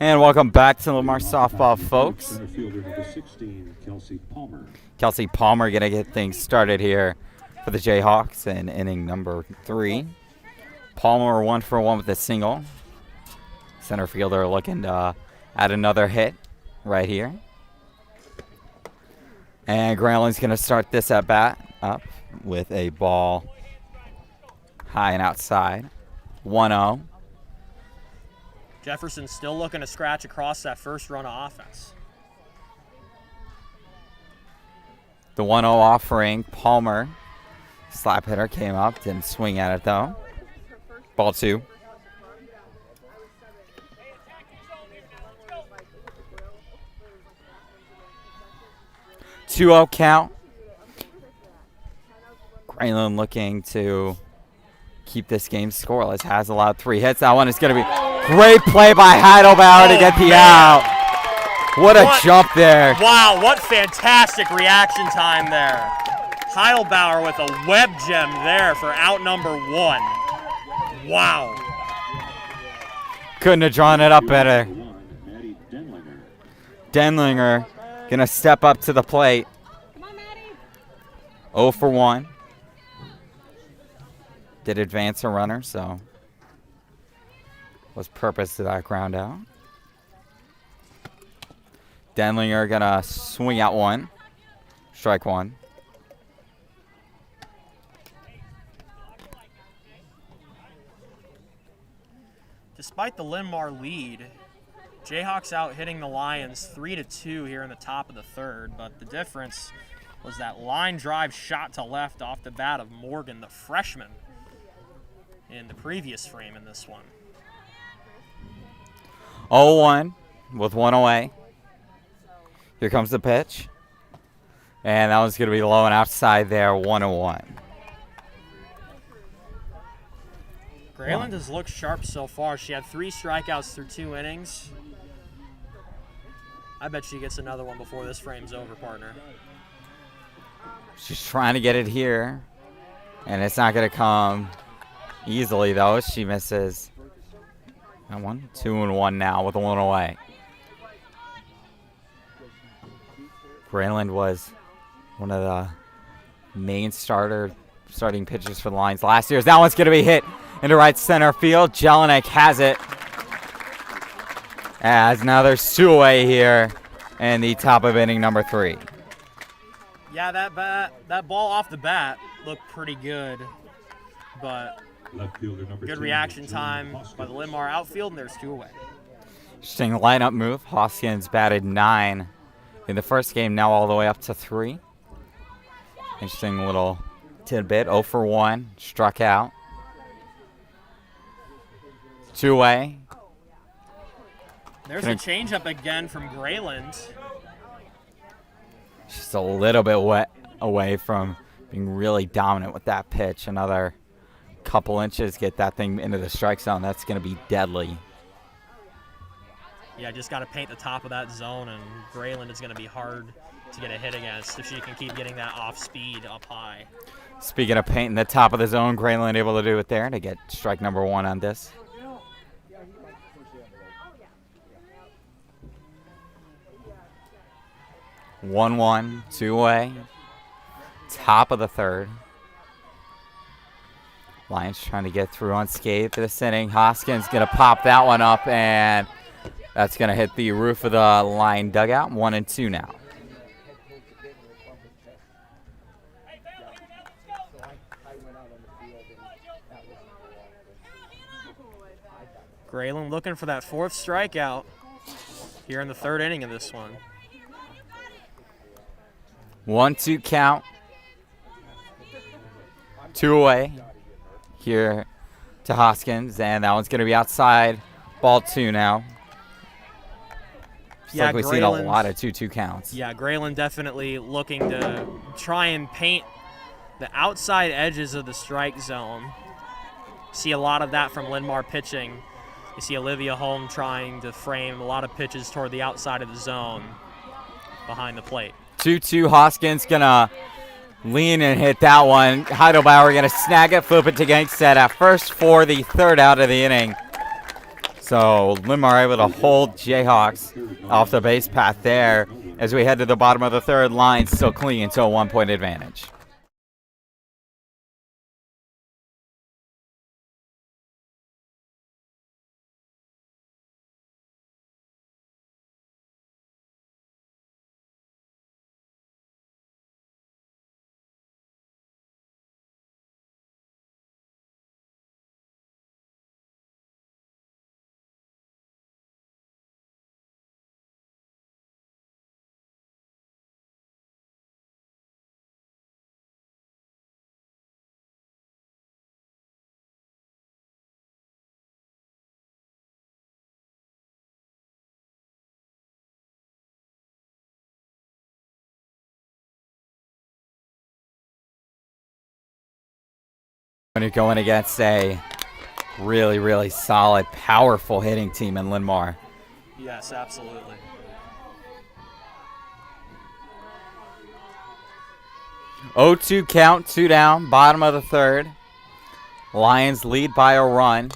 And welcome back to Linmar softball, folks. Center fielder number 16, Kelsey Palmer. Kelsey Palmer going to get things started here for the Jayhawks in inning number 3. Palmer 1 for 1 with a single. Center fielder looking to add another hit right here. And Granlund's going to start this at bat up with a ball high and outside. 1-0. Jefferson still looking to scratch across that first run of offense. The 1-0 offering, Palmer. Slap hitter came up, didn't swing at it though. Ball 2. Two-0 count. Granlund looking to keep this game scoreless. Has allowed 3 hits. That one is going to be great play by Heidelbauer to get the out. What a jump there. Wow, what fantastic reaction time there. Heidelbauer with a web gem there for out number 1. Wow. Couldn't have drawn it up better. Denlinger going to step up to the plate. 0 for 1. Did advance a runner, so was purpose to that ground out. Denlinger gonna swing out 1. Strike 1. Despite the Linn-Mar lead, Jayhawks out hitting the Lions 3-2 here in the top of the 3rd, but the difference was that line drive shot to left off the bat of Morgan, the freshman, in the previous frame in this one. 0-1 with 1 away. Here comes the pitch. And that one's going to be low and outside there, 1-1. Grayland has looked sharp so far. She had 3 strikeouts through 2 innings. I bet she gets another one before this frame's over, partner. She's trying to get it here. And it's not going to come easily, though. She misses. That one, 2-1 now with 1 away. Grayland was one of the main starting pitchers for the Lions last year. That one's going to be hit into right center field. Jelinek has it. As now there's 2 away here in the top of inning number 3. Yeah, that ball off the bat looked pretty good, but Left fielder number good 10, reaction Jim time by the Hoskins. Linn-Mar outfield, and there's 2 away. Interesting lineup move. Hoskins batted 9 in the first game, now all the way up to 3. Interesting little tidbit. 0 for 1, struck out. 2 away. There's a changeup again from Grayland. Just a little bit away from being really dominant with that pitch. Another couple inches, get that thing into the strike zone. That's going to be deadly. Yeah, just got to paint the top of that zone, and Grayland is going to be hard to get a hit against if she can keep getting that off speed up high. Speaking of painting the top of the zone, Grayland able to do it there to get strike number 1 on this. One, 2 away. Top of the third. Lions trying to get through unscathed this inning. Hoskins going to pop that one up, and that's going to hit the roof of the line dugout. 1-2 now. Grayland looking for that 4th strikeout here in the 3rd inning of this one. 1-2 count. 2 away here to Hoskins, and that one's going to be outside. Ball 2 now. Looks like we've seen a lot of 2-2 counts. Yeah, Grayland definitely looking to try and paint the outside edges of the strike zone. See a lot of that from Linn-Mar pitching. You see Olivia Holm trying to frame a lot of pitches toward the outside of the zone behind the plate. 2-2, Hoskins gonna lean and hit that one. Heidelbauer gonna snag it, flip it to Gangstead at first for the 3rd out of the inning. So Linmar able to hold Jayhawks off the base path there as we head to the bottom of the 3rd. Line still clinging to a 1-point advantage. When you're going against a really, really solid, powerful hitting team in Linn-Mar. Yes, absolutely. Oh, 2 count, 2 down, bottom of the 3rd. Lions lead by a run.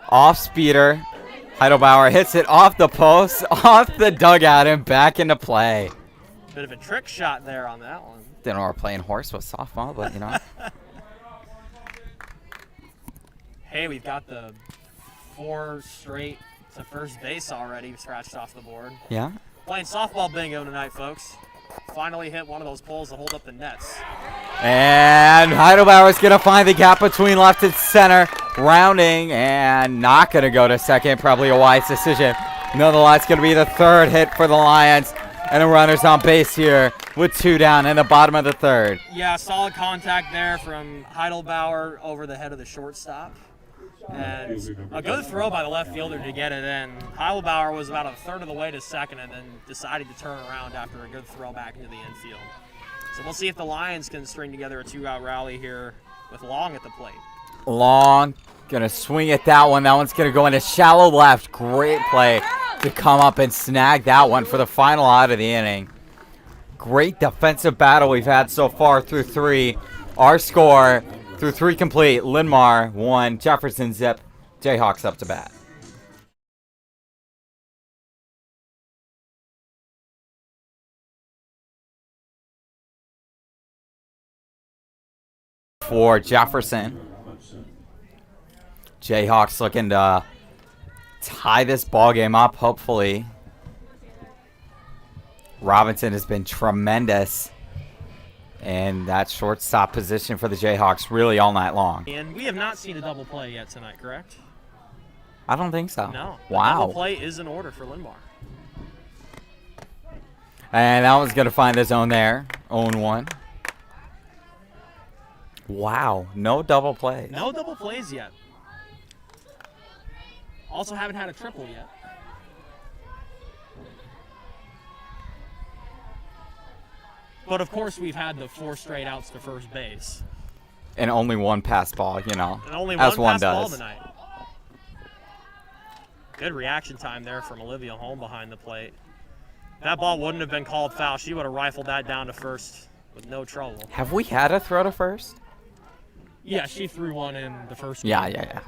Off speeder. Heidelbauer hits it off the post, off the dugout, and back into play. Bit of a trick shot there on that one. Didn't know we were playing horse with softball, but you know. Hey, we've got the 4 straight to first base already scratched off the board. Yeah. Playing softball bingo tonight, folks. Finally hit one of those poles to hold up the nets. And Heidelbauer's going to find the gap between left and center. Rounding and not going to go to second. Probably a wise decision. Nonetheless, going to be the 3rd hit for the Lions. And the runners on base here with 2 down in the bottom of the 3rd. Yeah, solid contact there from Heidelbauer over the head of the shortstop. And a good throw by the left fielder to get it in. Heidelbauer was about a 1/3 of the way to second and then decided to turn around after a good throw back into the infield. So we'll see if the Lions can string together a 2-out rally here with Long at the plate. Long, gonna swing at that one. That one's gonna go into shallow left. Great play to come up and snag that one for the final out of the inning. Great defensive battle we've had so far through 3. Our score through 3 complete. Linn-Mar 1, Jefferson 0. Jayhawks up to bat. For Jefferson. Jayhawks looking to tie this ball game up, hopefully. Robinson has been tremendous And that shortstop position for the Jayhawks really all night long. And we have not seen a double play yet tonight, correct? I don't think so. No. Wow. Double play is in order for Linn-Mar. And that one's going to find the zone there. 0-1. Wow. No double plays. No double plays yet. Also haven't had a triple yet. But of course we've had the 4 straight outs to first base. And only one pass ball, you know, And only as one one pass ball does. tonight. Good reaction time there from Olivia Holm behind the plate. That ball wouldn't have been called foul. She would have rifled that down to first with no trouble. Have we had a throw to first? Yeah, she threw one in the first game. Yeah.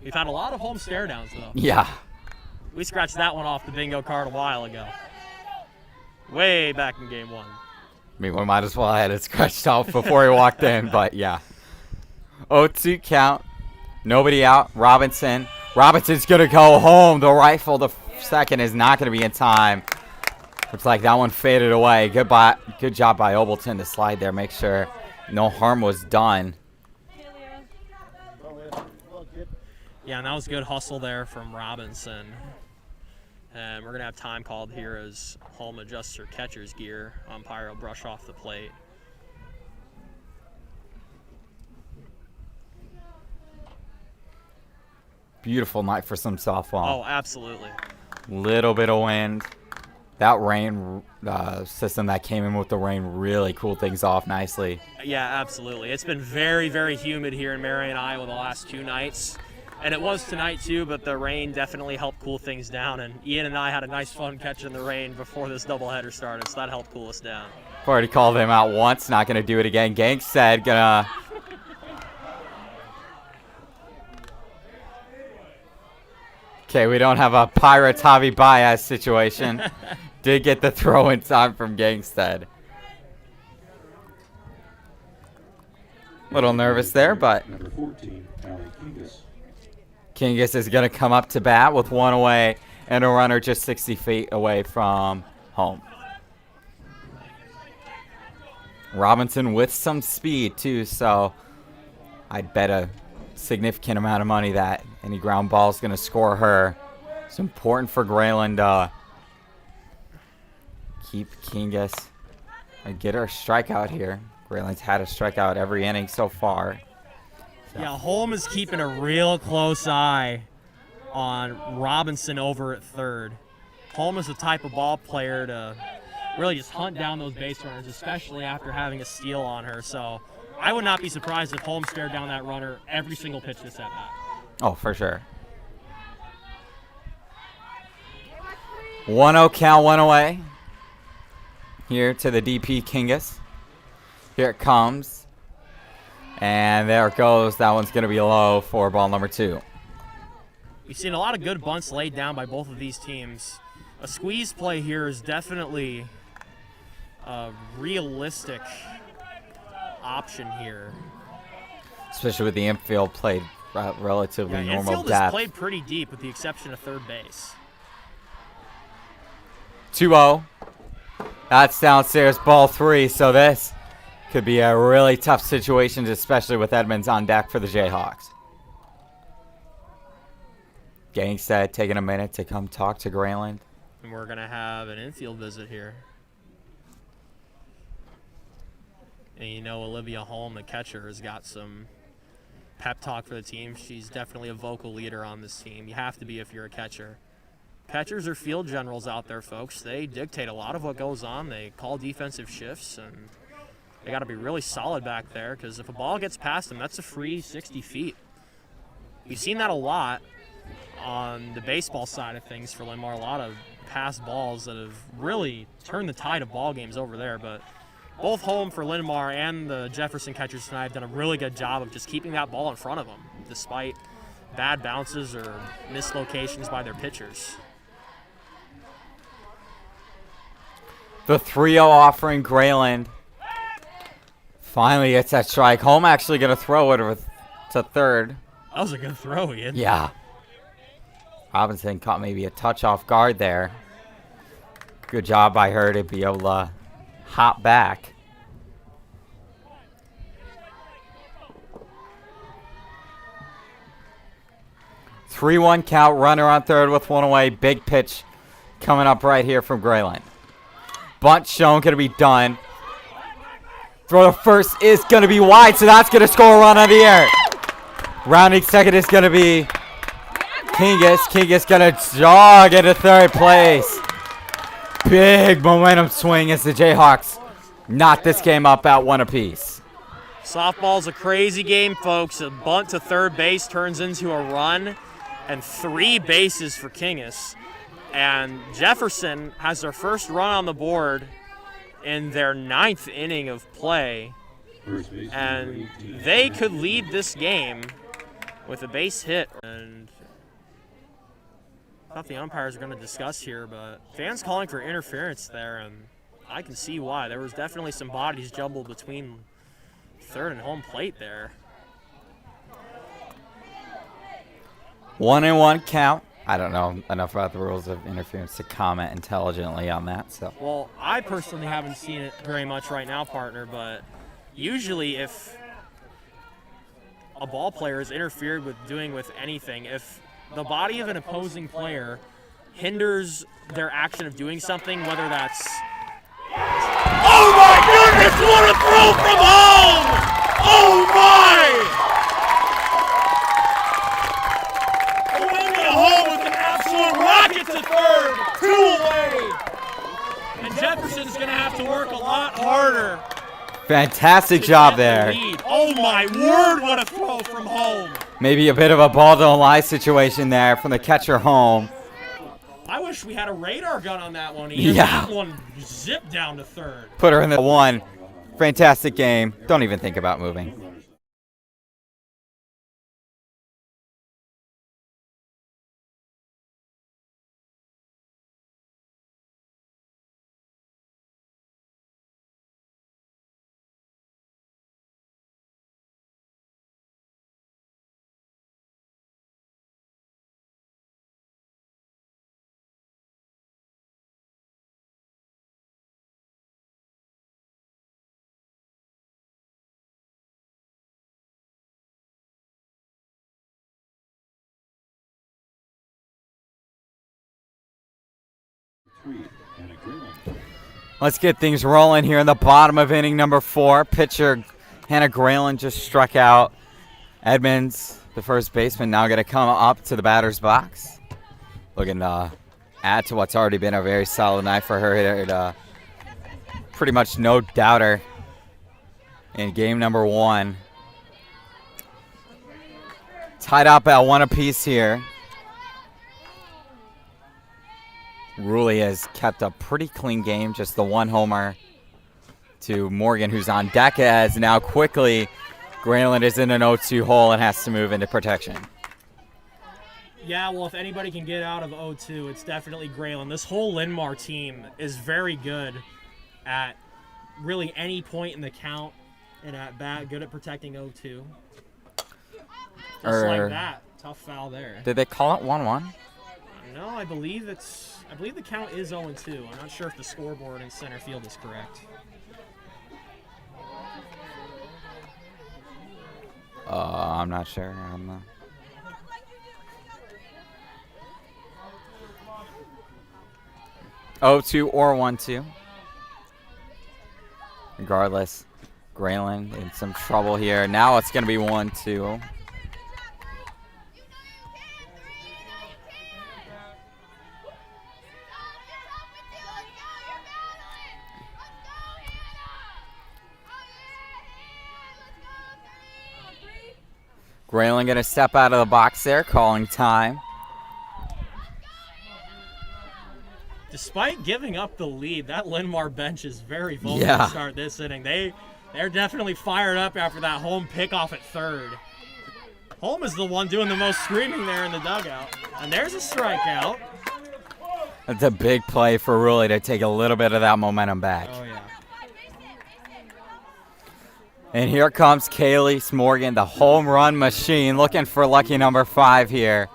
We've had a lot of home stare downs, though. Yeah. We scratched that one off the bingo card a while ago. Way back in game 1. I mean, we might as well have had it scratched off before he walked in, but yeah. 0-2 count. Nobody out. Robinson's going to go home. The rifle, the second, is not going to be in time. Looks like that one faded away. Good job by Obleton to slide there, make sure no harm was done. Yeah, and that was good hustle there from Robinson. And we're going to have time called here as Holm adjusts her catcher's gear. Umpire will brush off the plate. Beautiful night for some softball. Oh, absolutely. Little bit of wind. That rain system that came in with the rain really cooled things off nicely. Yeah, absolutely. It's been very, very humid here in Marion, Iowa the last 2 nights. And it was tonight too, but the rain definitely helped cool things down. And Ian and I had a nice fun catching the rain before this doubleheader started, so that helped cool us down. I've already called him out once, not going to do it again. Gang said, gonna... Okay, we don't have a Pirate Javi Baez situation. Did get the throw in time from Gangstead. Little nervous there, but Number 14, Allie Kingus. Kingus is going to come up to bat with one away and a runner just 60 feet away from home. Robinson with some speed, too, so I'd bet a significant amount of money that any ground ball is going to score her. It's important for Grayland to keep Kingus and get her a strikeout here. Grayland's had a strikeout every inning so far. So. Yeah, Holm is keeping a real close eye on Robinson over at third. Holm is the type of ball player to really just hunt down those base runners, especially after having a steal on her. So I would not be surprised if Holm stared down that runner every single pitch this at bat. Oh, for sure. 1-0 count, one away. Here to the DP Kingus. Here it comes. And there it goes. That one's going to be low for ball number 2. We've seen a lot of good bunts laid down by both of these teams. A squeeze play here is definitely a realistic option here. Especially with the infield played relatively normal infield depth. is played pretty deep with the exception of third base. 2-0. That's downstairs, ball 3. So this could be a really tough situation, especially with Edmonds on deck for the Jayhawks. Gangstead taking a minute to come talk to Grayland. And we're going to have an infield visit here. And you know Olivia Holm, the catcher, has got some pep talk for the team. She's definitely a vocal leader on this team. You have to be if you're a catcher. Catchers are field generals out there, folks. They dictate a lot of what goes on. They call defensive shifts, and they got to be really solid back there because if a ball gets past them, that's a free 60 feet. We've seen that a lot on the baseball side of things for Linn-Mar. A lot of pass balls that have really turned the tide of ball games over there. But both Holm for Linn-Mar and the Jefferson catchers tonight have done a really good job of just keeping that ball in front of them, despite bad bounces or mislocations by their pitchers. The 3-0 offering Grayland. Finally gets that strike. Holm actually going to throw it to third. That was a good throw, Ian. Yeah. Robinson caught maybe a touch off guard there. Good job by her to be able to hop back. 3-1 count, runner on third with one away. Big pitch coming up right here from Grayland. Bunt shown, going to be done. Throw to first is going to be wide, so that's going to score a run on the air. Rounding second is going to be Kingus. Kingus going to jog into third place. Big momentum swing as the Jayhawks knot this game up at 1 apiece. Softball's a crazy game, folks. A bunt to third base turns into a run, and 3 bases for Kingus. And Jefferson has their first run on the board in their 9th inning of play. And they could lead this game with a base hit. And I thought the umpires are going to discuss here, but fans calling for interference there, and I can see why. There was definitely some bodies jumbled between third and home plate there. 1-1 count. I don't know enough about the rules of interference to comment intelligently on that. So, well, I personally haven't seen it very much right now, partner, but usually if a ball player is interfered with anything, if the body of an opposing player hinders their action of doing something, whether that's... Oh my goodness, what a throw from home! Oh my! Going to home with an absolute rocket to third, 2 away. And Jefferson's going to have to work a lot harder. fantastic job there. Oh my word, what a throw from home. Maybe a bit of a ball don't lie situation there from the catcher home. I wish we had a radar gun on that one. Yeah. That one zipped down to third. Put her in the 1. Fantastic game. Don't even think about moving. Let's get things rolling here in the bottom of inning number 4. Pitcher Hannah Grayland just struck out. Edmonds, the first baseman, now going to come up to the batter's box. Looking to add to what's already been a very solid night for her here. Pretty much no doubter in game number 1. Tied up at 1 apiece here. Ruley has kept a pretty clean game, just the 1 homer to Morgan, who's on deck, as now quickly Grayland is in an 0-2 hole and has to move into protection. Yeah, well, if anybody can get out of 0-2, it's definitely Grayland. This whole Linn-Mar team is very good at really any point in the count and at bat, good at protecting 0-2. Just like that. Tough foul there. Did they call it 1-1? No, I believe the count is 0-2. I'm not sure if the scoreboard in center field is correct. I'm not sure. I'm not. Oh, 2 or 1-2. Regardless, Grayland in some trouble here. Now it's going to be 1-2. Grayland going to step out of the box there, calling time. Despite giving up the lead, that Linn-Mar bench is very vocal Yeah. to start this inning. They're definitely fired up after that home pickoff at third. Home is the one doing the most screaming there in the dugout. And there's a strikeout. That's a big play for Ruley to take a little bit of that momentum back. Oh, yeah. And here comes Kaylee Morgan, the home run machine, looking for lucky number 5 here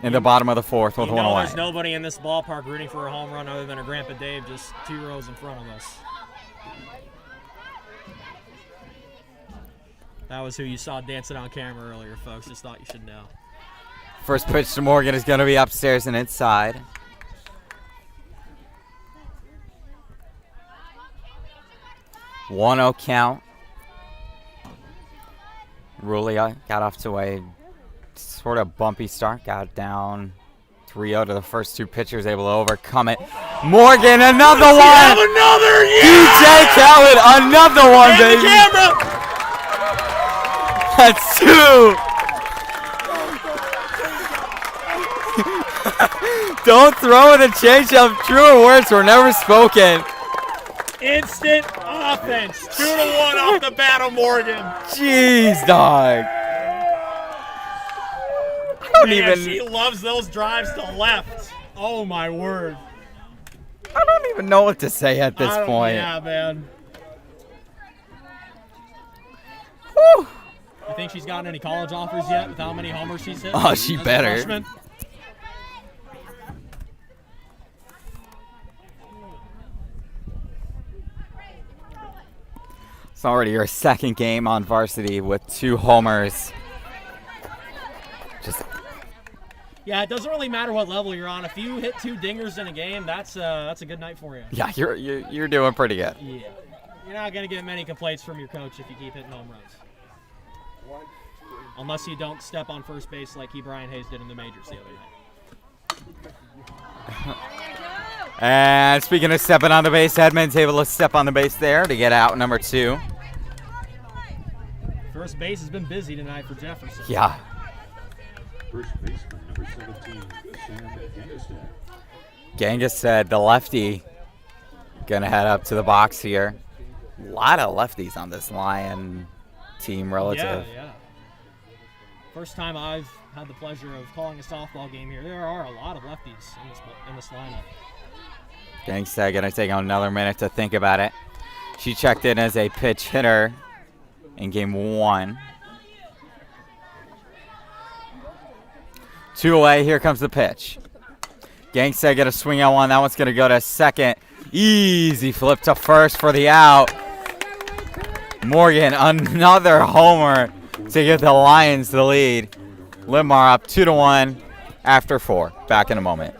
in the bottom of the 4th with 1 away. There's nobody in this ballpark rooting for a home run other than her grandpa Dave, just 2 rows in front of us. That was who you saw dancing on camera earlier, folks. Just thought you should know. First pitch to Morgan is going to be upstairs and inside. One-0 count. Rulia got off to a sort of bumpy start. Got down 3-0 to the first two pitchers, able to overcome it. Morgan, another one! Another, DJ Khaled, another one, baby! The camera! That's two! Don't throw in a changeup. Truer words were never spoken. Instant offense. 2-1 off the bat of Morgan. Jeez, dog. I don't Man, even. she loves those drives to left. Oh my word. I don't even know what to say at this point. Yeah, man. Whew. You think she's gotten any college offers yet with how many homers she's hit? Oh, she as a better. freshman? It's already her second game on varsity with 2 homers. Just Yeah, it doesn't really matter what level you're on. If you hit 2 dingers in a game, that's a good night for you. yeah, you're doing pretty good. Yeah. You're not going to get many complaints from your coach if you keep hitting home runs. Unless you don't step on first base like Brian Hayes did in the majors the other night. And speaking of stepping on the base, Edmonds able to step on the base there to get out number 2. First base has been busy tonight for Jefferson. Yeah. First baseman, number 17, Sam Gangestad. Gangestad, the lefty, gonna head up to the box here. A lot of lefties on this Lion team relative. Yeah. First time I've had the pleasure of calling a softball game here. There are a lot of lefties in this lineup. Gangstad gonna take another minute to think about it. She checked in as a pitch hitter in game 1. 2 away, here comes the pitch. Gangstad gonna swing out one, that one's gonna go to second. Easy flip to first for the out. Morgan, another homer to give the Lions the lead. Linn-Mar up 2-1 after 4. Back in a moment.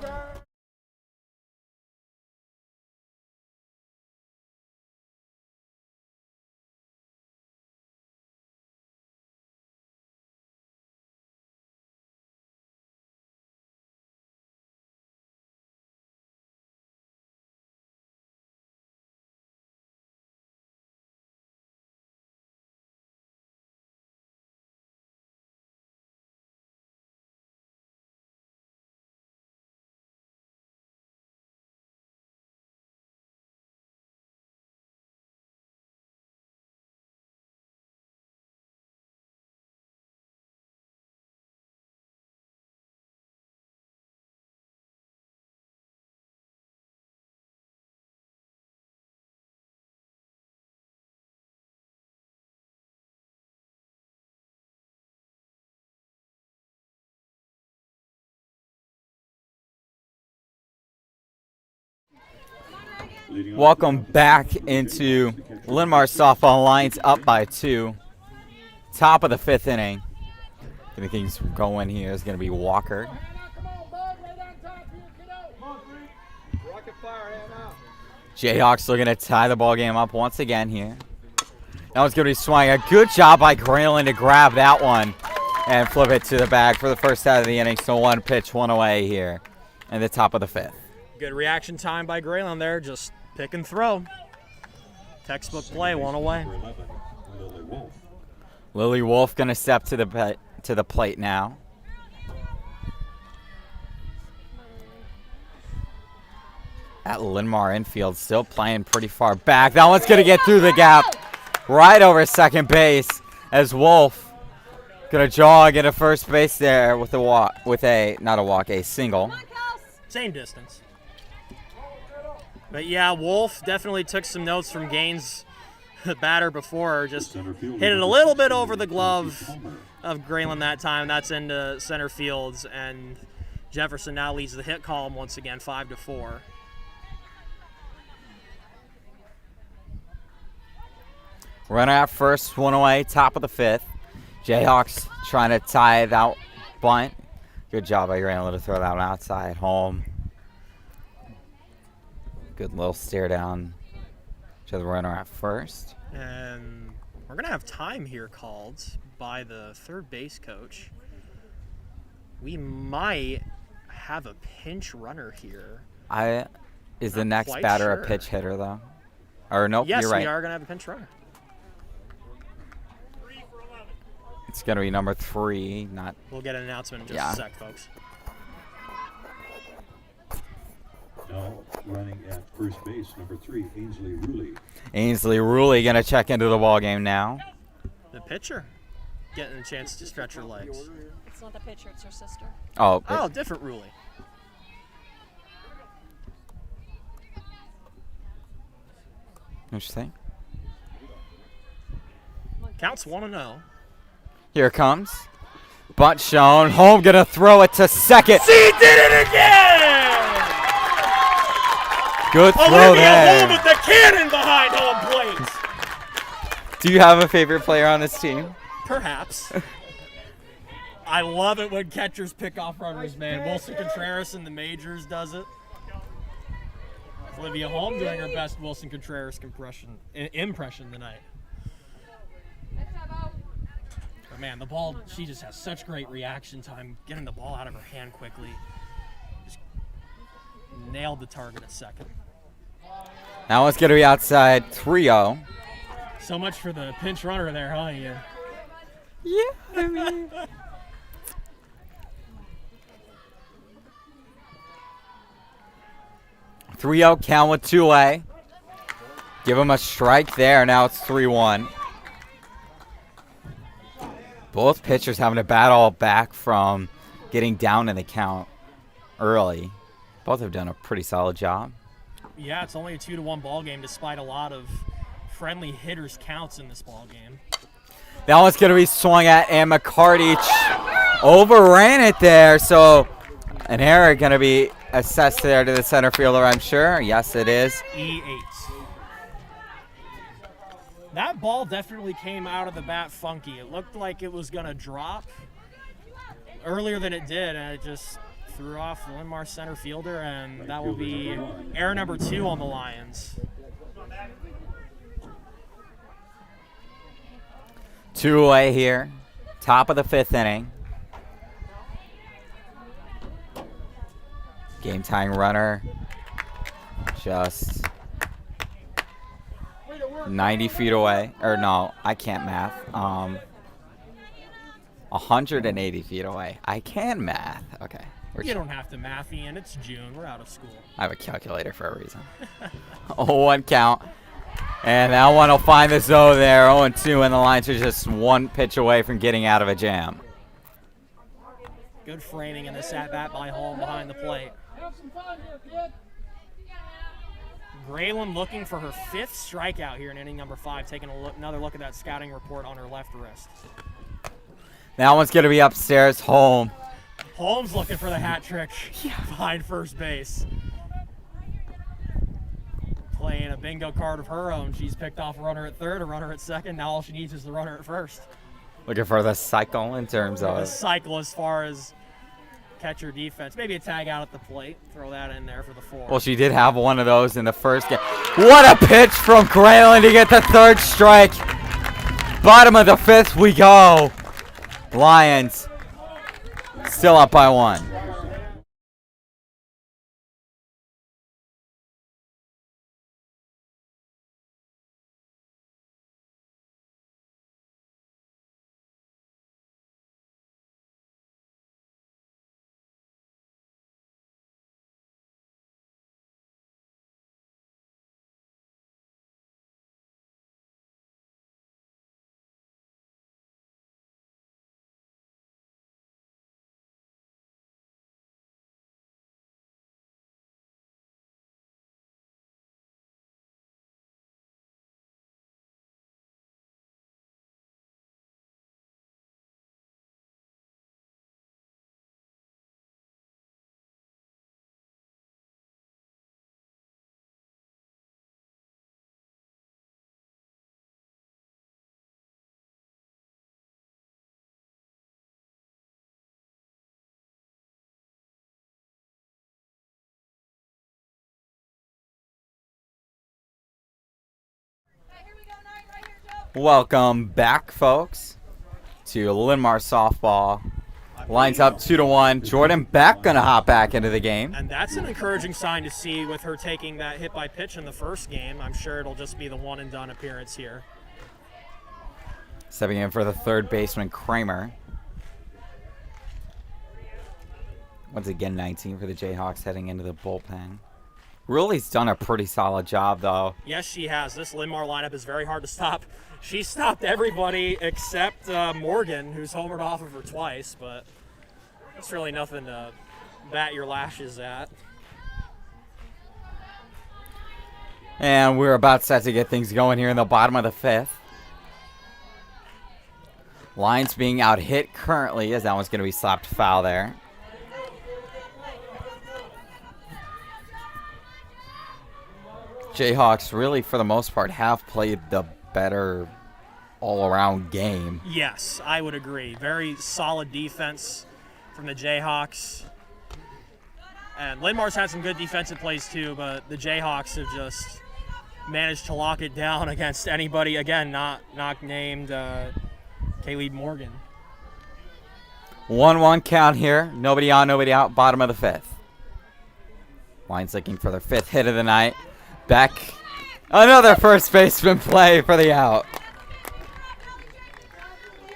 Welcome back into Linn-Mar softball. Lions up by 2. Top of the 5th inning. Gonna things going here is gonna be Walker. Jayhawks looking to tie the ball game up once again here. Now it's gonna be swinging. A good job by Graylin to grab that one and flip it to the bag for the first out of the inning. So 1 pitch, 1 away here in the top of the 5th. Good reaction time by Graylin there. Just pick and throw. Textbook play, 1 away. Number 11, Lily Wolf. Lily Wolf gonna step to the plate now. At Linn-Mar infield, still playing pretty far back. That one's gonna get through the gap, right over second base. As Wolf gonna jog into first base there with a single. Same distance. But yeah, Wolf definitely took some notes from Gaines, the batter before. Just hit it a little bit over the glove of Graylin that time. That's into center fields, and Jefferson now leads the hit column once again, 5-4. Runner at first, 1 away, top of the 5th. Jayhawks trying to tie that bunt. Good job by Grayling to throw that one outside. Home. Good little stare down to the runner at first. And we're going to have time here called by the third base coach. We might have a pinch runner here. Is the Not next quite batter sure. a pitch hitter, though? Or nope, Yes, you're right. we are going to have a pinch runner. It's going to be number 3, not... We'll get an announcement in just a sec, folks. Now running at first base, number 3, Ainsley Ruley. Ainsley Ruley going to check into the ball game now. The pitcher getting a chance to stretch her legs. It's not the pitcher, it's her sister. Oh, Oh, different Ruley. interesting. Counts 1-0. Here it comes. Bunt shown. Home going to throw it to second. She did it again! Good throw Olivia there. Home with the cannon behind home plate. Do you have a favorite player on this team? Perhaps. I love it when catchers pick off runners, man. Wilson Contreras in the majors does it. Olivia Holm doing her best Wilson Contreras impression tonight. But man, the ball, she just has such great reaction time, getting the ball out of her hand quickly. Just nailed the target at second. That one's going to be outside 3-0. So much for the pinch runner there, huh, Ian? Yeah, I mean... 3-0 count with 2A. Give him a strike there. Now it's 3-1. Both pitchers having to battle back from getting down in the count early. Both have done a pretty solid job. Yeah, it's only a 2-1 ball game despite a lot of friendly hitters counts in this ball game. That one's going to be swung at, and McCarty overran it there. So an error going to be assessed there to the center fielder, I'm sure. Yes, it is. E8. That ball definitely came out of the bat funky. It looked like it was going to drop earlier than it did, and it just threw off the Linn-Mar center fielder, and that will be error number 2 on the Lions. 2-away here. Top of the 5th inning. Game tying runner. Just 90 feet away. Or no, I can't math. 180 feet away. I can math. Okay. You don't have to math, Ian. It's June. We're out of school. I have a calculator for a reason. 0-1 count. And that one will find the zone there. 0-2, and the Lions are just one pitch away from getting out of a jam. Good framing in this at-bat by Holm behind the plate. Graylin looking for her 5th strikeout here in inning number 5, taking another look at that scouting report on her left wrist. That one's going to be upstairs. Holm. Holmes looking for the hat trick behind first base. Playing a bingo card of her own. She's picked off a runner at third, a runner at second. Now all she needs is the runner at first. Looking for the cycle in terms The of... cycle as far as catcher defense. Maybe a tag out at the plate. Throw that in there for the 4. Well, she did have one of those in the first game. What a pitch from Graylin to get the 3rd strike. Bottom of the 5th we go. Lions still up by 1. Welcome back, folks, to Linn-Mar softball. Lines up 2-1. Jordan Beck gonna hop back into the game. And that's an encouraging sign to see with her taking that hit by pitch in the first game. I'm sure it'll just be the one and done appearance here. Stepping in for the third baseman, Kramer. Once again, 19 for the Jayhawks heading into the bullpen. Ruli's done a pretty solid job, though. Yes, she has. This Linn-Mar lineup is very hard to stop. She stopped everybody except Morgan, who's homered off of her twice, but that's really nothing to bat your lashes at. And we're about set to get things going here in the bottom of the fifth. Lines being out hit currently, as that one's going to be slapped foul there. Jayhawks really, for the most part, have played the better all-around game. Yes, I would agree. Very solid defense from the Jayhawks. And Linmar's had some good defensive plays too, but the Jayhawks have just managed to lock it down against anybody, again, not named Kaylee Morgan. 1-1 count here. Nobody on, nobody out. Bottom of the fifth. Lions looking for their fifth hit of the night. Beck. Another first baseman play for the out.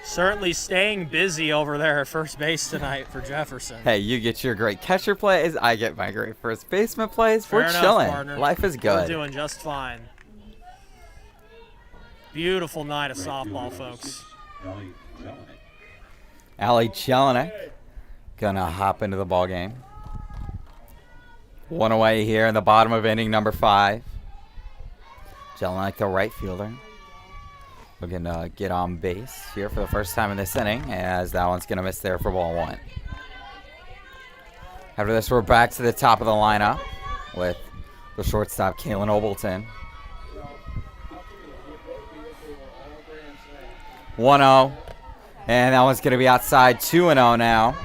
Certainly staying busy over there at first base tonight for Jefferson. Hey, you get your great catcher plays. I get my great first baseman plays. Fair We're enough, chilling. partner. Life is We're good. doing just fine. Beautiful night of softball, folks. Allie Jelinek gonna hop into the ball game. One away here in the bottom of inning number 5. Jelinek, the right fielder, looking to get on base here for the first time in this inning, as that one's gonna miss there for ball 1. After this, we're back to the top of the lineup with the shortstop, Kaylin Obleton. 1-0, and that one's gonna be outside. 2-0 now.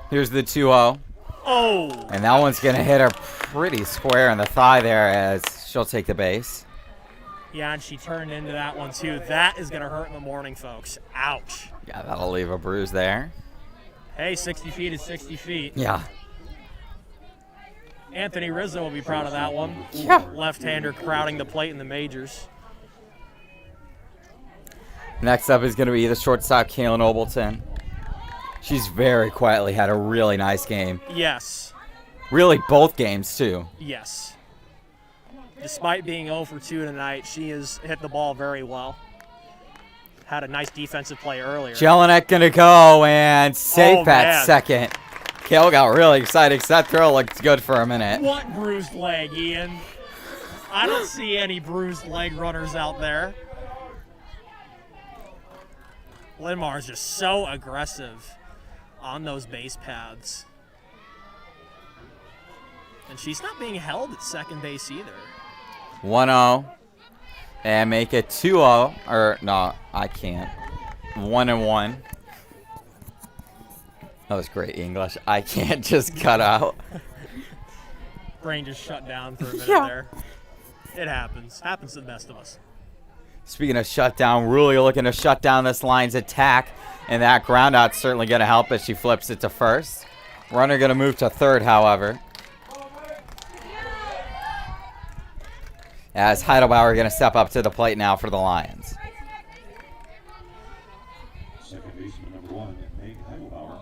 Here's the 2-0. Oh! And that one's going to hit her pretty square in the thigh there, as she'll take the base. Yeah, and she turned into that one too. That is going to hurt in the morning, folks. Ouch. Yeah, that'll leave a bruise there. Hey, 60 feet is 60 feet. Yeah. Anthony Rizzo will be proud of that one. Yeah. Left-hander crowding the plate in the majors. Next up is going to be the shortstop, Kaylin Obleton. She's very quietly had a really nice game. Yes. Really, both games, too. Yes. Despite being 0 for 2 tonight, she has hit the ball very well. Had a nice defensive play earlier. Jelinek going to go and safe at man. second. Kale got really excited because that throw looked good for a minute. What bruised leg, Ian? I don't see any bruised leg runners out there. Linn-Mar is just so aggressive on those base paths. And she's not being held at second base either. 1-0. And make it 2-0. Or, no, I can't. 1-1. That was great English. I can't just cut out. Brain just shut down for a minute there. It happens. Happens to the best of us. Speaking of shutdown, really looking to shut down this line's attack. And that ground out's certainly going to help as she flips it to first. Runner going to move to third, however. As Heidelbauer going to step up to the plate now for the Lions. Second baseman number 1, Meg Heidelbauer.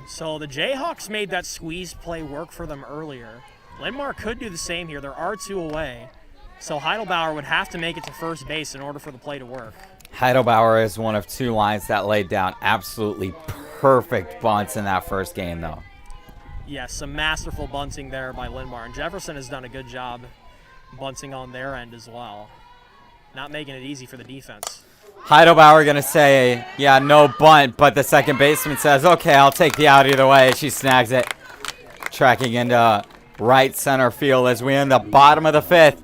So the Jayhawks made that squeeze play work for them earlier. Linn-Mar could do the same here. There are 2 away. So Heidelbauer would have to make it to first base in order for the play to work. Heidelbauer is one of 2 lines that laid down absolutely perfect bunts in that first game, though. Yes, some masterful bunting there by Linn-Mar. And Jefferson has done a good job bunting on their end as well. Not making it easy for the defense. Heidelbauer going to say, yeah, no bunt, but the second baseman says, okay, I'll take the out either way. She snags it. Tracking into right center field as we in the bottom of the 5th.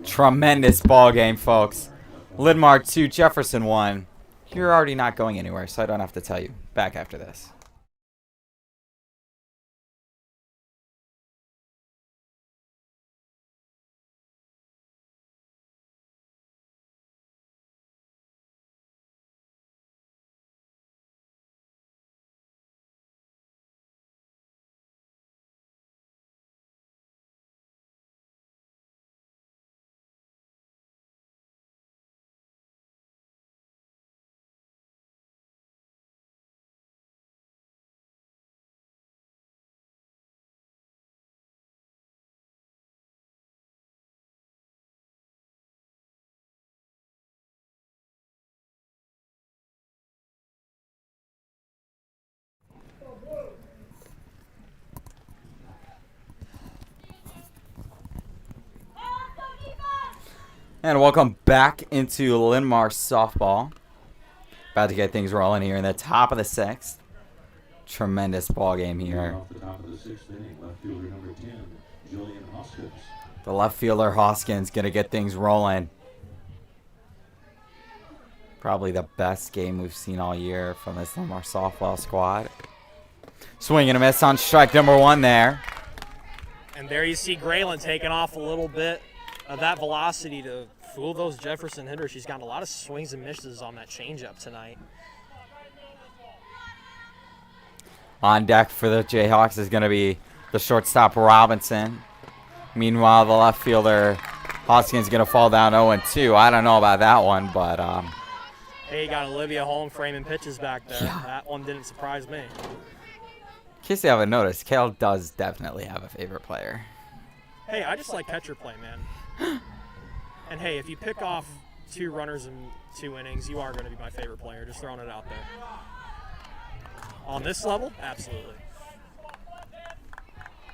Tremendous ball game, folks. Linn-Mar 2, Jefferson 1. You're already not going anywhere, so I don't have to tell you. Back after this. And welcome back into Linn-Mar softball. About to get things rolling here in the top of the 6th. Tremendous ball game here. Off the top of the 6th inning, left fielder number 10, Julian Hoskins. The left fielder Hoskins going to get things rolling. Probably the best game we've seen all year from this Linn-Mar softball squad. Swing and a miss on strike number 1 there. And there you see Graylin taking off a little bit of that velocity to fool those Jefferson hitters. She's gotten a lot of swings and misses on that changeup tonight. On deck for the Jayhawks is going to be the shortstop Robinson. Meanwhile, the left fielder Hoskins is going to fall down 0-2. I don't know about that one, but Hey, you got Olivia Holm framing pitches back there. Yeah. That one didn't surprise me. in case you haven't noticed, Kale does definitely have a favorite player. Hey, I just like catcher play, man. And hey, if you pick off 2 runners in 2 innings, you are going to be my favorite player. Just throwing it out there. On this level, absolutely.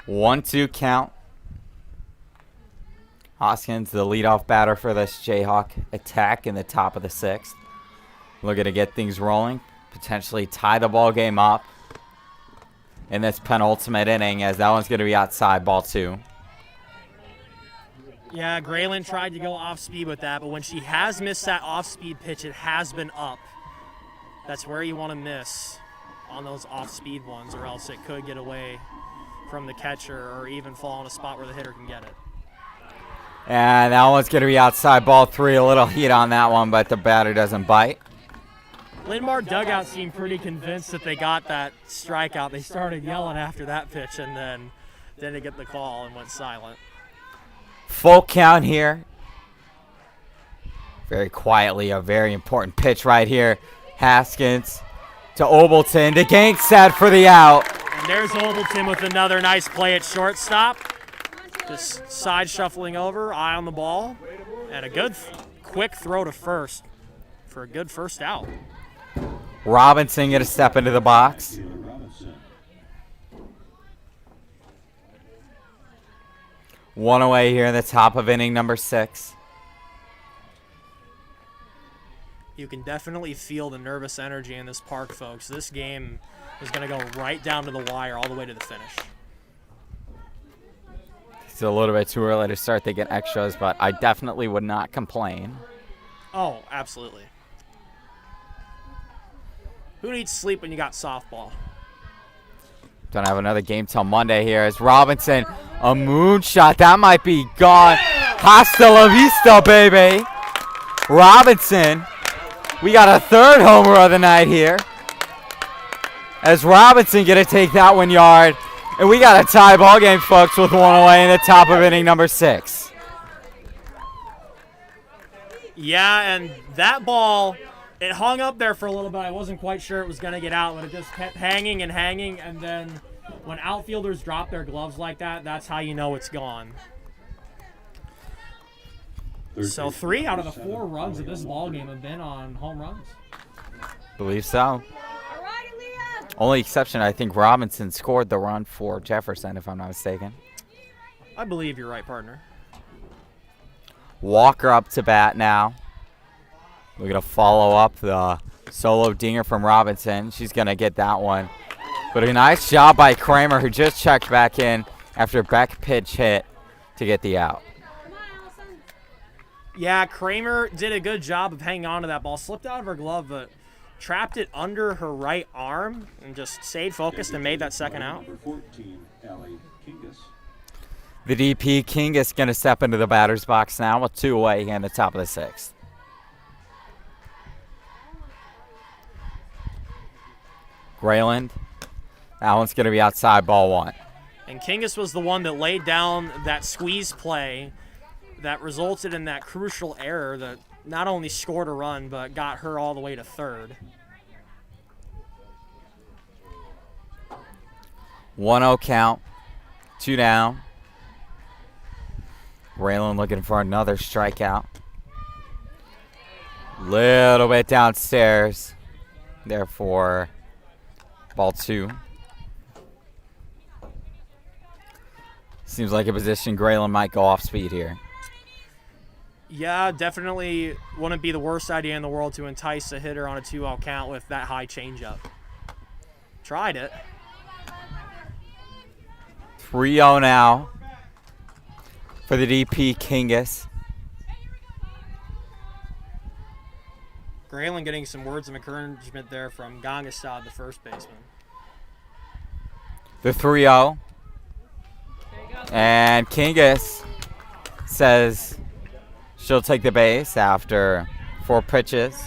1-2 count. Hoskins, the leadoff batter for this Jayhawk attack in the top of the 6th. Looking to get things rolling. Potentially tie the ball game up in this penultimate inning, as that one's going to be outside, ball 2. Yeah, Graylin tried to go off speed with that, but when she has missed that off speed pitch, it has been up. That's where you want to miss on those off speed ones, or else it could get away from the catcher or even fall in a spot where the hitter can get it. And that one's going to be outside, ball 3. A little heat on that one, but the batter doesn't bite. Linn-Mar dugout seemed pretty convinced that they got that strikeout. They started yelling after that pitch and then didn't get the call and went silent. Full count here. Very quietly, a very important pitch right here. Haskins to Obleton. The gang set for the out. And there's Obleton with another nice play at shortstop. Just side shuffling over, eye on the ball, and a good quick throw to first for a good first out. Robinson going to step into the box. Robinson. 1 away here in the top of inning number 6. You can definitely feel the nervous energy in this park, folks. This game is going to go right down to the wire all the way to the finish. It's a little bit too early to start thinking extras, but I definitely would not complain. Oh, absolutely. Who needs sleep when you got softball? Don't have another game till Monday here as Robinson, a moonshot. That might be gone. Hasta la vista, baby. Robinson. We got a 3rd homer of the night here. As Robinson going to take that 1 yard. And we got a tie ball game, folks, with 1 away in the top of inning number 6. Yeah, and that ball, it hung up there for a little bit. I wasn't quite sure it was going to get out, but it just kept hanging and hanging. And then when outfielders drop their gloves like that, that's how you know it's gone. So 3 out of the 4 runs of this ball game have been on home runs. Believe so. Only exception, I think Robinson scored the run for Jefferson, if I'm not mistaken. I believe you're right, partner. Walker up to bat now. We're going to follow up the solo dinger from Robinson. She's going to get that one. But a nice job by Kramer, who just checked back in after back pitch hit to get the out. Yeah, Kramer did a good job of hanging on to that ball. Slipped out of her glove, but trapped it under her right arm and just stayed focused and made that second out. Number 14, Allie Kingus. The DP Kingus going to step into the batter's box now with 2 away here in the top of the 6th. Grayland. That one's going to be outside, ball 1. And Kingus was the one that laid down that squeeze play that resulted in that crucial error that not only scored a run but got her all the way to third. 1-0 count. 2 down. Raylan looking for another strikeout. Little bit downstairs. Therefore, ball 2. Seems like a position Graylan might go off speed here. Yeah, definitely wouldn't be the worst idea in the world to entice a hitter on a 2-0 count with that high changeup. Tried it. 3-0 now for the DP Kingus. Graylan getting some words of encouragement there from Gangastad, the first baseman. The 3-0. And Kingus says she'll take the base after 4 pitches.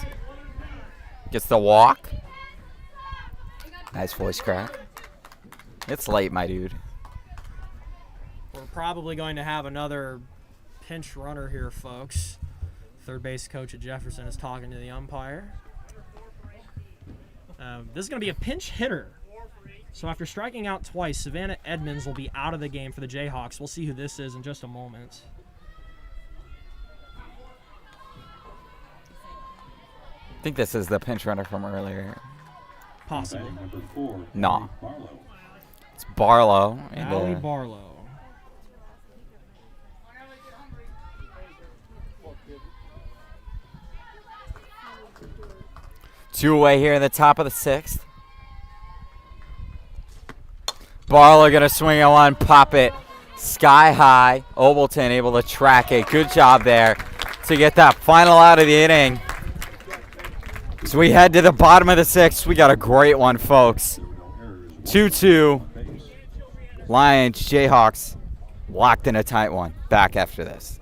Gets the walk. Nice voice crack. It's late, my dude. We're probably going to have another pinch runner here, folks. Third base coach at Jefferson is talking to the umpire. This is going to be a pinch hitter. So after striking out twice, Savannah Edmonds will be out of the game for the Jayhawks. We'll see who this is in just a moment. I think this is the pinch runner from earlier. Possibly. Number 4, No. Barlow. It's Barlow. Allie Barlow. Two away here in the top of the 6th. Barlow going to swing at one, pop it sky high. Obleton able to track it. Good job there to get that final out of the inning. So we head to the bottom of the 6th. We got a great one, folks. 2-2. Lions, Jayhawks locked in a tight one. Back after this.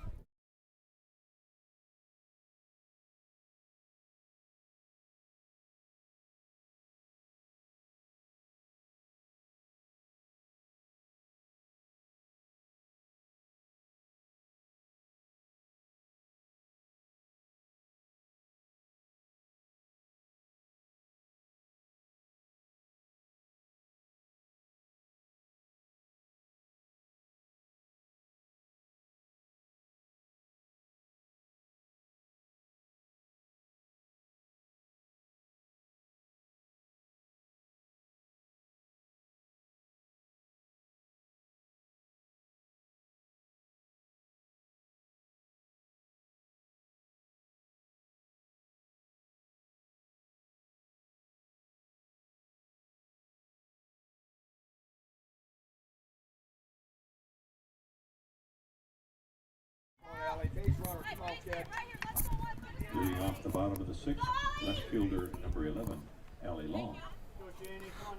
Leading off the bottom of the 6th, left fielder number 11, Allie Long.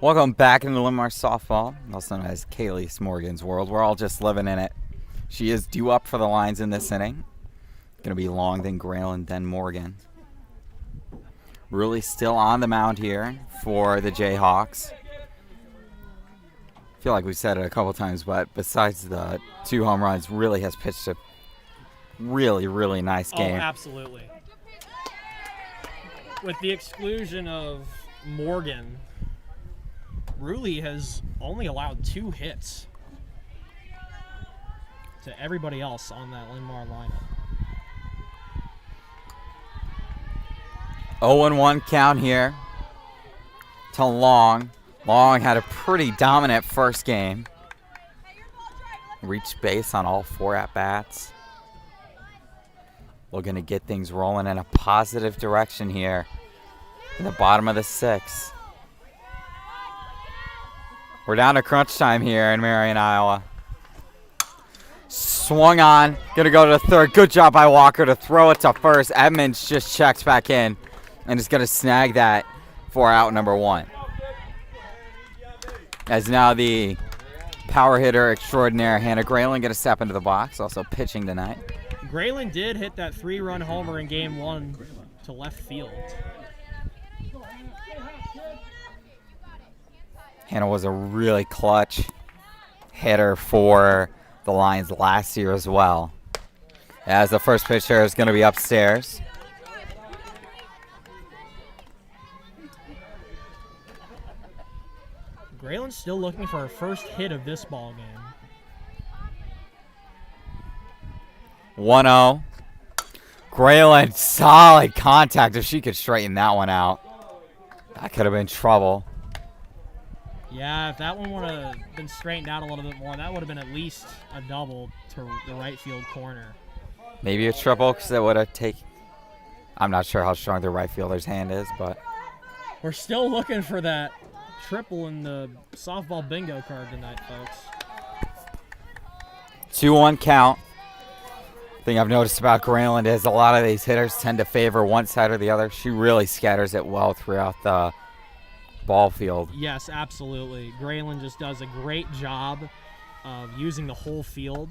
Welcome back into Linn-Mar softball, also known as Kaylee Morgan's world. We're all just living in it. She is due up for the lines in this inning. Going to be Long, then Grayland, then Morgan. Really still on the mound here for the Jayhawks. I feel like we said it a couple times, but besides the 2 home runs, really has pitched a really, really nice game. Oh, absolutely. With the exclusion of Morgan, Rulli has only allowed 2 hits to everybody else on that Linn-Mar lineup. 0-1 count here to Long. Long had a pretty dominant first game. Reached base on all 4 at-bats. Looking to get things rolling in a positive direction here in the bottom of the 6th. We're down to crunch time here in Marion, Iowa. swung on. Going to go to third. Good job by Walker to throw it to first. Edmonds just checks back in and is going to snag that for out number 1. As now the power hitter extraordinaire Hannah Grayling going to step into the box, also pitching tonight. Grayling did hit that 3-run homer in game 1 to left field. Hannah was a really clutch hitter for the Lions last year as well. As the first pitcher is going to be upstairs. Graylin's still looking for her first hit of this ball game. 1-0. Grayling, solid contact. If she could straighten that one out, that could have been trouble. Yeah, if that one would have been straightened out a little bit more, that would have been at least a double to the right field corner. Maybe a triple because it would have taken. I'm not sure how strong the right fielder's hand is, but We're still looking for that triple in the softball bingo card tonight, folks. 2-1 count. Thing I've noticed about Grayland is a lot of these hitters tend to favor one side or the other. She really scatters it well throughout the ball field. Yes, absolutely. Grayland just does a great job of using the whole field.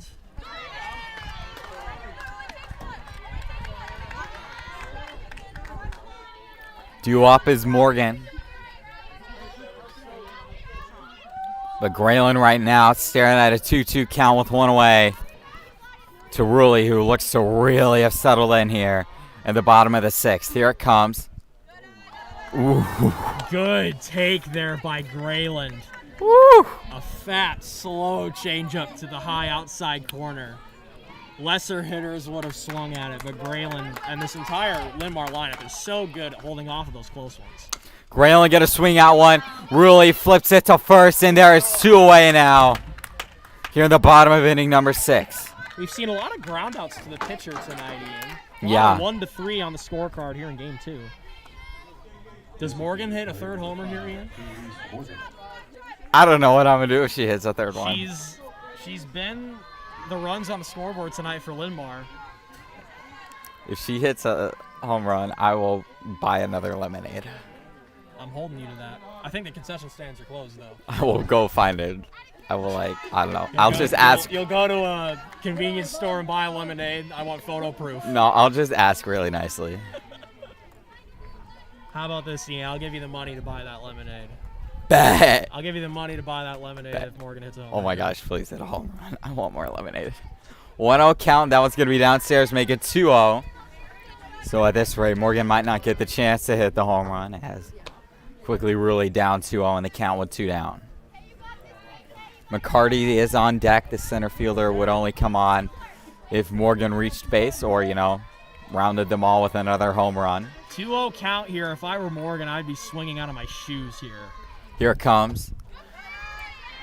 Due up is Morgan. But Grayland right now staring at a 2-2 count with one away to Rulli, who looks to really have settled in here at the bottom of the 6th. Here it comes. Ooh. Good take there by Grayland. Woo. A fat, slow changeup to the high outside corner. Lesser hitters would have swung at it, but Grayland and this entire Linn-Mar lineup is so good at holding off of those close ones. Grayland going to swing out one. Rulli flips it to first, and there is 2 away now here in the bottom of inning number 6. We've seen a lot of groundouts to the pitcher tonight, Ian. Yeah. 1-3 on the scorecard here in game 2. Does Morgan hit a third homer here, Ian? I don't know what I'm going to do if she hits a third one. She's been the runs on the scoreboard tonight for Linn-Mar. If she hits a home run, I will buy another lemonade. I'm holding you to that. I think the concession stands are closed, though. I will go find it. I will, I don't know. I'll just ask. You'll go to a convenience store and buy a lemonade. I want photo proof. No, I'll just ask really nicely. How about this, Ian? I'll give you the money to buy that lemonade. Bet. I'll give you the money to buy that lemonade if Morgan hits a home Oh my run. gosh, please hit a home run. I want more lemonade. 1-0 count. That one's going to be downstairs, make it 2-0. So at this rate, Morgan might not get the chance to hit the home run. It has quickly really down 2-0 in the count with 2 down. McCarty is on deck. The center fielder would only come on if Morgan reached base or, rounded them all with another home run. 2-0 count here. If I were Morgan, I'd be swinging out of my shoes here. Here it comes.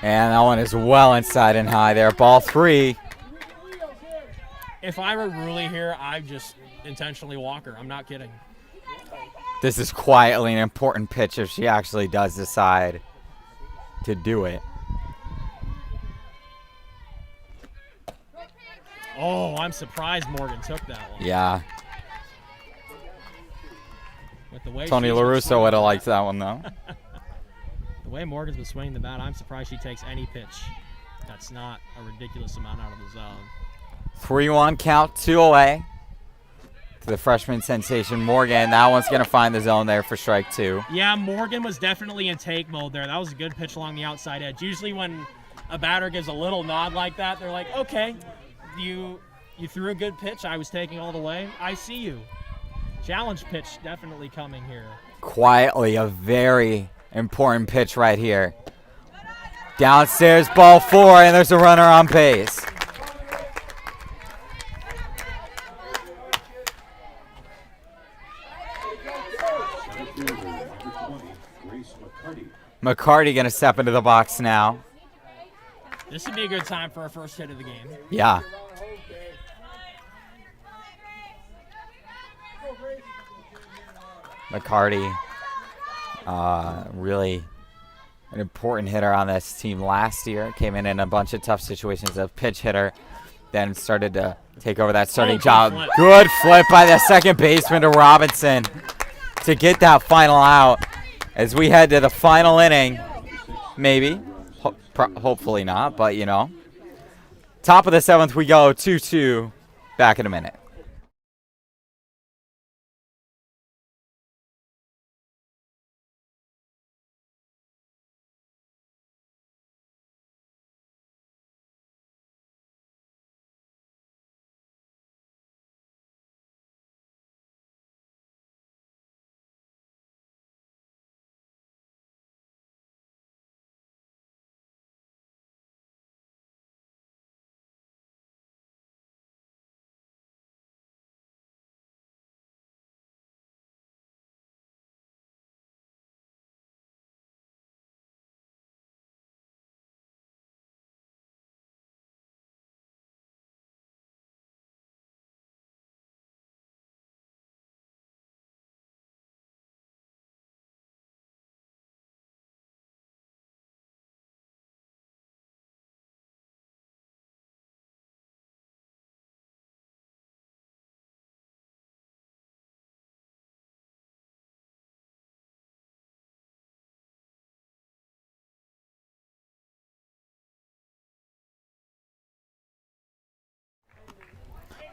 And that one is well inside and high there. Ball 3. If I were Rulli here, I'd just intentionally walk her. I'm not kidding. This is quietly an important pitch if she actually does decide to do it. Oh, I'm surprised Morgan took that one. Yeah. With the way Tony she's been LaRusso swinging- would have liked that one, though. The way Morgan's been swinging the bat, I'm surprised she takes any pitch that's not a ridiculous amount out of the zone. 3-1 count, 2 away. To the freshman sensation, Morgan. That one's going to find the zone there for strike 2. Yeah, Morgan was definitely in take mode there. That was a good pitch along the outside edge. Usually when a batter gives a little nod like that, they're like, okay, you threw a good pitch. I was taking all the way. I see you. Challenge pitch definitely coming here. Quietly, a very important pitch right here. Downstairs, ball 4, and there's a runner on base. McCarty going to step into the box now. This would be a good time for our first hit of the game. Yeah. McCarty, really an important hitter on this team last year. Came in a bunch of tough situations as a pinch hitter. then started to take over that starting good job. flip. Good flip by the second baseman to Robinson to get that final out as we head to the final inning. Maybe. Hopefully not, but you know. Top of the 7th we go, 2-2. Back in a minute.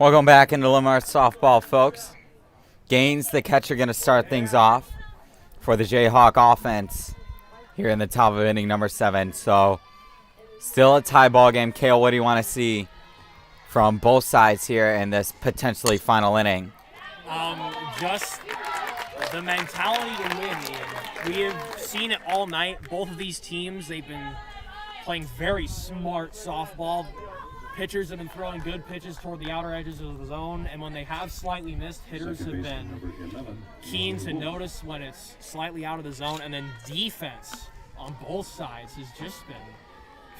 Welcome back into Linmar softball, folks. Gaines, the catcher, going to start things off for the Jayhawk offense here in the top of inning number 7. So still a tie ball game. Kale, what do you want to see from both sides here in this potentially final inning? Just the mentality to win, Ian. We have seen it all night. Both of these teams, they've been playing very smart softball. Pitchers have been throwing good pitches toward the outer edges of the zone, and when they have slightly missed, hitters have been keen to notice when it's slightly out of the zone, and then defense on both sides has just been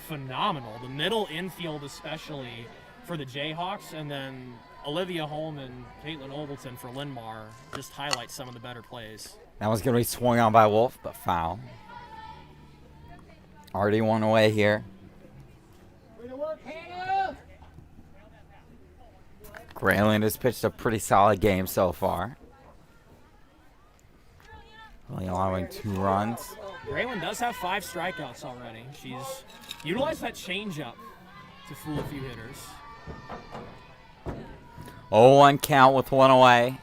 phenomenal. The middle infield especially for the Jayhawks, and then Olivia Holm and Caitlin Ogleton for Linn-Mar just highlight some of the better plays. That one's going to be swung on by Wolf, but foul. Already one away here. Grayland has pitched a pretty solid game so far. Only allowing 2 runs. Grayland does have 5 strikeouts already. She's utilized that changeup to fool a few hitters. 0-1 count with 1 away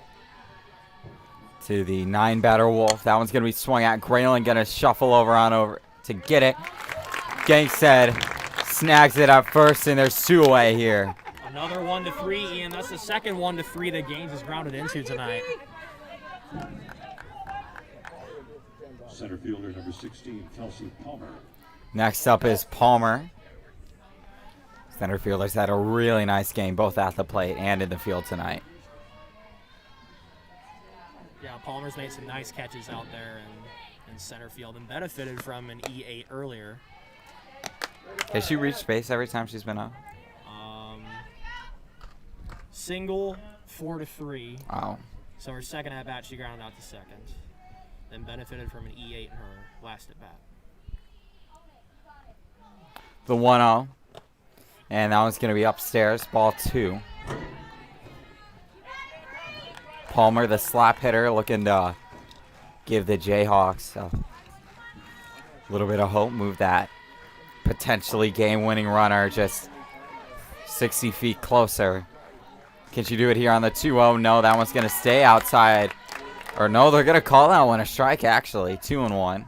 to the 9-batter Wolf. That one's going to be swung at. Grayland going to shuffle over to get it. Gangstead snags it up first, and there's 2 away here. Another 1-3, Ian. That's the second 1-3 that Gaines has grounded into tonight. Center fielder number 16, Kelsey Palmer. Next up is Palmer. Center fielders had a really nice game, both at the plate and in the field tonight. Yeah, Palmer's made some nice catches out there in center field and benefited from an E8 earlier. Has she reached base every time she's been up? Single, 4-3. Wow. So her second at bat, she grounded out to second. Then benefited from an E8 in her last at bat. The 1-0. And that one's going to be upstairs, ball 2. Palmer, the slap hitter, looking to give the Jayhawks a little bit of hope. Move that potentially game-winning runner just 60 feet closer. Can she do it here on the 2-0? No, that one's going to stay outside. Or no, they're going to call that one a strike, actually. 2-1.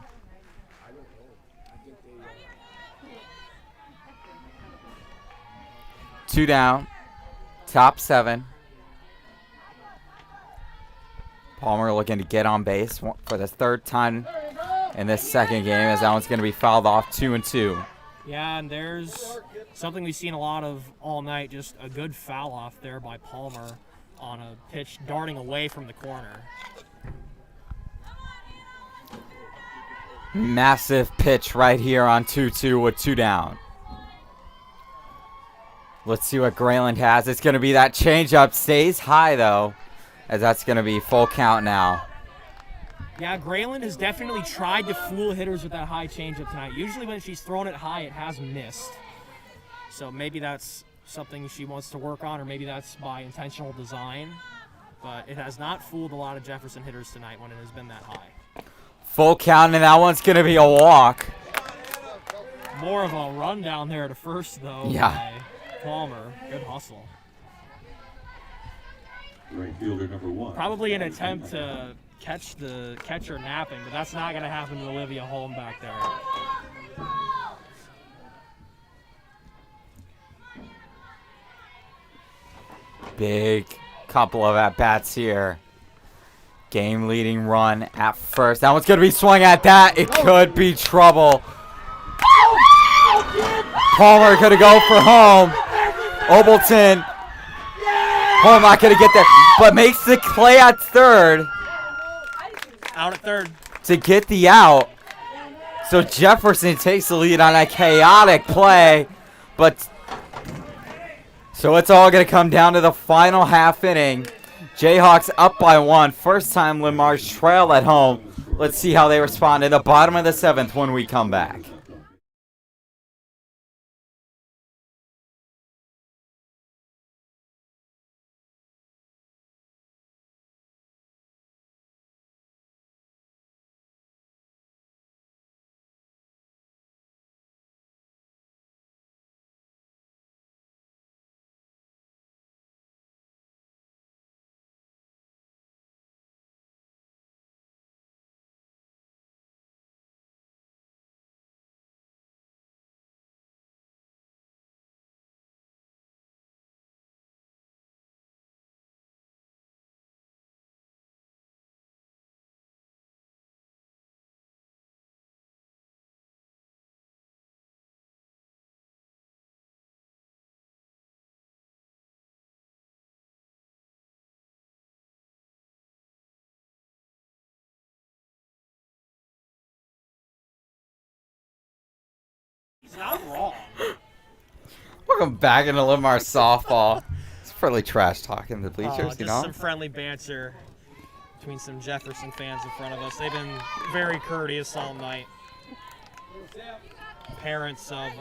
Two down. Top 7. Palmer looking to get on base for the 3rd time in this second game, as that one's going to be fouled off. 2-2. Yeah, and there's something we've seen a lot of all night, just a good foul off there by Palmer on a pitch darting away from the corner. Massive pitch right here on 2-2 with 2 down. Let's see what Grayland has. It's going to be that changeup. Stays high, though, as that's going to be full count now. Yeah, Grayland has definitely tried to fool hitters with that high changeup tonight. Usually when she's thrown it high, it has missed. So maybe that's something she wants to work on, or maybe that's by intentional design. But it has not fooled a lot of Jefferson hitters tonight when it has been that high. Full count, and that one's going to be a walk. More of a run down there to first, though, by Palmer. Good hustle. Right fielder number 1. Probably an attempt to catch the catcher napping, but that's not going to happen to Olivia Holm back there. Big couple of at-bats here. Game leading run at first. That one's going to be swung at that. It could be trouble. Palmer going to go for home. Obleton. Holm not going to get there, but makes the play at third. Out at third. To get the out. So Jefferson takes the lead on a chaotic play. But so it's all going to come down to the final half inning. Jayhawks up by 1. First time Linn-Mar's trail at home. Let's see how they respond in the bottom of the 7th when we come back. He's not wrong. Welcome back into Linn-Mar softball. It's fairly trash talking the bleachers, Just you know? some friendly banter between some Jefferson fans in front of us. They've been very courteous all night. Parents of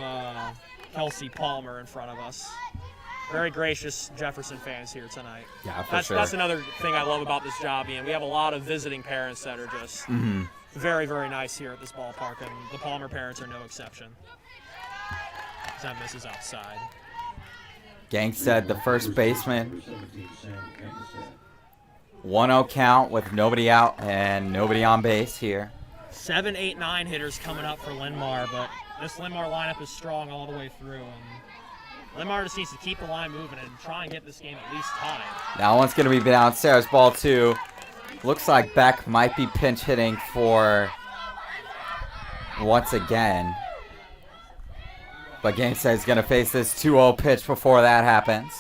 Kelsey Palmer in front of us. Very gracious Jefferson fans here tonight. Yeah, for sure. That's another thing I love about this job, Ian. We have a lot of visiting parents that are just very, very nice here at this ballpark, and the Palmer parents are no exception. That misses outside. Gangstead, the first baseman. 1-0 count with nobody out and nobody on base here. 7, 8, 9 hitters coming up for Linn-Mar, but this Linn-Mar lineup is strong all the way through. And Linn-Mar just needs to keep the line moving and try and get this game at least tied. That one's going to be downstairs, ball 2. Looks like Beck might be pinch hitting for once again. But Gangstead's going to face this 2-0 pitch before that happens.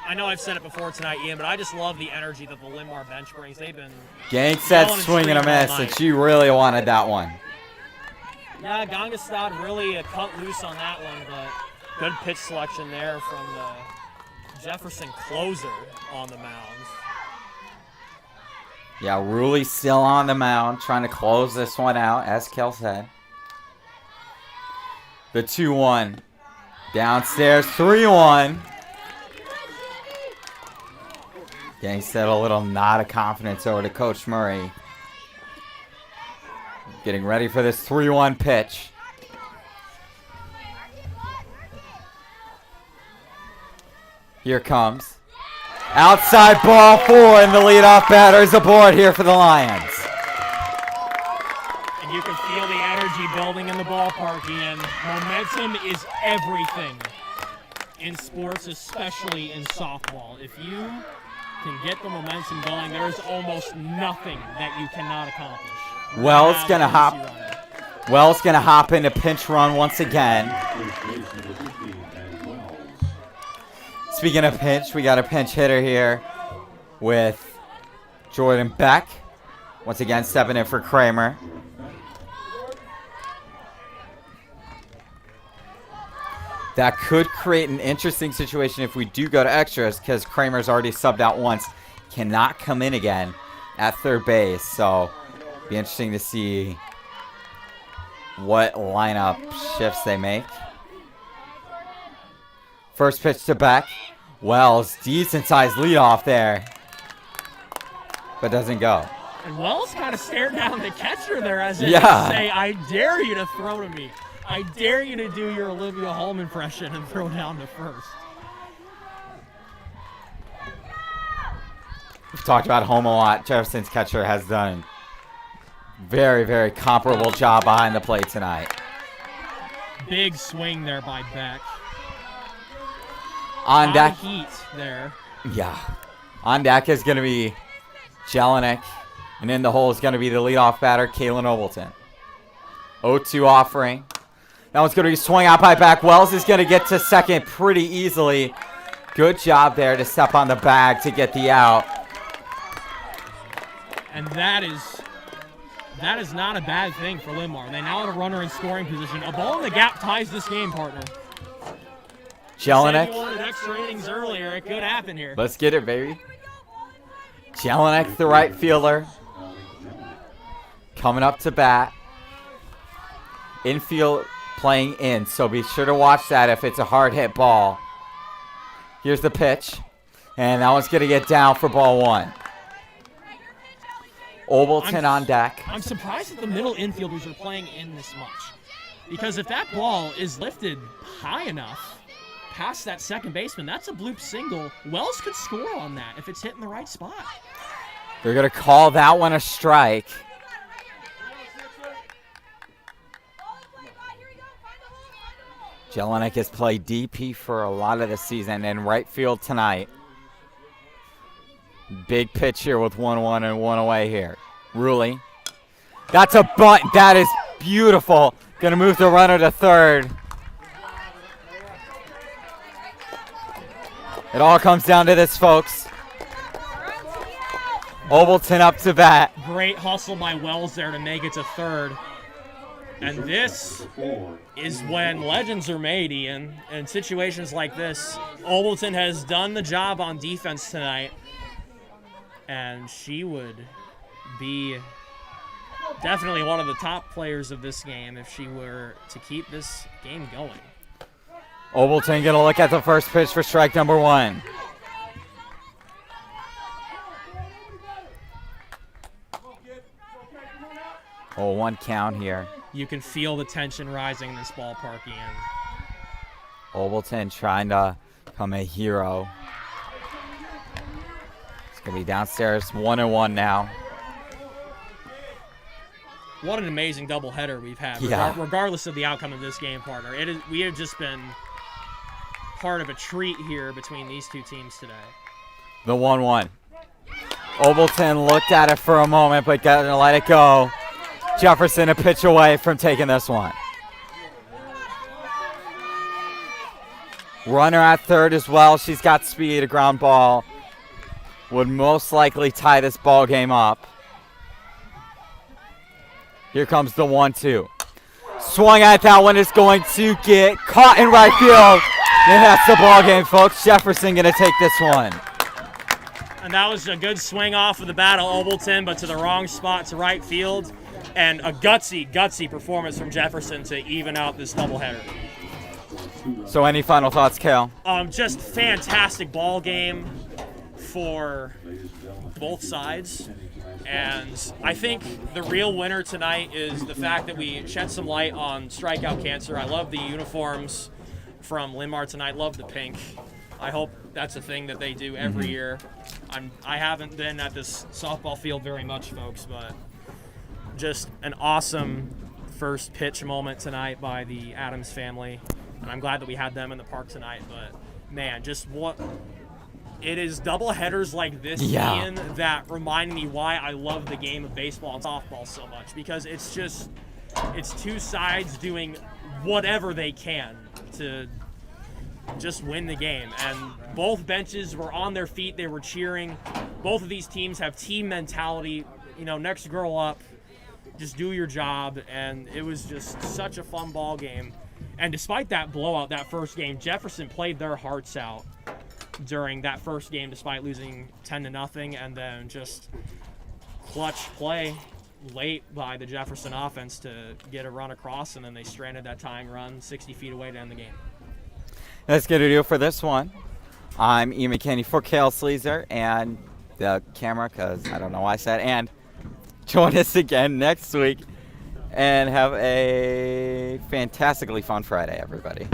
I know I've said it before tonight, Ian, but I just love the energy that the Linn-Mar bench brings. They've been Gangstead swinging a miss, and she really wanted that one. Yeah, Gangstad really cut loose on that one, but good pitch selection there from the Jefferson closer on the mound. Yeah, Ruley still on the mound, trying to close this one out, as Kel said. The 2-1. Downstairs, 3-1. Gangstead a little nod of confidence over to Coach Murray. Getting ready for this 3-1 pitch. Here comes. Outside ball 4, and the leadoff batter is aboard here for the Lions. And you can feel the energy building in the ballpark, Ian. Momentum is everything in sports, especially in softball. If you can get the momentum going, there's almost nothing that you cannot accomplish. Wells gonna hop into pinch run once again. Speaking of pinch, we got a pinch hitter here with Jordan Beck. Once again, stepping in for Kramer. That could create an interesting situation if we do go to extras, because Kramer's already subbed out once. Cannot come in again at third base, so be interesting to see what lineup shifts they make. First pitch to Beck. Wells, decent sized leadoff there, but doesn't go. And Wells kind of stared down the catcher there as if Yeah. to say, I dare you to throw to me. I dare you to do your Olivia Holm impression and throw down to first. We've talked about Holm a lot. Jefferson's catcher has done very, very comparable job behind the plate tonight. Big swing there by Beck. On deck, Heat there. yeah. On deck is going to be Jelinek, and in the hole is going to be the leadoff batter, Kalen Obleton. 0-2 offering. That one's going to be swung out by Beck. Wells is going to get to second pretty easily. Good job there to step on the bag to get the out. And that is not a bad thing for Linn-Mar. They now have a runner in scoring position. A ball in the gap ties this game, partner. Jelinek. Said you wanted extra innings earlier. It could happen here. Let's get it, baby. Jelinek, the right fielder. Coming up to bat. Infield playing in, so be sure to watch that if it's a hard hit ball. Here's the pitch. And that one's going to get down for ball one. Obleton on deck. I'm surprised that the middle infielders are playing in this much. Because if that ball is lifted high enough past that second baseman, that's a bloop single. Wells could score on that if it's hit in the right spot. They're going to call that one a strike. Jelinek has played DP for a lot of the season in right field tonight. Big pitch here with 1-1 and 1 away here. Ruley. That's a bunt. That is beautiful. Going to move the runner to third. It all comes down to this, folks. Obleton up to bat. Great hustle by Wells there to make it to third. And this is when legends are made, Ian. In situations like this, Obleton has done the job on defense tonight. And she would be definitely one of the top players of this game if she were to keep this game going. Obleton going to look at the first pitch for strike number one. Oh, 1 count here. You can feel the tension rising in this ballpark, Ian. Obleton trying to become a hero. It's going to be downstairs 1-1 now. What an amazing doubleheader we've had, Yeah. regardless of the outcome of this game, partner. We have just been part of a treat here between these two teams today. The 1-1. Obleton looked at it for a moment, but got to let it go. Jefferson a pitch away from taking this one. Runner at third as well. She's got speed. A ground ball would most likely tie this ball game up. Here comes the 1-2. Swung at that one. Is going to get caught in right field. And that's the ball game, folks. Jefferson going to take this one. And that was a good swing off of the bat of Obleton, but to the wrong spot to right field. And a gutsy performance from Jefferson to even out this doubleheader. So any final thoughts, Kale? Just fantastic ball game for both sides. And I think the real winner tonight is the fact that we shed some light on strikeout cancer. I love the uniforms from Linn-Mar tonight. Love the pink. I hope that's a thing that they do every year. I haven't been at this softball field very much, folks, but just an awesome first pitch moment tonight by the Adams family. And I'm glad that we had them in the park tonight. But, man, just what – it is double headers like this, Ian, that remind me why I love the game of baseball and softball so much. Because it's just – it's two sides doing whatever they can to just win the game. And both benches were on their feet. They were cheering. Both of these teams have team mentality. You know, next girl up. Just do your job, and it was just such a fun ball game. And despite that blowout, that first game, Jefferson played their hearts out during that first game, despite losing 10-0, and then just clutch play late by the Jefferson offense to get a run across, and then they stranded that tying run 60 feet away to end the game. That's going to do it for this one. I'm Ian McKinney for Kale Sleazer and the camera, because I don't know why I said and. Join us again next week and have a fantastically fun Friday, everybody.